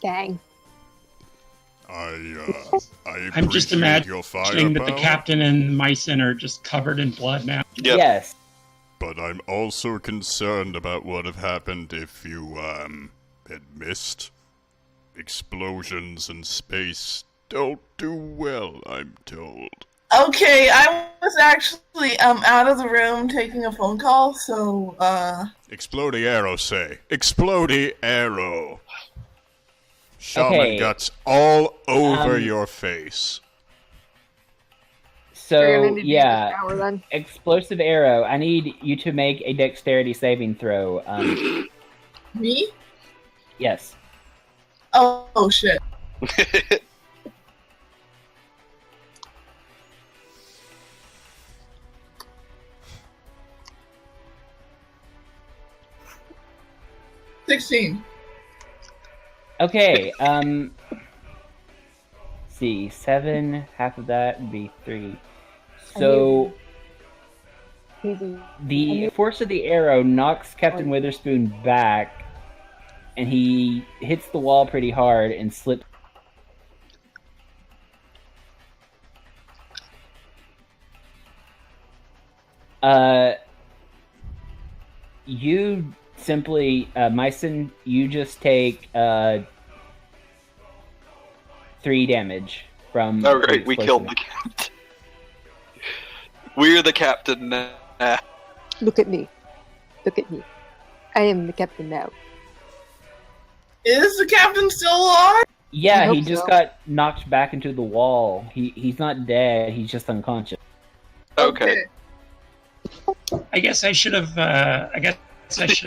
Dang. I I'm just appreciate your imagining that the firepower, captain and Mycen are just covered in blood now. Yep. Yes. but I'm also concerned about what have happened if you, had missed. Explosions in space don't do well, I'm told. Okay, I was actually out of the room taking a phone call, so Explodey arrow, say. Explodey arrow. Shaman Okay. guts all over Um, your face. We're So gonna need to use yeah, the shower then. explosive arrow. I need you to make a dexterity saving throw. me? Yes. Oh shit. $16. Okay. See, 7. Half of that would be 3. So Easy. the force of the arrow knocks Captain Witherspoon back, and he hits the wall pretty hard and slips. You simply, Mycen, you just take 3 damage from. Oh, the great. We killed the explosive. captain. We're the captain now. Look at me. Look at me. I am the captain now. Is the captain still alive? I Yeah, hope he just so. got knocked back into the wall. He's not dead. He's just unconscious. Okay. I guess I should have.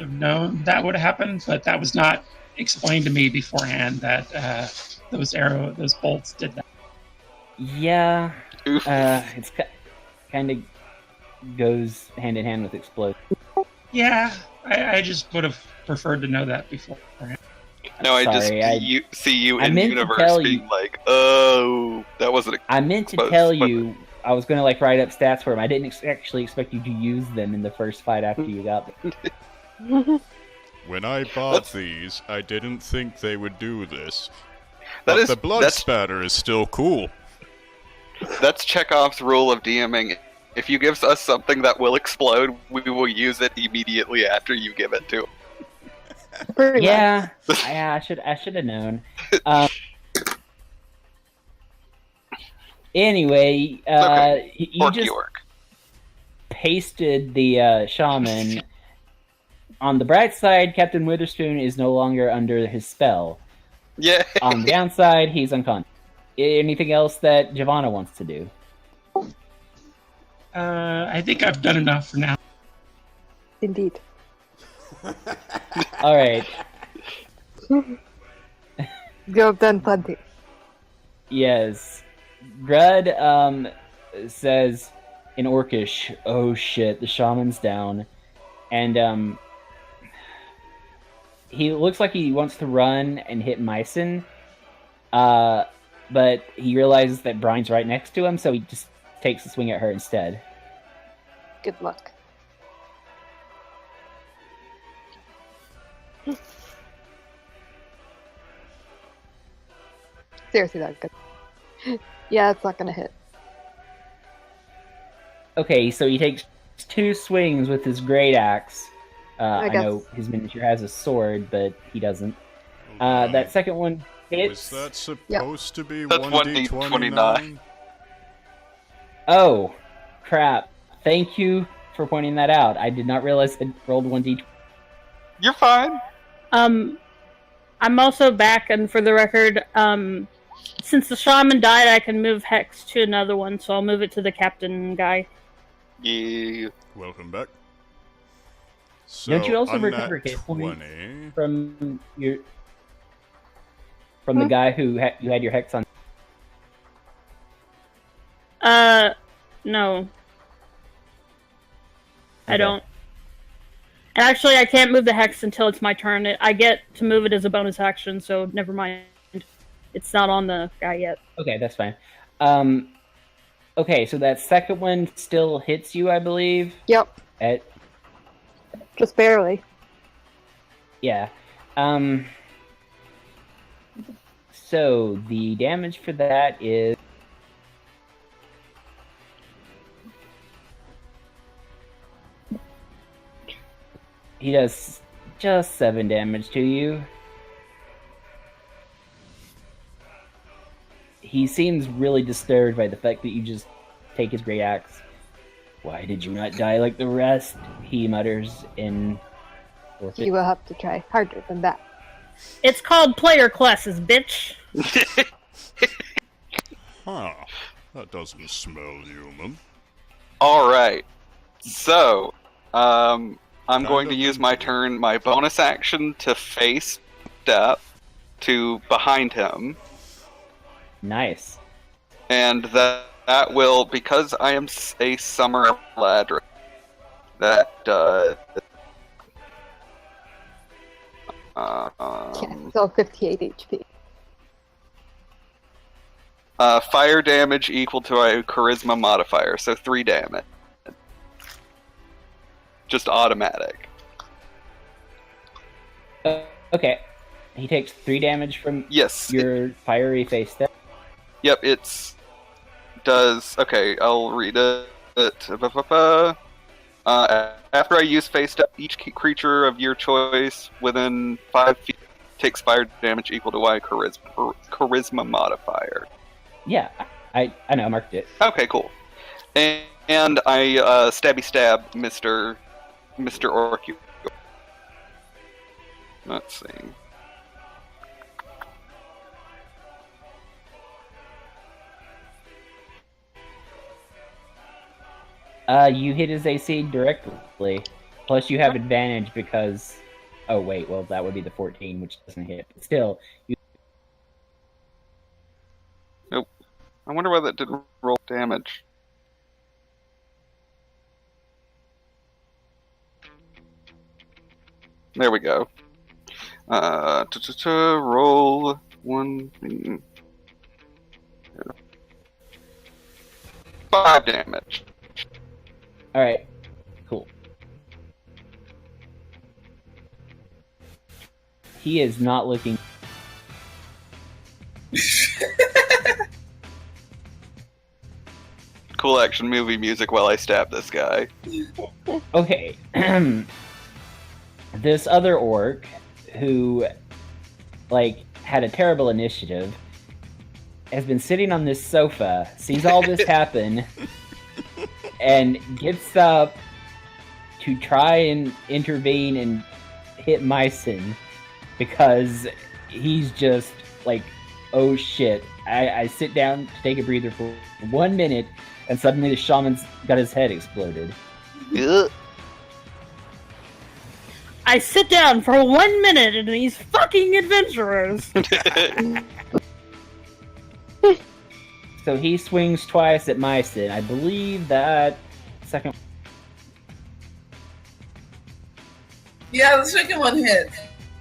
Known that would happen, but that was not explained to me beforehand. That those bolts did that. Yeah, Oof. it's kind of goes hand in hand with explode. Yeah, I just would have preferred to know that beforehand. No, I just Sorry, see you I in meant to universe tell being you- like, oh, that wasn't. I meant to Exposed, tell but- you I was going to write up stats for him. I didn't actually expect you to use them in the first fight after you got them. When I bought these, I didn't think they would do this. That But is the blood that's spatter is still cool. that's Chekhov's rule of DMing. If you give us something that will explode, we will use it immediately after you give it to him. Pretty much. Yeah, I should have known. Anyway, Okay. you Orky just orc. pasted the shaman. On the bright side, Captain Witherspoon is no longer under his spell. Yeah. On the downside, he's unconscious. Anything else that Giovanna wants to do? I think I've done enough for now. Indeed. All right. You have done plenty. Yes. Grud says in Orcish, "Oh shit, the shaman's down," and he looks like he wants to run and hit Mycen, but he realizes that Brian's right next to him, so he just takes a swing at her instead. Good luck. Seriously, that's good. Yeah, it's not gonna hit. Okay, so he takes 2 swings with his great axe. I guess- know his miniature has a sword, but he doesn't. That second one Was hits. that supposed to be That's 1d29? Oh, crap. Thank you for pointing that out. I did not realize it rolled 1d20. You're fine. I'm also back, and for the record, since the shaman died, I can move Hex to another one, so I'll move it to the captain guy. Yeah. Welcome back. Don't you also on recover that hit points? 20, From the guy who you had your hex on. No. I Okay. don't. And actually, I can't move the Hex until it's my turn. I get to move it as a bonus action, so never mind. It's not on the guy yet. Okay, that's fine. Okay, so that second one still hits you, I believe. Yep, At just barely. yeah. So the damage for that is he does just 7 damage to you. He seems really disturbed by the fact that you just take his great axe. Why did you not die like the rest? He mutters in Orcish. You will have to try harder than that. It's called player classes, bitch. Huh. That doesn't smell human. Alright. So, I'm going to use my turn, my bonus action to face step to behind him. Nice. And that will, because I am a summer ladder, that So 58 HP. fire damage equal to a charisma modifier, so 3 damage. Just automatic. Okay. He takes 3 damage from Yes. your fiery face step. Yep, it's does. Okay, I'll read it. After I use face step, each creature of your choice within 5 feet takes fire damage equal to Y charisma modifier. Yeah, I know, I marked it. Okay, cool. And I stabby stab Mr. Orcu. Let's see. You hit his AC directly. Plus, you have advantage because. Oh wait, well that would be the 14, which doesn't hit. But still, you. Nope. I wonder why that didn't roll damage. There we go. Roll 1. 5 damage. All right, cool. He is not looking. Cool action movie music while I stab this guy. Okay. This other orc who, had a terrible initiative has been sitting on this sofa, sees all this happen, and gets up to try and intervene and hit Myson because he's just oh shit. I sit down to take a breather for 1 minute, and suddenly the shaman's got his head exploded. Ugh. I sit down for 1 minute and these fucking adventurers. So he swings twice at Myson. I believe that second. Yeah, the second one hit.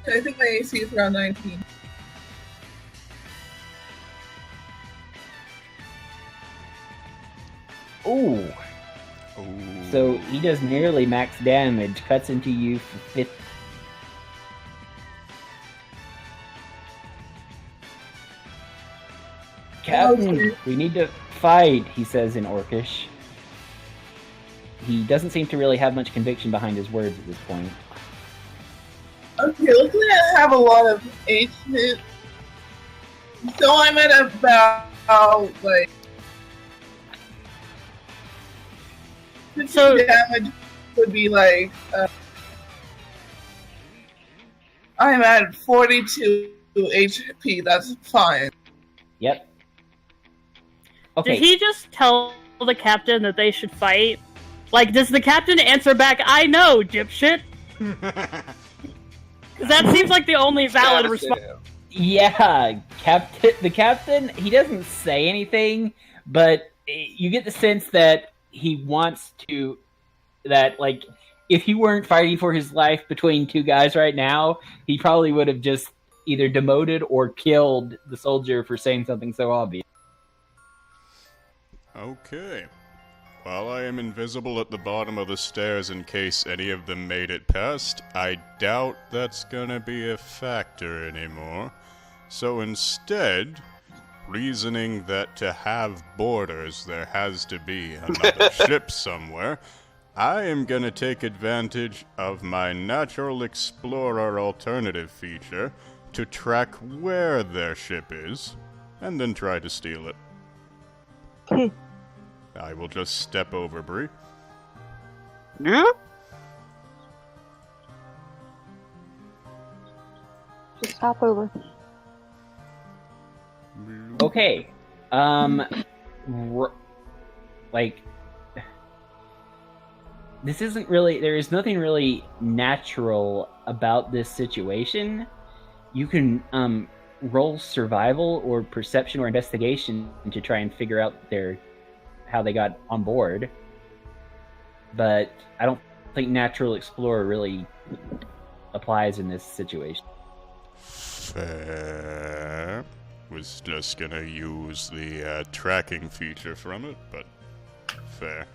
I think my AC is around 19. Ooh. Ooh. So he does nearly max damage, cuts into you for 50. Captain, Okay. we need to fight, he says in Orcish. He doesn't seem to really have much conviction behind his words at this point. Okay, luckily I have a lot of HP. So I'm at about, 50 So- damage would be I'm at 42 HP, that's fine. Yep. Okay. Did he just tell the captain that they should fight? Does the captain answer back, I know, dipshit? Because that seems like the only valid response. Yeah, the captain, he doesn't say anything, but you get the sense that he wants to, if he weren't fighting for his life between two guys right now, he probably would have just either demoted or killed the soldier for saying something so obvious. Okay. While I am invisible at the bottom of the stairs in case any of them made it past, I doubt that's gonna be a factor anymore. So instead, reasoning that to have borders there has to be another ship somewhere, I am gonna take advantage of my Natural Explorer alternative feature to track where their ship is, and then try to steal it. I will just step over Bree. Yeah. Just hop over. Okay. Like, this isn't really. There is nothing really natural about this situation. You can roll survival or perception or investigation to try and figure out how they got on board. But I don't think Natural Explorer really applies in this situation. Fair. Was just gonna use the tracking feature from it, but fair.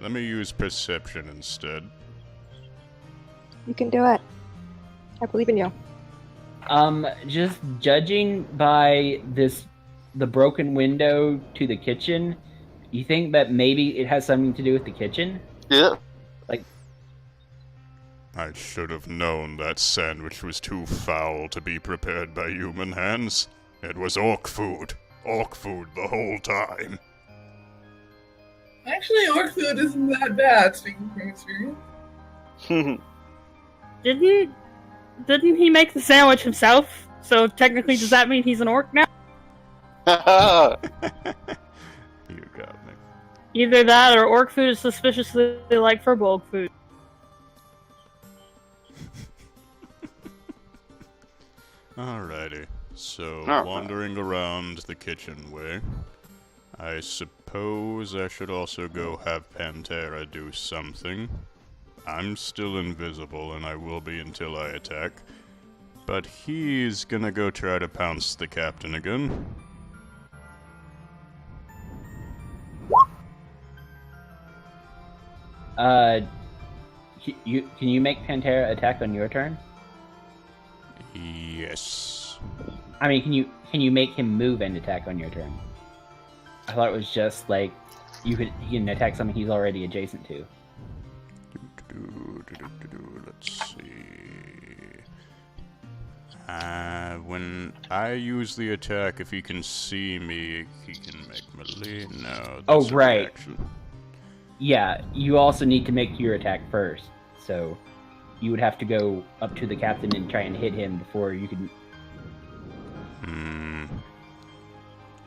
Let me use perception instead. You can do it. I believe in you. Just judging by the broken window to the kitchen, you think that maybe it has something to do with the kitchen? Yeah. I should have known that sandwich was too foul to be prepared by human hands. It was orc food. Orc food the whole time. Actually, orc food isn't that bad, speaking from experience. Didn't he make the sandwich himself? So technically, does that mean he's an orc now? You got me. Either that or orc food is suspiciously like Furbolg food. Alrighty. So, Alright. wandering around the kitchen way, I suppose I should also go have Pantera do something. I'm still invisible, and I will be until I attack. But he's gonna go try to pounce the captain again. Can you make Pantera attack on your turn? Yes. I mean, can you make him move and attack on your turn? I thought it was just like he can attack something he's already adjacent to. Let's see. When I use the attack, if he can see me, he can make melee. No. Oh, That's a right. reaction. Yeah, you also need to make your attack first, so you would have to go up to the captain and try and hit him before you can.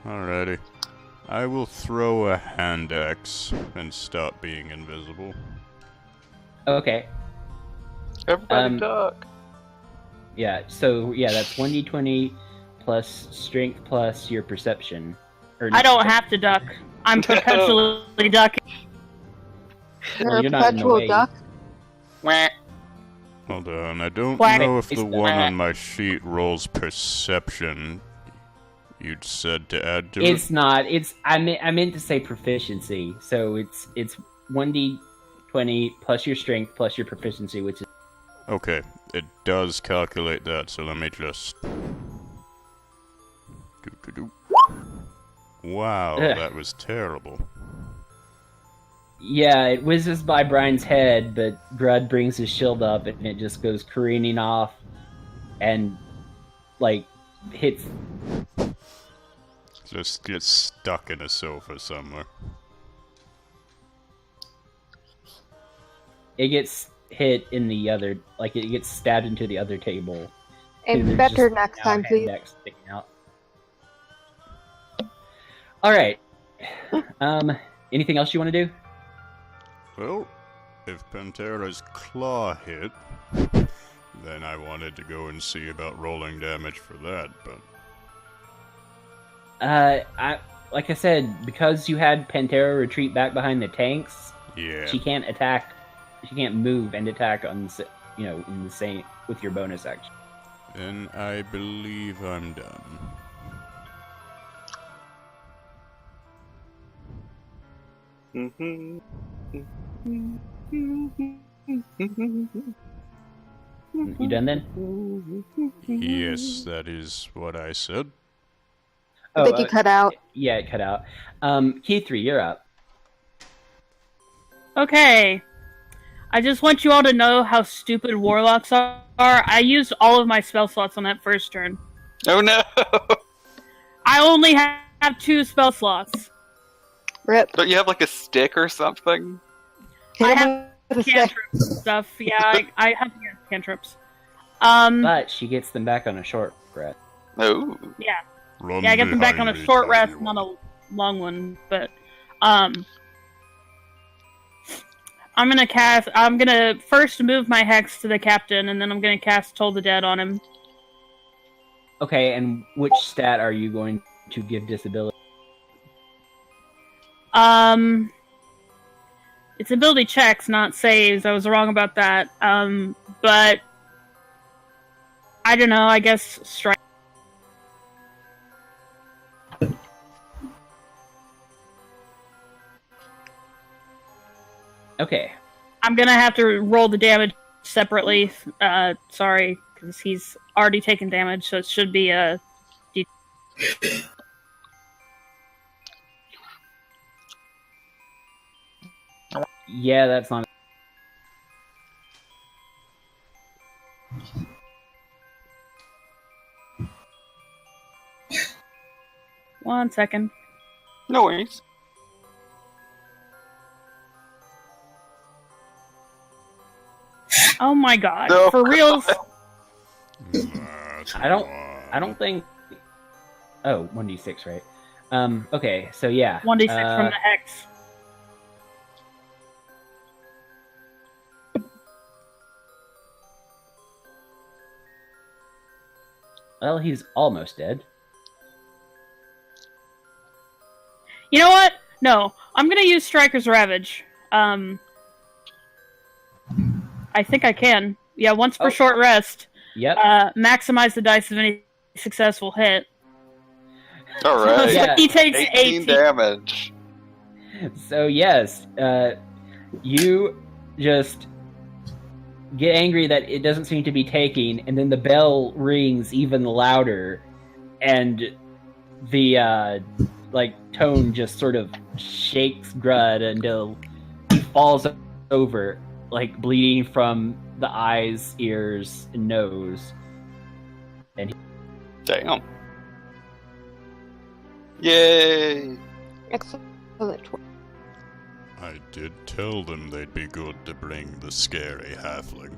Alrighty. I will throw a hand axe and stop being invisible. Okay. Everybody duck. Yeah. So yeah, that's 1d20 plus strength plus your perception. Or I don't have to duck. I'm perpetually ducking. You're Well, a you're not in the perpetual way. duck. Hold on, I don't Quack. know if the It's one quack. on my sheet rolls perception. You'd said to add to It's it? not. It's I meant to say proficiency. So it's 1d20 plus your strength plus your proficiency, which is Okay, it does calculate that, so let me just... Wow, Ugh. that was terrible. yeah. It whizzes by Brian's head, but Grud brings his shield up and it just goes careening off, and like hits. Just gets stuck in a sofa somewhere. It gets hit in the other, like it gets stabbed into the other table. And There's better just next now time, hand please. axe sticking out. All right. Anything else you want to do? Well, if Pantera's claw hit, then I wanted to go and see about rolling damage for that, but... Like I said, because you had Pantera retreat back behind the tanks, Yeah. she can't attack. She can't move and attack on, in the same with your bonus action. Then I believe I'm done. You done then? Yes, that is what I said. I think you cut out. Yeah, it cut out. Key 3, you're up. Okay. I just want you all to know how stupid warlocks are. I used all of my spell slots on that first turn. Oh no! I only have 2 spell slots. Rip. Don't you have like a stick or something? Hit I him have with a stick. cantrips and stuff. Yeah, I have cantrips. But she gets them back on a short rest. Oh. Yeah. Run Yeah, I get them back on a behind me, short rest, tiny not one. a long one. But I'm gonna first move my hex to the captain, and then I'm gonna cast Toll the Dead on him. Okay, and which stat are you going to give disability? It's ability checks, not saves. I was wrong about that. But I don't know. I guess strike. Okay. I'm gonna have to roll the damage separately. Sorry, because he's already taken damage, so it should be a. Yeah, that's not... One second. No worries. Oh my god! No. For reals? That's I don't one. think... Oh, 1d6, right? Okay, so yeah. 1d6 from the hex. Well, he's almost dead. You know what? No, I'm gonna use Striker's Ravage. I think I can. Yeah, once per Oh. short rest. Yep. Maximize the dice of any successful hit. All right. Yeah. He takes 18 damage. So yes, you just get angry that it doesn't seem to be taking, and then the bell rings even louder, and the tone just sort of shakes Grud until he falls over, like bleeding from the eyes, ears, and nose. Damn. Yay! Excellent. I did tell them they'd be good to bring the scary halfling.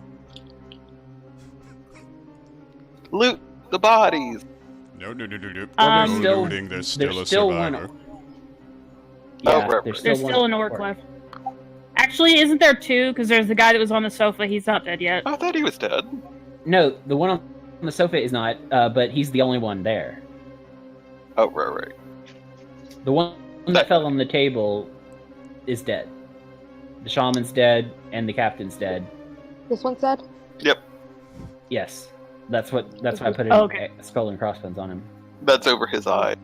Loot the bodies. No. Well, No there's still- looting, there's still a still survivor. one. Oh, Yeah, right, there's right. There's one still an orc left. Actually, isn't there 2? Because there's the guy that was on the sofa. He's not dead yet. I thought he was dead. No, the one on the sofa is not, but he's the only one there. Oh, right. The one that fell on the table is dead. The shaman's dead, and the captain's dead. This one's dead? Yep. Yes, that's why I put Okay. skull and crossbones on him. That's over his eye.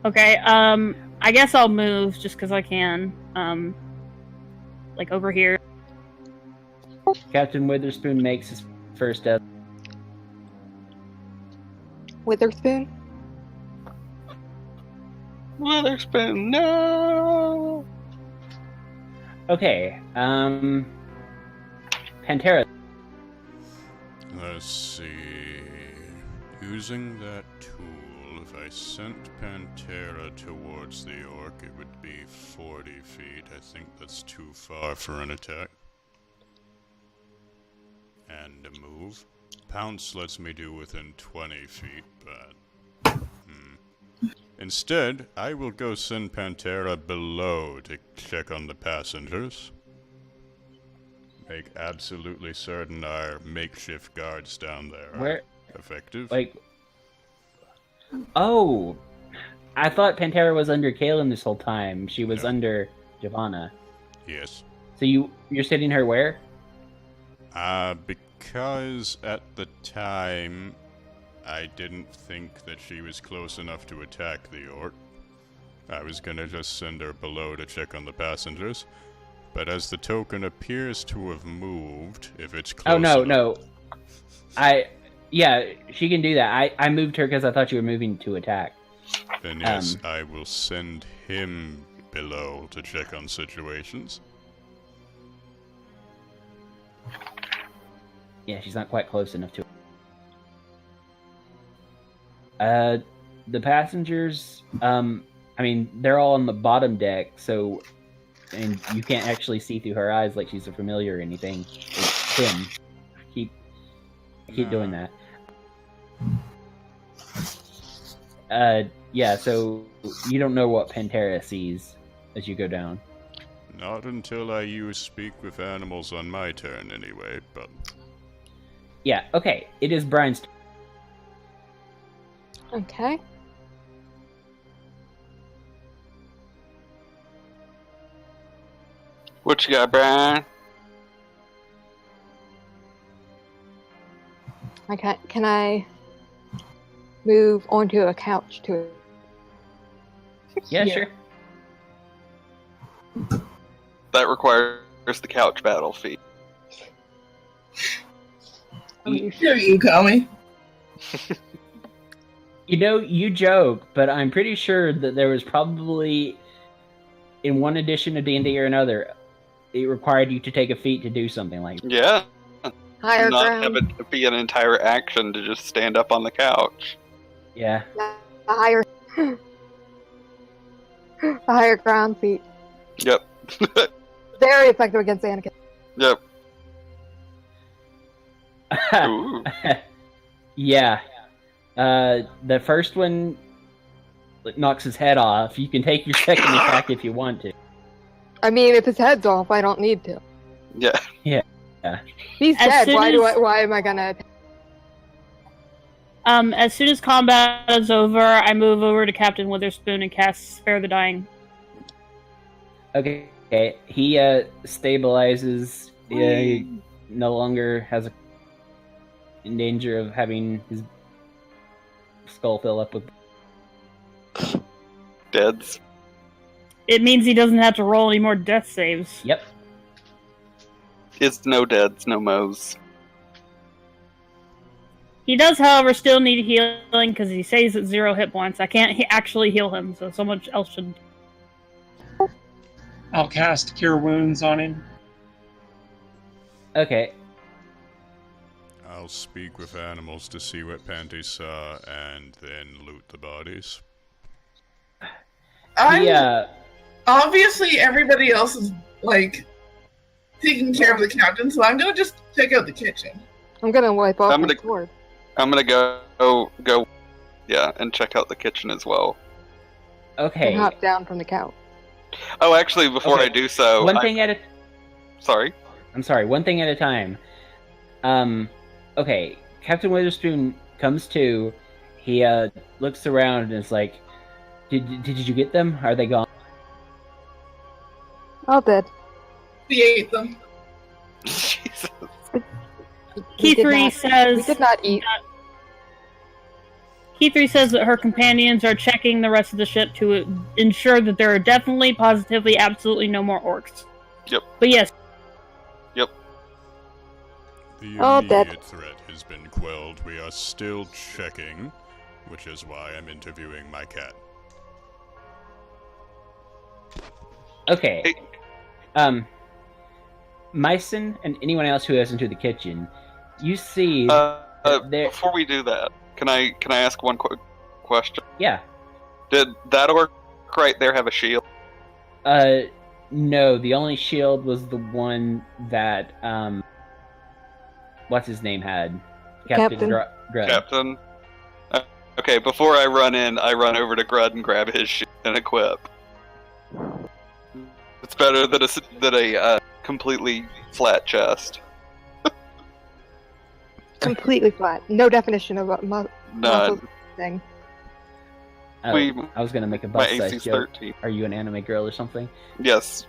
Okay, I guess I'll move just because I can. Like over here. Captain Witherspoon makes his first death. Witherspoon? Witherspoon, no! Okay, Pantera. Let's see. Using that tool, if I sent Pantera towards the orc, it would be 40 feet. I think that's too far for an attack. And a move. Pounce lets me do within 20 feet, but... Instead, I will go send Pantera below to check on the passengers. Make absolutely certain our makeshift guards down there are Where, effective. oh, I thought Pantera was under Kaelin this whole time. She was No. under Giovanna. Yes. So you're sitting her where? Because at the time, I didn't think that she was close enough to attack the orc. I was gonna just send her below to check on the passengers. But as the token appears to have moved, if it's Oh, close no, enough, no. Yeah, she can do that. I moved her because I thought you were moving to attack. then yes, I will send him below to check on situations. Yeah, she's not quite close enough to the passengers, I mean, they're all on the bottom deck, so, and you can't actually see through her eyes like she's a familiar or anything. It's him. Keep doing that. Yeah, so you don't know what Pantera sees as you go down. Not until I use Speak with Animals on my turn, anyway, but... Yeah, okay. It is Brian's turn. Okay. What you got, Brian? Okay. Can I move onto a couch to Yeah, here? sure. That requires the couch battle feat. Here you Kami. You know, you joke, but I'm pretty sure that there was probably, in one edition of D&D or another, it required you to take a feat to do something like that. Yeah. Higher Not ground. have it be an entire action to just stand up on the couch. Yeah. The higher. The higher ground feat. Yep. Very effective against Anakin. Yep. Ooh. Yeah. The first one knocks his head off. You can take your second attack if you want to. I mean, if his head's off, I don't need to. Yeah. He's As dead. soon as- Why am I gonna? As soon as combat is over, I move over to Captain Witherspoon and cast Spare the Dying. Okay. He stabilizes. He no longer has in danger of having his skull fill up with. Deads. It means he doesn't have to roll any more death saves. Yep. It's no deads, no mo's. He does, however, still need healing because he stays at 0 hit points. I can't actually heal him, so someone else should. I'll cast Cure Wounds on him. Okay. I'll speak with animals to see what Panty saw and then loot the bodies. I'm obviously everybody else is like taking care of the captain, so I'm gonna just check out the kitchen. I'm gonna wipe off I'm my gonna- sword. I'm gonna go, yeah, and check out the kitchen as well. Okay. And hop down from the couch. Oh, actually, before Okay. I do so, One thing at a. Sorry. I'm sorry. One thing at a time. Okay. Captain Witherspoon comes to. He looks around and is like, "Did you get them? Are they gone?" All dead. We ate them. Jesus. We did Keythree not- says. We did not eat. Keythree says that her companions are checking the rest of the ship to ensure that there are definitely, positively, absolutely no more orcs. Yep. But yes, The All dead. immediate threat has been quelled. We are still checking, which is why I'm interviewing my cat. Okay. Hey. Myson and anyone else who has into the kitchen, you see. There- Before we do that, can I ask one quick question? Yeah. Did that orc right there have a shield? No. The only shield was the one that what's his name had. Captain. Grud. Captain? Okay, before I run in, I run over to Grud and grab his shield and equip. It's better than a completely flat chest. Completely flat. No definition of a muscle None. thing. Oh, We- I was gonna make a My bust size AC's joke. 13. Are you an anime girl or something? Yes.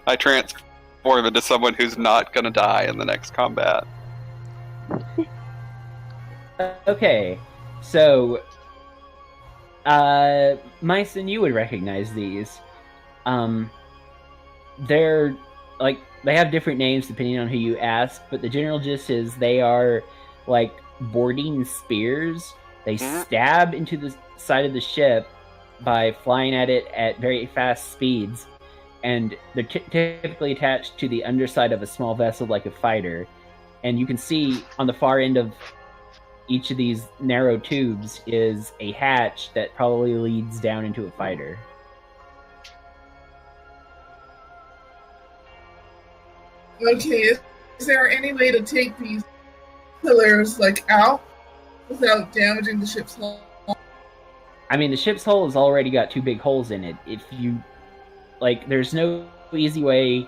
I transform into someone who's not gonna die in the next combat. Okay, so Myson, you would recognize these. they're like they have different names depending on who you ask, but the general gist is they are like boarding spears. They stab into the side of the ship by flying at it at very fast speeds, and they're typically attached to the underside of a small vessel like a fighter. And you can see on the far end of each of these narrow tubes is a hatch that probably leads down into a fighter. Okay, is there any way to take these pillars like out without damaging the ship's hull? I mean, the ship's hull has already got 2 big holes in it. If you like, there's no easy way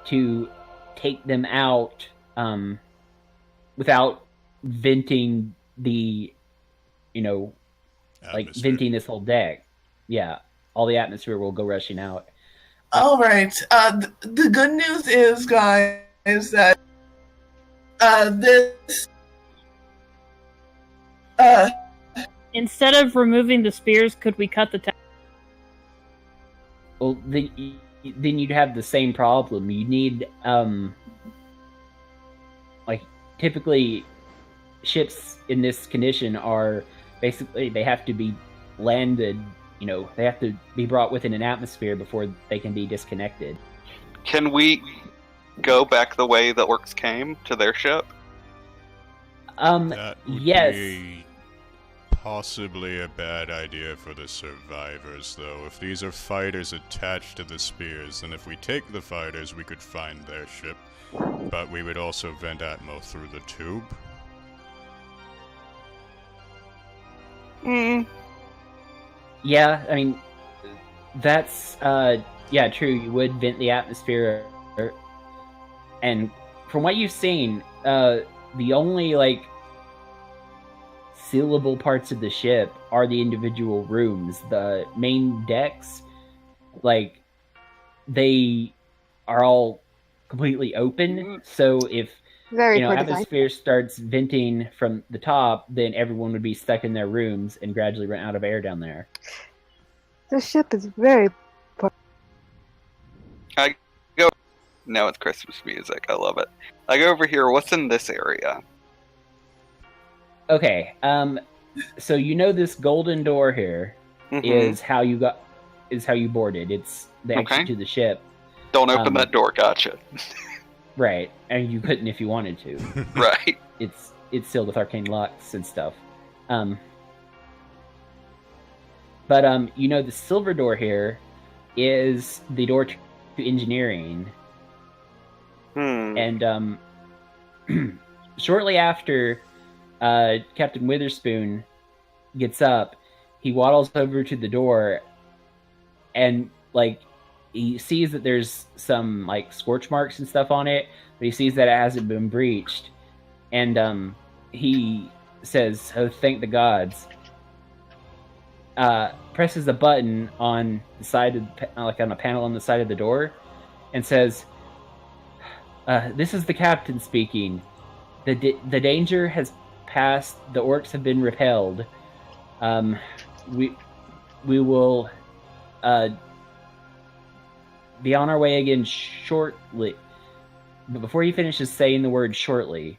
to take them out without venting the, like venting this whole deck. Yeah, all the atmosphere will go rushing out. All right. The good news is, guys, that this Instead of removing the spears, could we cut the tank? Well, then you'd have the same problem. You need, like, typically ships in this condition are basically, they have to be landed, they have to be brought within an atmosphere before they can be disconnected. Can we go back the way the orcs came to their ship? That would yes. be possibly a bad idea for the survivors, though. If these are fighters attached to the spears, then if we take the fighters, we could find their ship. But we would also vent Atmo through the tube. Yeah, I mean, that's, yeah, true, you would vent the atmosphere, and from what you've seen, the only, like, sealable parts of the ship are the individual rooms. The main decks, like, they are all completely open, so if atmosphere starts venting from the top, then everyone would be stuck in their rooms and gradually run out of air down there. The ship is very... I go... Now it's Christmas music. I love it. I go over here. What's in this area? Okay, so this golden door here is how you boarded. It's the exit to the ship. Don't open that door. Gotcha. Right, and you couldn't if you wanted to. Right. It's sealed with arcane locks and stuff. But the silver door here is the door to engineering. And shortly after Captain Witherspoon gets up, he waddles over to the door and, like, he sees that there's some, like, scorch marks and stuff on it, but he sees that it hasn't been breached. And he says, "Oh, thank the gods." Presses a button on the side of, like, on a panel on the side of the door, and says, "This is the captain speaking. The danger has passed. The orcs have been repelled. We will be on our way again shortly." But before he finishes saying the word "shortly,"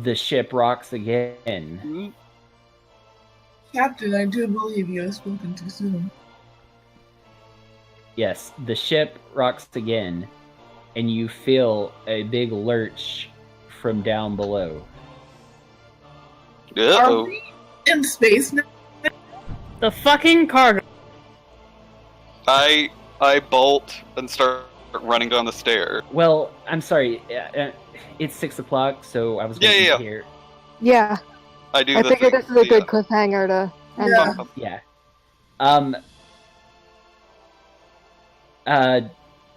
the ship rocks again. Captain, I do believe you have spoken too soon. Yes, the ship rocks again, and you feel a big lurch from down below. Are we in space now? The fucking cargo. I bolt and start running down the stair. Well, I'm sorry. It's 6 o'clock, so I was waiting here. Yeah. I figured this is a good cliffhanger to end on. Yeah.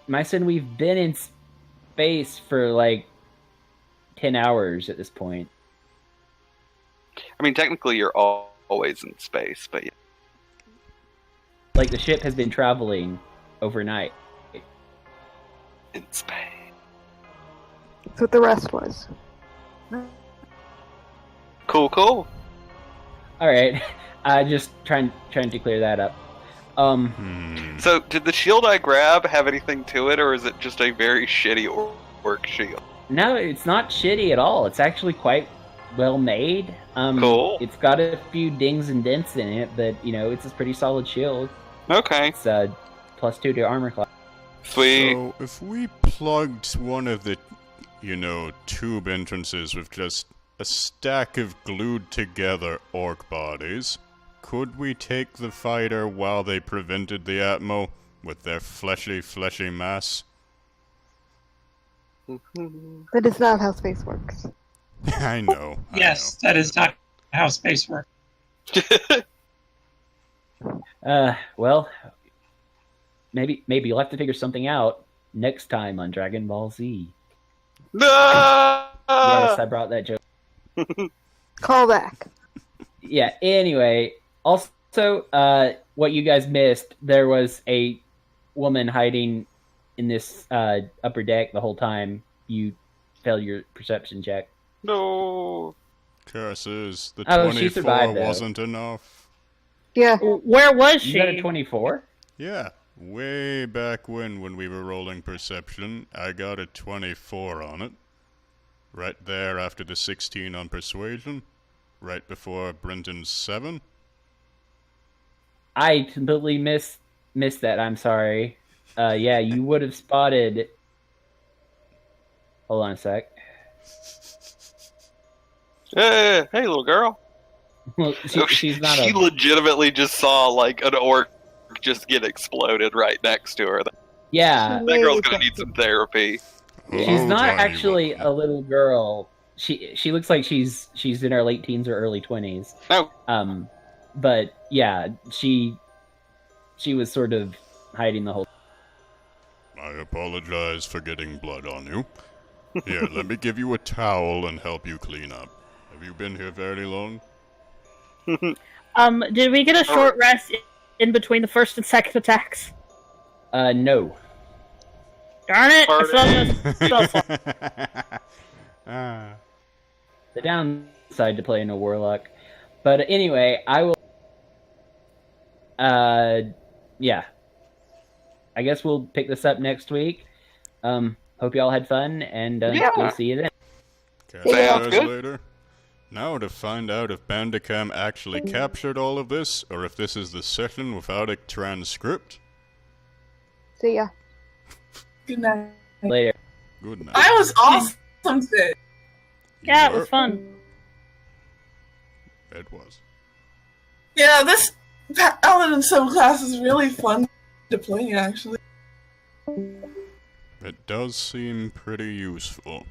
My son, we've been in space for like 10 hours at this point. I mean, technically you're always in space, but yeah. Like, the ship has been traveling overnight. In space. That's what the rest was. Cool. Alright. Just trying to clear that up. So, did the shield I grab have anything to it, or is it just a very shitty orc shield? No, it's not shitty at all. It's actually quite well made. Cool. It's got a few dings and dents in it, but it's a pretty solid shield. Okay. It's +2 to armor class. Sweet. So, if we plugged one of the, tube entrances with just a stack of glued together orc bodies, could we take the fighter while they prevented the Atmo with their fleshy mass? That is not how space works. I know. Yes, that is not how space works. Well, maybe you'll have to figure something out next time on Dragon Ball Z. No! Yes, I brought that joke. Call back. Yeah, anyway, also, what you guys missed, there was a woman hiding in this upper deck the whole time you failed your perception check. No. Curses, the Oh, she 24 survived, though. wasn't enough. Yeah. Where was You got a she? 24? Yeah, way back when we were rolling perception, I got a 24 on it. Right there after the 16 on persuasion. Right before Brenton's 7. I completely missed that. I'm sorry. Yeah, you would have spotted. Hold on a sec. Hey, little girl. Well, she's not She a. legitimately just saw like an orc just get exploded right next to her. Yeah, That girl's gonna need some therapy. she's Oh, not Johnny actually Wilson. a little girl. She looks like she's in her late teens or early 20s. Oh, But yeah, she was sort of hiding the whole. I apologize for getting blood on you. Here, let me give you a towel and help you clean up. Have you been here very long? Did we get a short rest in between the first and second attacks? No. Darn it! I still have no Ah. The downside to playing a warlock. But anyway, I will. Yeah. I guess we'll pick this up next week. Hope y'all had fun, and Yeah. we'll see you then. Catch Sounds you guys good. later. Now to find out if Bandicam actually captured all of this, or if this is the session without a transcript. See ya. Good night. Later. Good night. I was awesome today. Yeah, it You was were? fun. It was. Yeah, this Paladin subclass is really fun to play, actually. It does seem pretty useful.